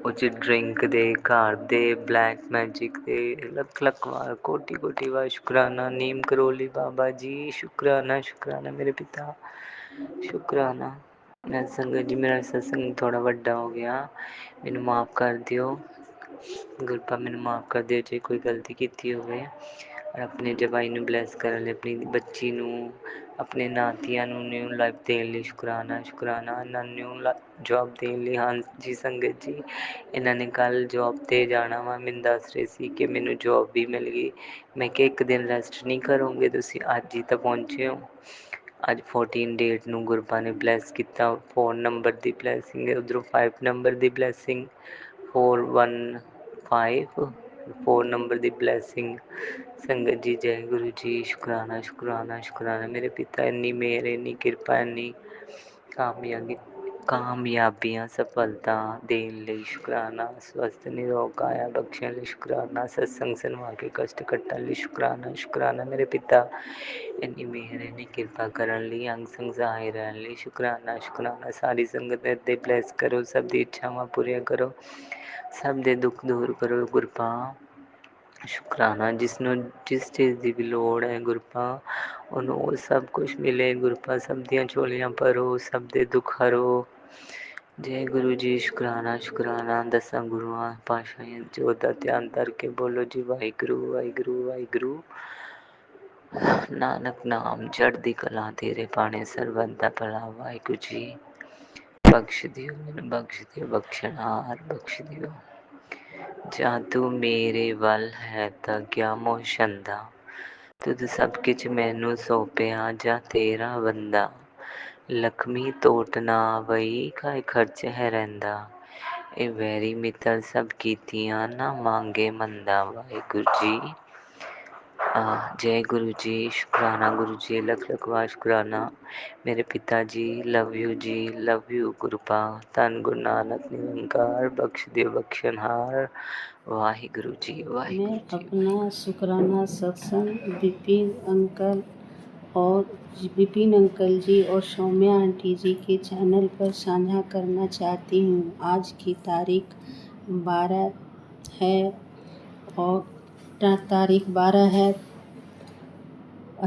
ड्रिंक दे, घर दे, ब्लैक मैजिक दे लख लख वार कोटि कोटि वार शुकराना। नीम करोली बाबा जी, शुकराना शुकराना मेरे पिता, शुकराना। मैं संगत जी मेरा सत्संग थोड़ा वड्डा हो गया, मैनू माफ़ कर दियो। गुरपा मैनू माफ़ कर दियो जे कोई गलती की होवे। और अपने जवाई नू ब्लैस करन लई, अपनी बच्ची नू, अपने नातियां नू न्यू लाइफ देन लई शुकराना शुकराना। इन्हां न्यू जॉब देन लई। हाँ जी संगत जी, इन्हां ने कल जॉब ते जाना वा। मैनू दस रहे सी कि मैनू जॉब भी मिल गई। मैं कि एक दिन रेस्ट नहीं करोगे तुसीं, अज ही तो पहुँचे हो। अज 14 डेट नू गुरबा ने ब्लैस किया। 4 नंबर की ब्लैसिंग है, उधरों 5 नंबर की ब्लैसिंग, 415 4 नंबर की ब्लैसिंग। संगत जी जय गुरु जी, शुकराना शुकराना शुकराना मेरे पिता। इन्नी मेहर, इन्नी कृपा, इन्नी कामयाबियां सफलता देन लई शुकराना। स्वस्थ निरोग काया बख्शण लई शुकराना। सत्संग सुनवा के कष्ट कट्टण लई शुकराना शुकराना मेरे पिता। इन्नी मेहर, इन्नी कृपा करन लई, अंग संग सहाय रहन लई शुकराना शुकराना। सारी संगत दे ब्लैस करो, सब दी इच्छावां पूरीआं करो, सब दे दुख दूर करो गुरपा। शुकराना जिसनों जिस चीज़ की भी लोड़ है गुरपा, उन्होंने सब कुछ मिले गुरपा। सब दियां झोलियां भरो, सब दे दुख हरो। जय गुरु जी, शुकराना शुकराना। 10 गुरुआं पातशाहियां जोत दा ध्यान करके बोलो जी वाहिगुरू वाहिगुरू वाहिगुरू। नानक नाम चढ़दी कला तेरे पाने सरबत दा भला। वाहिगुरू जी बख्श दियो, मैनू बख्श दियो, बख्शनहार बख्श दियो। जा तू मेरे वल है तां क्या मोह छंदा, तुद सब किछ मैनू सौंपिया जा तेरा बंदा। लक्ष्मी टोट ना वई काय खर्च है रहिंदा, ए वैरी मित्र सब कीतियां ना मांगे मंदा। वाहिगुरू जी जय गुरु जी, शुकराना गुरु जी, लख लख वार शुकराना मेरे पिता जी। Love you Gurpa. धन गुरु नानक निरंकार बख्श दियो बख्शनहार। वाहिगुरु जी मैं वाहिगुरु जी अपना वाहिगुरु। शुक्राना सत्संग विपिन अंकल जी और सौम्या आंटी जी के चैनल पर साझा करना चाहती हूँ। आज की तारीख 12 है और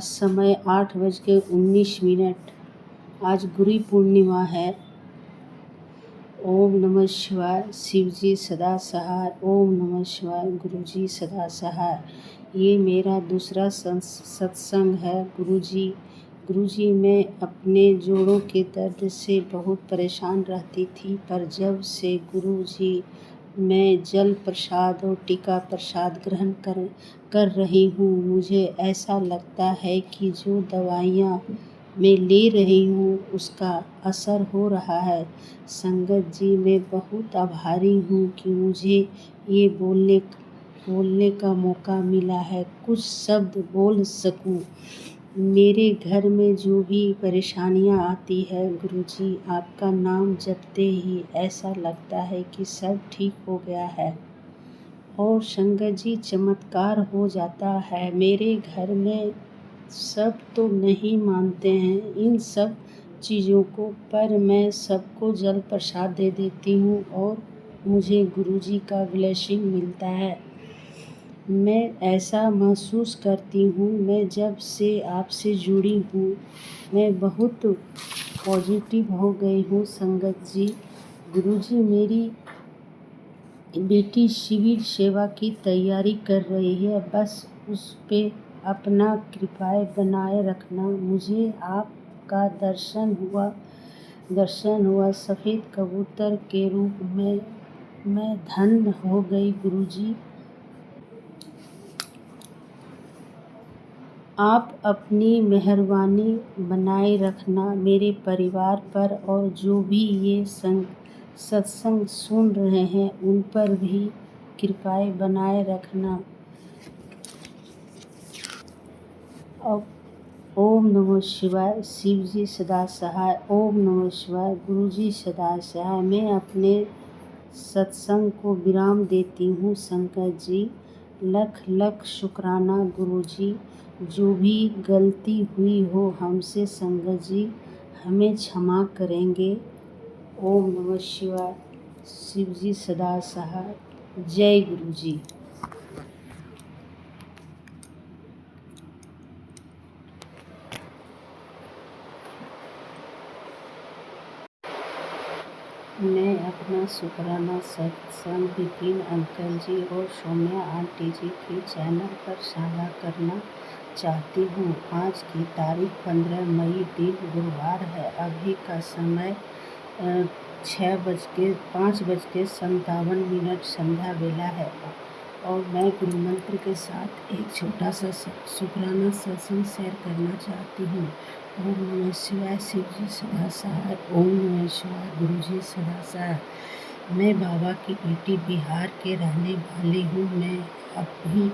समय 8:19। आज गुरु पूर्णिमा है। ओम नमः शिवाय, शिव जी सदा सहाय। ओम नमः शिवाय, गुरु जी सदा सहाय। ये मेरा दूसरा सत्संग है। गुरु जी मैं अपने जोड़ों के दर्द से बहुत परेशान रहती थी, पर जब से गुरु जी मैं जल प्रसाद और टीका प्रसाद ग्रहण कर रही हूँ, मुझे ऐसा लगता है कि जो दवाइयाँ मैं ले रही हूँ उसका असर हो रहा है। संगत जी मैं बहुत आभारी हूँ कि मुझे ये बोलने का मौका मिला है, कुछ शब्द बोल सकूँ। मेरे घर में जो भी परेशानियां आती है गुरुजी, आपका नाम जपते ही ऐसा लगता है कि सब ठीक हो गया है और संगत जी चमत्कार हो जाता है। मेरे घर में सब तो नहीं मानते हैं इन सब चीज़ों को, पर मैं सबको जल प्रसाद दे देती हूँ और मुझे गुरुजी का ब्लेसिंग मिलता है। मैं ऐसा महसूस करती हूँ, मैं जब से आपसे जुड़ी हूँ मैं बहुत पॉजिटिव हो गई हूँ संगत जी। गुरुजी, मेरी बेटी सिविल सेवा की तैयारी कर रही है, बस उस पे अपना कृपाएं बनाए रखना। मुझे आपका दर्शन हुआ सफ़ेद कबूतर के रूप में, मैं धन्य हो गई गुरुजी। आप अपनी मेहरबानी बनाए रखना मेरे परिवार पर, और जो भी ये सत्संग सुन रहे हैं उन पर भी कृपाएं बनाए रखना। अब ओम नमः शिवाय। शिव जी सदा सहाय। ओम नमः शिवाय। गुरु जी सदा सहाय। मैं अपने सत्संग को विराम देती हूँ शंकर जी। लख लख शुक्राना गुरु जी। जो भी गलती हुई हो हमसे संगत जी हमें क्षमा करेंगे। ओम नमः शिवाय। शिव जी सदा सहाय। जय गुरु जी। मैं अपना शुक्राना सत्संग विपिन अंकल जी और सौम्या आंटी जी के चैनल पर साझा करना चाहती हूँ। आज की तारीख 15 मई दिन गुरुवार है। अभी का समय 5:57 संध्या वेला है और मैं गुरु मंत्र के साथ एक छोटा सा शुक्राना सत्संग शेयर करना चाहती हूँ। ओम नमः शिवाय। शिव जी सदा सहाय। ओम नमः शिवाय। गुरु जी सदा सहाय। मैं बाबा की बेटी बिहार के रहने वाली हूँ। मैं अभी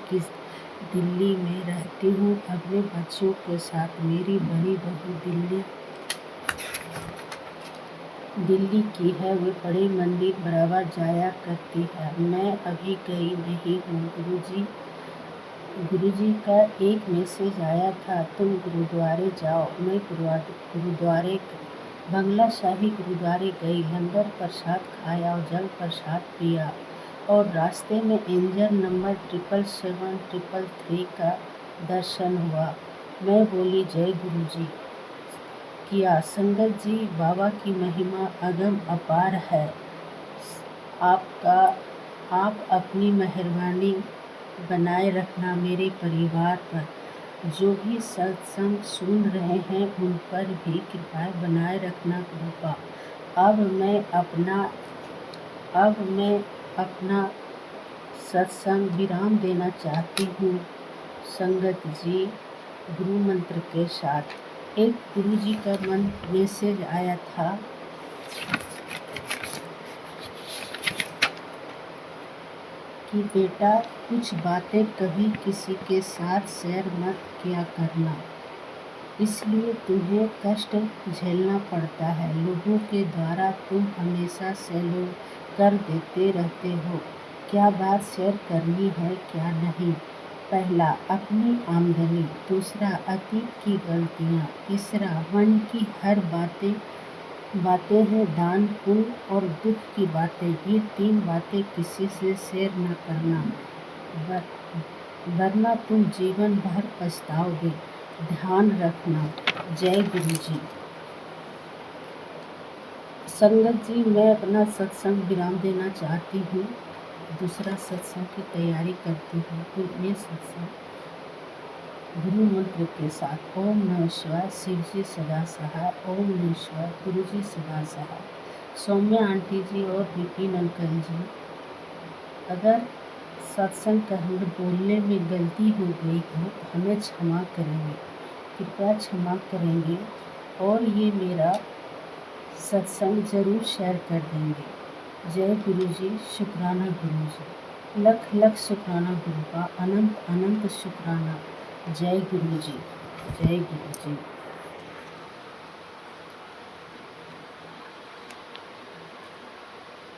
दिल्ली में रहती हूँ अपने बच्चों के साथ। मेरी बड़ी बहू दिल्ली की है। वे बड़े मंदिर बराबर जाया करती है। मैं अभी गई नहीं हूँ। गुरुजी का एक मैसेज आया था, तुम गुरुद्वारे जाओ। मैं गुरुद्वारे बंगला शाही गुरुद्वारे गई, लंगर प्रसाद खाया और जल प्रसाद पिया और रास्ते में एंजल नंबर 77733 का दर्शन हुआ। मैं बोली जय गुरुजी किया। संगत जी, बाबा की महिमा अगम अपार है। आप अपनी मेहरबानी बनाए रखना मेरे परिवार पर। जो भी सत्संग सुन रहे हैं उन पर भी कृपा बनाए रखना कृपा। अब मैं अपना सत्संग विराम देना चाहती हूँ संगत जी गुरु मंत्र के साथ। एक गुरु जी का मैसेज आया था कि बेटा कुछ बातें कभी किसी के साथ शेयर मत किया करना, इसलिए तुम्हें कष्ट झेलना पड़ता है। लोगों के द्वारा तुम हमेशा सैल्यूट कर देते रहते हो। क्या बात शेयर करनी है क्या नहीं। पहला, अपनी आमदनी। दूसरा, अतीत की गलतियाँ। तीसरा, मन की हर बातें हैं दान, पुण्य और दुख की बातें। ये 3 बातें किसी से शेयर न करना, वरना तुम जीवन भर पछताओगे। ध्यान रखना। जय गुरु जी। संगत जी, मैं अपना सत्संग विराम देना चाहती हूँ। दूसरा सत्संग की तैयारी करती हूँ, तो ये सत्संग गुरु मंत्र के साथ। ओम नमः शिवाय। शिव जी सदा सहाय। ओम नमः शिवाय। गुरु जी सदा सहाय। सौम्या आंटी जी और विपिन अंकल जी, अगर सत्संग कहने बोलने में गलती हो गई हो तो हमें क्षमा करेंगे, कृपया क्षमा करेंगे और ये मेरा सत्संग ज़रूर शेयर कर देंगे। जय गुरु जी। शुक्राना गुरु जी। लख लख शुक्राना गुरु का। अनंत अनंत शुक्राना। जय गुरु जी। जय गुरु जी।